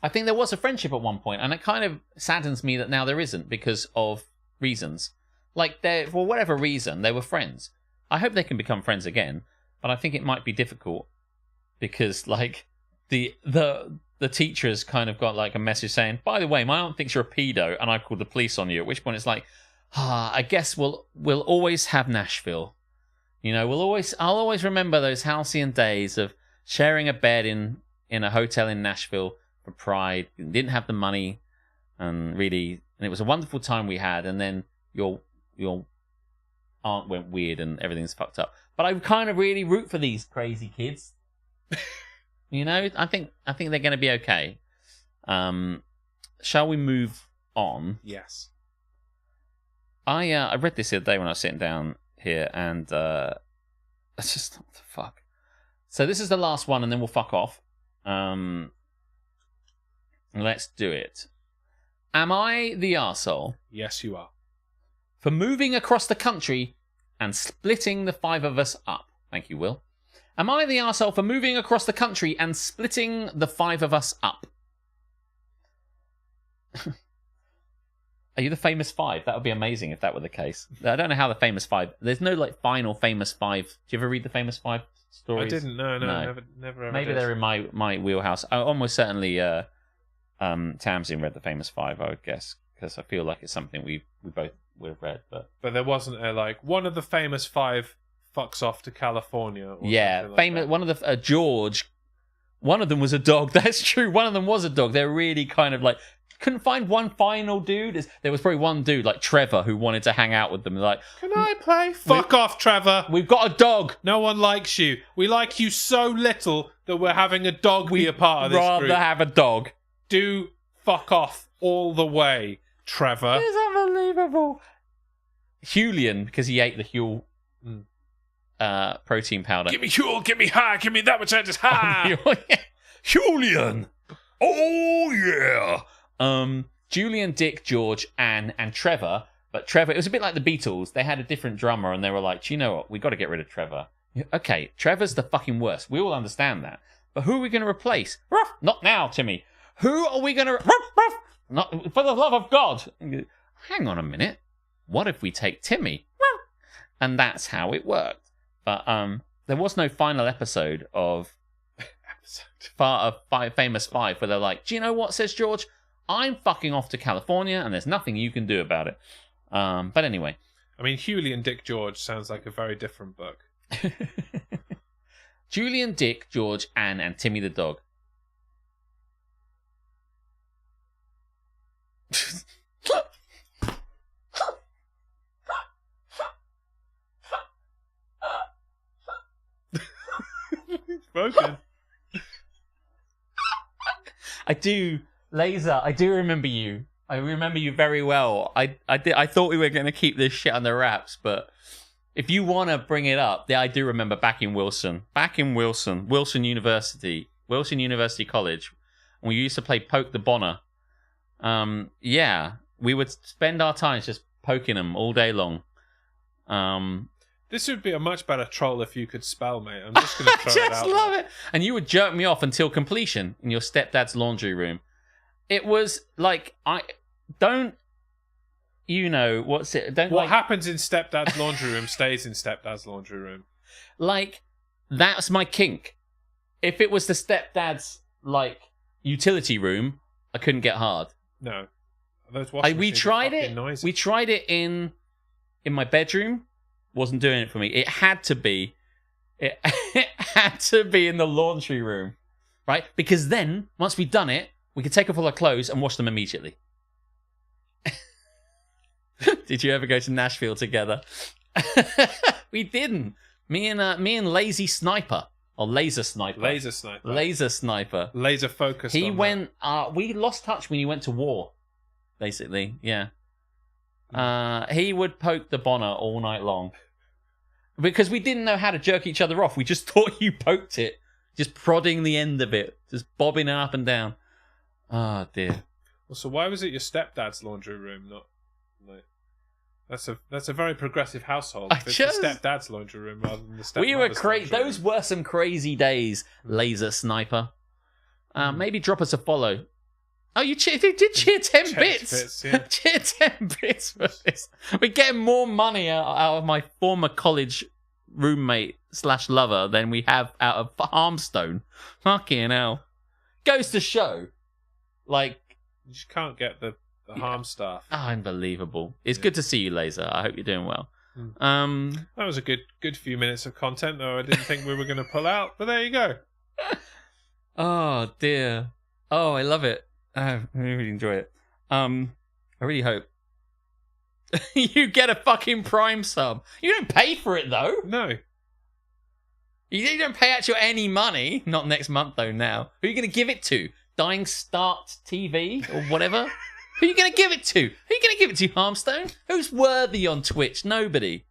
I think there was a friendship at one point, and it kind of saddens me that now there isn't because of reasons. Like, for whatever reason, they were friends. I hope they can become friends again, but I think it might be difficult because, like, the teachers kind of got like a message saying, by the way, my aunt thinks you're a pedo, and I've called the police on you. At which point it's like, I guess we'll always have Nashville. You know, I'll always remember those halcyon days of sharing a bed in a hotel in Nashville for Pride. Didn't have the money, and it was a wonderful time we had. And then your aunt went weird, and everything's fucked up. But I kind of really root for these crazy kids. You know, I think they're going to be okay. Shall we move on? Yes. I read this the other day when I was sitting down here, and it's just, what the fuck. So this is the last one, and then we'll fuck off. Let's do it. Am I the arsehole? Yes, you are. For moving across the country and splitting the five of us up. Thank you, Will. Am I the arsehole for moving across the country and splitting the five of us up? Are you the famous five? That would be amazing if that were the case. I don't know how the famous five... There's no, like, final famous five. Do you ever read the famous five stories? I didn't. No. Never ever Maybe did. they're in my wheelhouse. Almost certainly Tamsin read the famous five, I would guess, because I feel like it's something we both would have read. But there wasn't a, like, one of the famous five fucks off to California. Or yeah, like famous. That. One of the George. One of them was a dog. That's true. One of them was a dog. They're really kind of like couldn't find one final dude. There was probably one dude like Trevor who wanted to hang out with them. Like, can I play? Fuck off, Trevor. We've got a dog. No one likes you. We like you so little that we're having a dog be a part of this rather group. have a dog. Do fuck off all the way, Trevor. It's unbelievable. Hulian, because he ate the Huel protein powder. Give me Huel, give me high, give me that much just high. Hulian. Oh yeah. Julian, Dick, George, Anne, and Trevor. But Trevor, it was a bit like the Beatles. They had a different drummer, and they were like, do you know what? We got to get rid of Trevor. Okay, Trevor's the fucking worst. We all understand that. But who are we going to replace? Ruff, not now, Timmy. Who are we going to... Not for the love of God. Hang on a minute. What if we take Timmy? And that's how it worked. But there was no final episode of Famous Five where they're like, do you know what, says George? I'm fucking off to California and there's nothing you can do about it. But anyway. I mean, Huey and Dick George sounds like a very different book. Julian, Dick, George, Anne, and Timmy the dog. It's broken. I do, Laser. I do remember you. I remember you very well. I thought we were going to keep this shit under wraps, but if you want to bring it up, I do remember back in Wilson University College, and we used to play Poke the Bonner. Yeah, we would spend our time just poking them all day long. This would be a much better troll if you could spell, mate. I'm just going to throw it out. I just love it. And you would jerk me off until completion in your stepdad's laundry room. It was like, what happens in stepdad's laundry room stays in stepdad's laundry room. Like, that's my kink. If it was the stepdad's, like, utility room, I couldn't get hard. No. Those washing We machines tried are it. fucking noisy. We tried it in my bedroom. Wasn't doing it for me. It had to be in the laundry room, right? Because then, once we'd done it, we could take off all our clothes and wash them immediately. Did you ever go to Nashville together? We didn't. Me and Lazy Sniper, or Laser Sniper. Laser sniper. Laser Sniper. Laser focused. He on went. We lost touch when he went to war. Basically, yeah. He would poke the Bonner all night long. Because we didn't know how to jerk each other off. We just thought you poked it. Just prodding the end of it. Just bobbing it up and down. Oh, dear. Well, so why was it your stepdad's laundry room? Not like that's a very progressive household. It's the stepdad's laundry room rather than the stepmother's. We were laundry Those room. were some crazy days, Laser Sniper. Maybe drop us a follow. Oh, you did cheer 10 bits. Yeah. Cheer 10 bits for this. We're getting more money out of my former college roommate / lover than we have out of Harmstone. Fucking hell. Goes to show. Like, You just can't get the harm stuff. Unbelievable. It's good to see you, Laser. I hope you're doing well. That was a good few minutes of content, though I didn't think we were going to pull out, but there you go. Oh, dear. Oh, I love it. I really enjoy it. I really hope you get a fucking Prime sub. You don't pay for it, though. No. You don't pay out any money. Not next month, though, now. Who are you going to give it to? Dying Start TV or whatever? Who are you going to give it to? Who are you going to give it to, Harmstone? Who's worthy on Twitch? Nobody.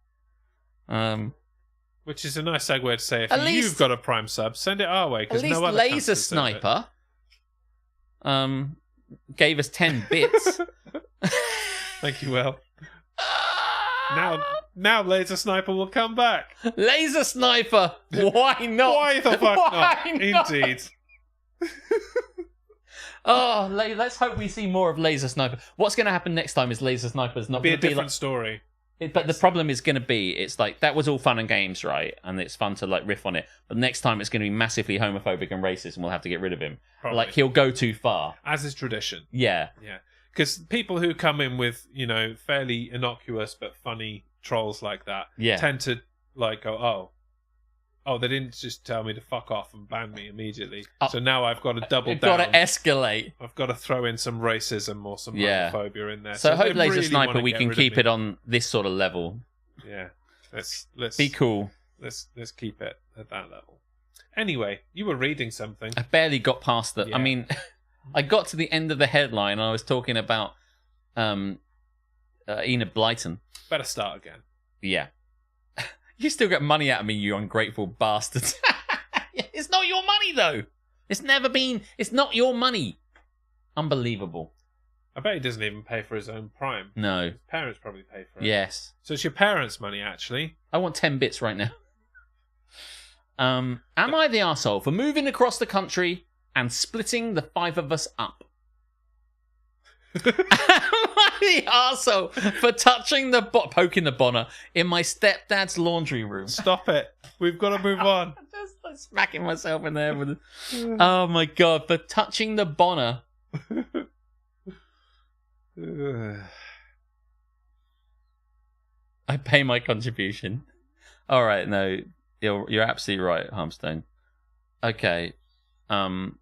Which is a nice segue to say, if At least- you've got a Prime sub, send it our way. At Because least no other Laser cunts deserve it. Sniper gave us 10 bits. Thank you, Will. Now Laser Sniper will come back. Laser Sniper! Why not? Why the fuck Why not? Indeed. Oh, let's hope we see more of Laser Sniper. What's going to happen next time is Laser Sniper's not Be a going to be different like... story. But the problem is going to be, it's like, that was all fun and games, right? And it's fun to like riff on it. But next time it's going to be massively homophobic and racist and we'll have to get rid of him. Probably. Like, he'll go too far. As is tradition. Yeah. Yeah. Because people who come in with, fairly innocuous but funny trolls like that tend to like go, oh, they didn't just tell me to fuck off and ban me immediately. So now I've got to double You've down. got to escalate. I've got to throw in some racism or some homophobia in there. So I hope they Laser really Sniper, wanna we get can rid of keep me. it on this sort of level. Yeah. Let's Be cool. Let's keep it at that level. Anyway, you were reading something. I barely got past the... Yeah. I mean, I got to the end of the headline and I was talking about Enid Blyton. Better start again. Yeah. You still get money out of me, you ungrateful bastard. It's not your money, though. It's never been... It's not your money. Unbelievable. I bet he doesn't even pay for his own Prime. No. His parents probably pay for it. Yes. So it's your parents' money, actually. I want 10 bits right now. Am I the arsehole for moving across the country and splitting the 5 of us up? Am I the arsehole for touching poking the Bonner in my stepdad's laundry room? Stop it. We've got to move on. Just like, smacking myself in there with oh my god, for touching the Bonner. I pay my contribution. Alright, no. You're absolutely right, Harmstone. Okay. I'm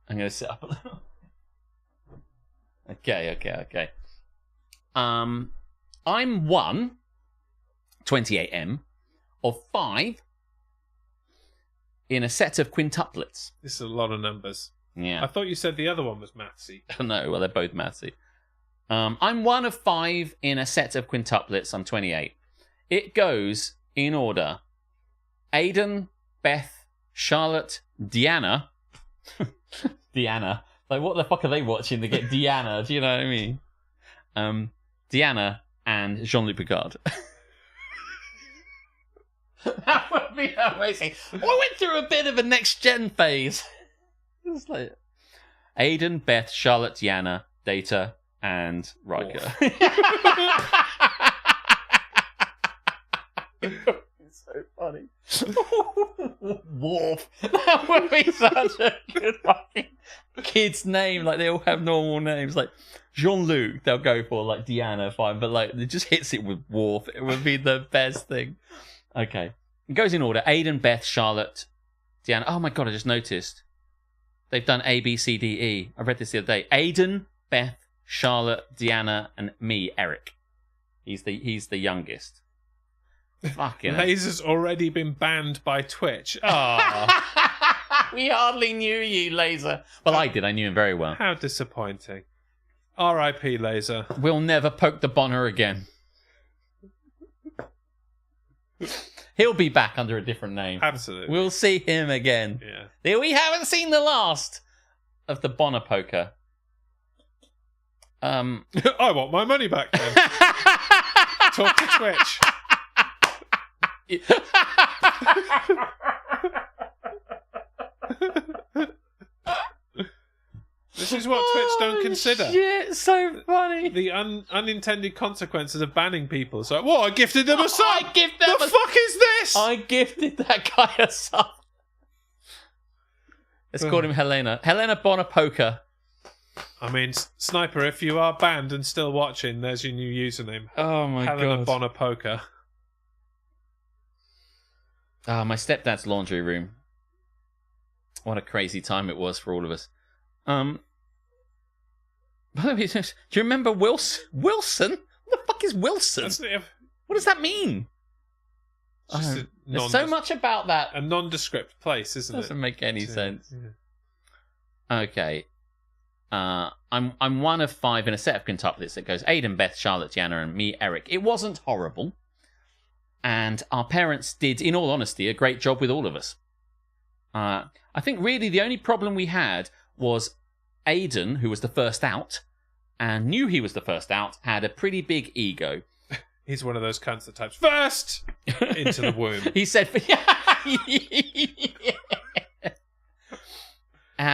going to sit up a little. Okay. I'm 28M, of 5 in a set of quintuplets. This is a lot of numbers. Yeah. I thought you said the other one was mathsy. No, well, they're both mathsy. I'm 1 of 5 in a set of quintuplets. I'm 28. It goes in order. Aiden, Beth, Charlotte, Deanna. Deanna. Like, what the fuck are they watching to get Deanna? Do you know what I mean? Deanna and Jean-Luc Picard. That would be amazing. We went through a bit of a next-gen phase. It's like Aiden, Beth, Charlotte, Deanna, Data, and Riker. It's so funny. Worf. That would be such a good fucking kid's name. Like, they all have normal names. Like, Jean-Luc, they'll go for, like, Deanna, fine. But, like, it just hits it with Worf. It would be the best thing. Okay. It goes in order. Aiden, Beth, Charlotte, Deanna. Oh, my God, I just noticed. They've done A, B, C, D, E. I read this the other day. Aiden, Beth, Charlotte, Deanna, and me, Eric. He's the youngest. Fucking Laser's already been banned by Twitch. We hardly knew you, Laser. Well, I did. I knew him very well. How disappointing. R.I.P. Laser. We'll never poke the Bonner again. He'll be back under a different name. Absolutely. We'll see him again. Yeah. We haven't seen the last of the Bonner poker. I want my money back then. Talk to Twitch. This is what Twitch don't consider. Shit, so funny. The unintended consequences of banning people. So, what? I gifted them a sub. I gifted them the fuck is this? I gifted that guy a sub. Let's call him Helena. Helena Bonner Poker. I mean, Sniper, if you are banned and still watching, there's your new username. Oh my Helena God. Bonner Poker. My stepdad's laundry room. What a crazy time it was for all of us. By the way, do you remember Wilson? Wilson? What the fuck is Wilson? What does that mean? There's so much about that. A nondescript place, isn't it? Doesn't make any sense. Yeah. Okay. I'm 1 of 5 in a set of quintuplets that goes Aiden, Beth, Charlotte, Gianna, and me, Eric. It wasn't horrible. And our parents did, in all honesty, a great job with all of us. I think really the only problem we had was Aiden, who was the first out, and knew he was the first out, had a pretty big ego. He's one of those cunts that types first into the womb. He said,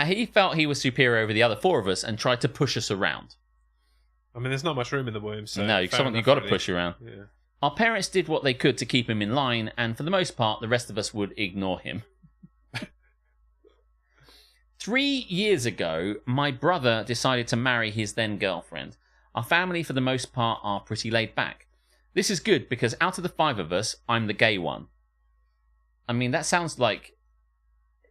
he felt he was superior over the other 4 of us and tried to push us around. I mean, there's not much room in the womb, so... No, someone you've got to push around. Yeah. Our parents did what they could to keep him in line, and for the most part, the rest of us would ignore him. 3 years ago, my brother decided to marry his then-girlfriend. Our family, for the most part, are pretty laid back. This is good, because out of the 5 of us, I'm the gay one. I mean, that sounds like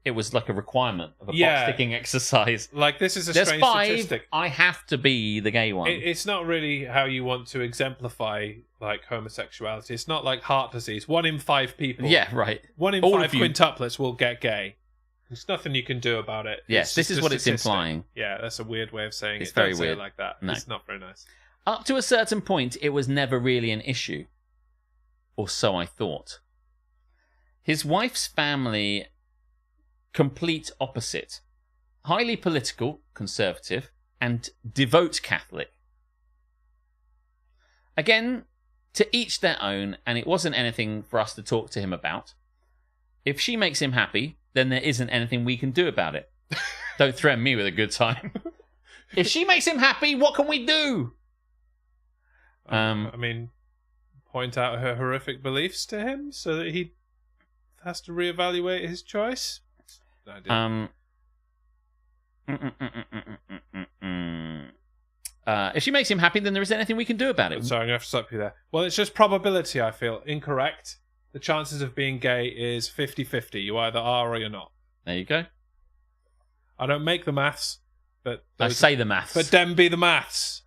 it was like a requirement of a box-ticking exercise. Like, this is a There's strange 5, statistic. I have to be the gay one. It's not really how you want to exemplify, like, homosexuality. It's not like heart disease. 1 in 5 people... Yeah, right. 1 in All 5 of you. quintuplets will get gay. There's nothing you can do about it. Yes, this is what it's implying. Yeah, that's a weird way of saying It's it. very Don't say weird. it like that. No. It's not very nice. Up to a certain point, it was never really an issue. Or so I thought. His wife's family, complete opposite. Highly political, conservative, and devout Catholic. Again, to each their own, and it wasn't anything for us to talk to him about. If she makes him happy, then there isn't anything we can do about it. Don't threaten me with a good time. If she makes him happy, what can we do? I mean, point out her horrific beliefs to him so that he has to reevaluate his choice. No idea. If she makes him happy, then there isn't anything we can do about it. Sorry, I'm going to have to stop you there. Well, it's just probability, I feel. Incorrect. the chances of being gay is 50-50. You either are or you're not. There you go. I don't make the maths, but I say the maths. But them be the maths.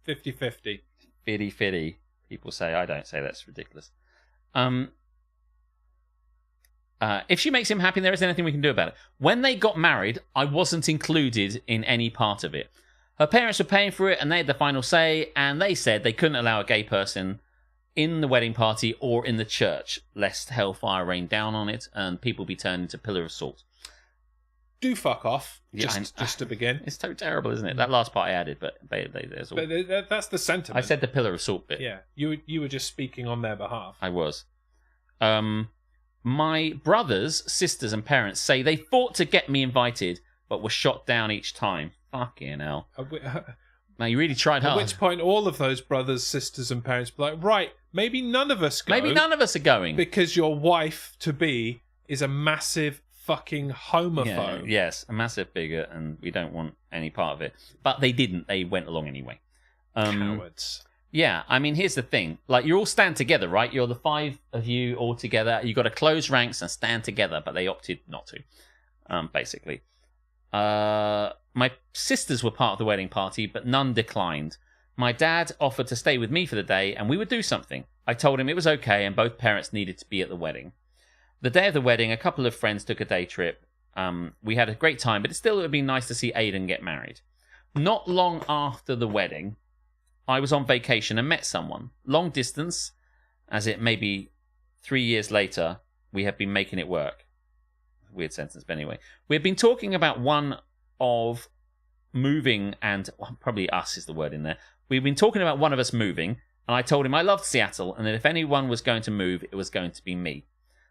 50-50. Fitty. People say. I don't say. That's ridiculous. If she makes him happy, there isn't anything we can do about it. When they got married, I wasn't included in any part of it. Her parents were paying for it, and they had the final say, and they said they couldn't allow a gay person in the wedding party or in the church, lest hellfire rain down on it and people be turned into pillar of salt. Do fuck off, Yeah, just to begin. It's so terrible, isn't it? That last part I added, but there's all... But that's the sentiment. I said the pillar of salt bit. Yeah, you were just speaking on their behalf. I was. My brothers, sisters, and parents say they fought to get me invited, but were shot down each time. Fucking hell. Now, you really tried hard. At which point, all of those brothers, sisters, and parents be like, right, maybe none of us go. Maybe none of us are going. Because your wife-to-be is a massive fucking homophobe. Yes, a massive bigot, and we don't want any part of it. But they didn't. They went along anyway. Cowards. Yeah, I mean, here's the thing. Like, you all stand together, right? You're the 5 of you all together. You've got to close ranks and stand together, but they opted not to, basically. My sisters were part of the wedding party, but none declined. My dad offered to stay with me for the day, and we would do something. I told him it was okay, and both parents needed to be at the wedding. The day of the wedding, a couple of friends took a day trip. We had a great time, but it still would have been nice to see Aidan get married. Not long after the wedding, I was on vacation and met someone. Long distance, as it may be 3 years later, we have been making it work. Weird sentence, but anyway. We have been talking about one of moving, and probably us is the word in there. We've been talking about one of us moving, and I told him I loved Seattle, and that if anyone was going to move, it was going to be me.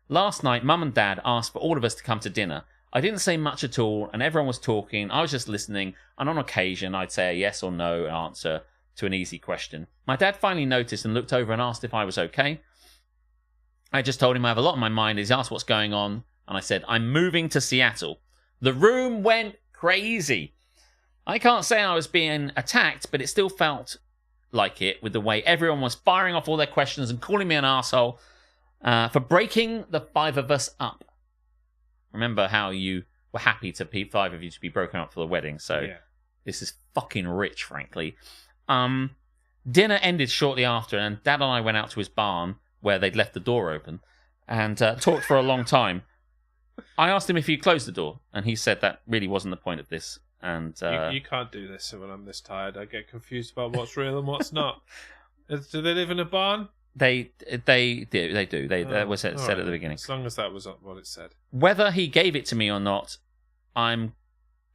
Last night, Mum and Dad asked for all of us to come to dinner. I didn't say much at all, and everyone was talking. I was just listening, and on occasion, I'd say a yes or no answer to an easy question. My dad finally noticed and looked over and asked if I was okay. I just told him I have a lot on my mind. He's asked what's going on, and I said, I'm moving to Seattle. The room went crazy. I can't say I was being attacked, but it still felt like it with the way everyone was firing off all their questions and calling me an arsehole for breaking the 5 of us up. Remember how you were happy to 5 of you to be broken up for the wedding, so This is fucking rich, frankly. Dinner ended shortly after, and Dad and I went out to his barn where they'd left the door open and talked for a long time. I asked him if he'd closed the door, and he said that really wasn't the point of this. And you can't do this when I'm this tired. I get confused about what's real and what's not. Do they live in a barn? They do. That was said at the beginning. As long as that was what it said. Whether he gave it to me or not, I'm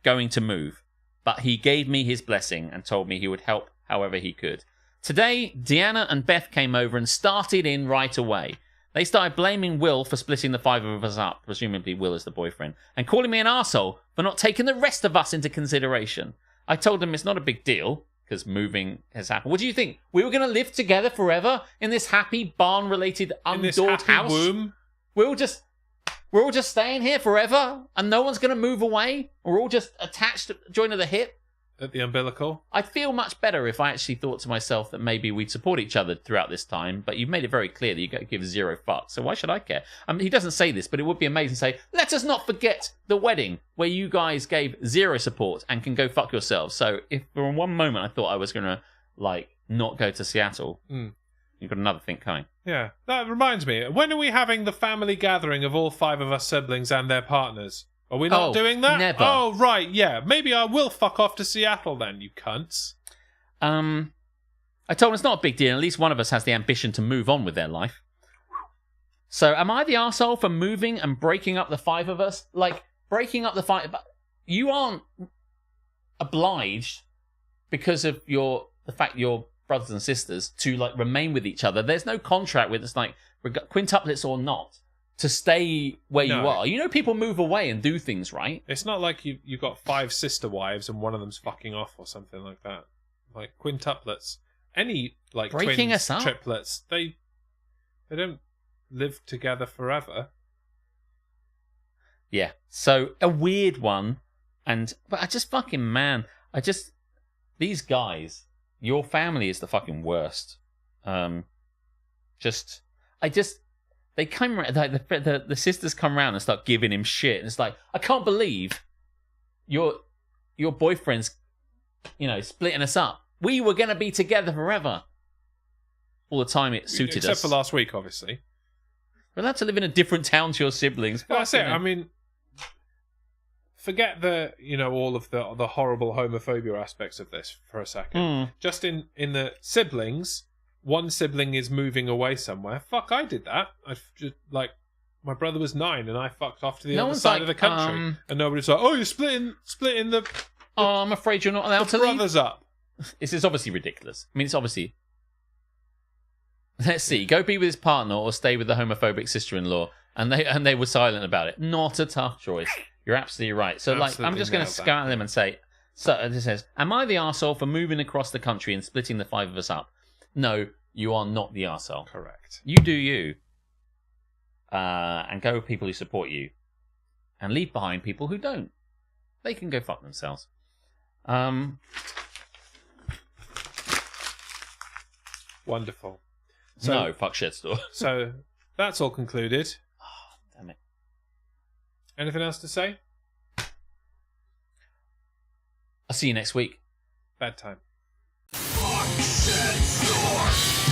going to move. But he gave me his blessing and told me he would help however he could. Today, Deanna and Beth came over and started in right away. They started blaming Will for splitting the 5 of us up, presumably Will is the boyfriend, and calling me an arsehole for not taking the rest of us into consideration. I told them it's not a big deal, because moving has happened. What do you think? We were going to live together forever in this happy barn-related undoored house? Womb? We're all just staying here forever, and no one's going to move away? We're all just attached at the joint of the hip? At the umbilical? I'd feel much better if I actually thought to myself that maybe we'd support each other throughout this time, but you've made it very clear that you give 0 fucks, so why should I care? I mean, he doesn't say this, but it would be amazing to say, let us not forget the wedding, where you guys gave 0 support and can go fuck yourselves. So if for one moment I thought I was going to, not go to Seattle, you've got another thing coming. Yeah, that reminds me. When are we having the family gathering of all 5 of us siblings and their partners? Are we not doing that? Never. Oh, right, yeah. Maybe I will fuck off to Seattle then, you cunts. I told him it's not a big deal. At least one of us has the ambition to move on with their life. So am I the arsehole for moving and breaking up the 5 of us? Breaking up the 5... You aren't obliged because of the fact you're brothers and sisters to, remain with each other. There's no contract with us, quintuplets or not, to stay where you are. You know, people move away and do things, right? It's not like you've got 5 sister wives and one of them's fucking off or something like that. Like quintuplets, any breaking twins, us up? triplets, they don't live together forever. Yeah. So a weird one, but I just these guys, your family is the fucking worst. They come around, like the sisters come around and start giving him shit, and it's like, I can't believe your boyfriend's, splitting us up. We were gonna be together forever. All the time it suited us. Except for last week, obviously. We're allowed to live in a different town to your siblings. That's it. I mean, forget all of the horrible homophobia aspects of this for a second. Just in the siblings, one sibling is moving away somewhere. Fuck, I did that. My brother was 9 and I fucked off to the other side of the country, and nobody's like, "Oh, you're splitting the." Oh, I'm afraid you're not allowed to leave. Brothers up. This is obviously ridiculous. I mean, it's obviously. Let's see. Go be with his partner or stay with the homophobic sister-in-law, and they were silent about it. Not a tough choice. You're absolutely right. So, I'm just going to scout them and say. So it says, "Am I the arsehole for moving across the country and splitting the 5 of us up?" No, you are not the arsehole. Correct. You do you. And go with people who support you, and leave behind people who don't. They can go fuck themselves. Wonderful. So, no, fuck shitstorm. So that's all concluded. Oh, damn it. Anything else to say? I'll see you next week. Bedtime. Fuck shitstorm.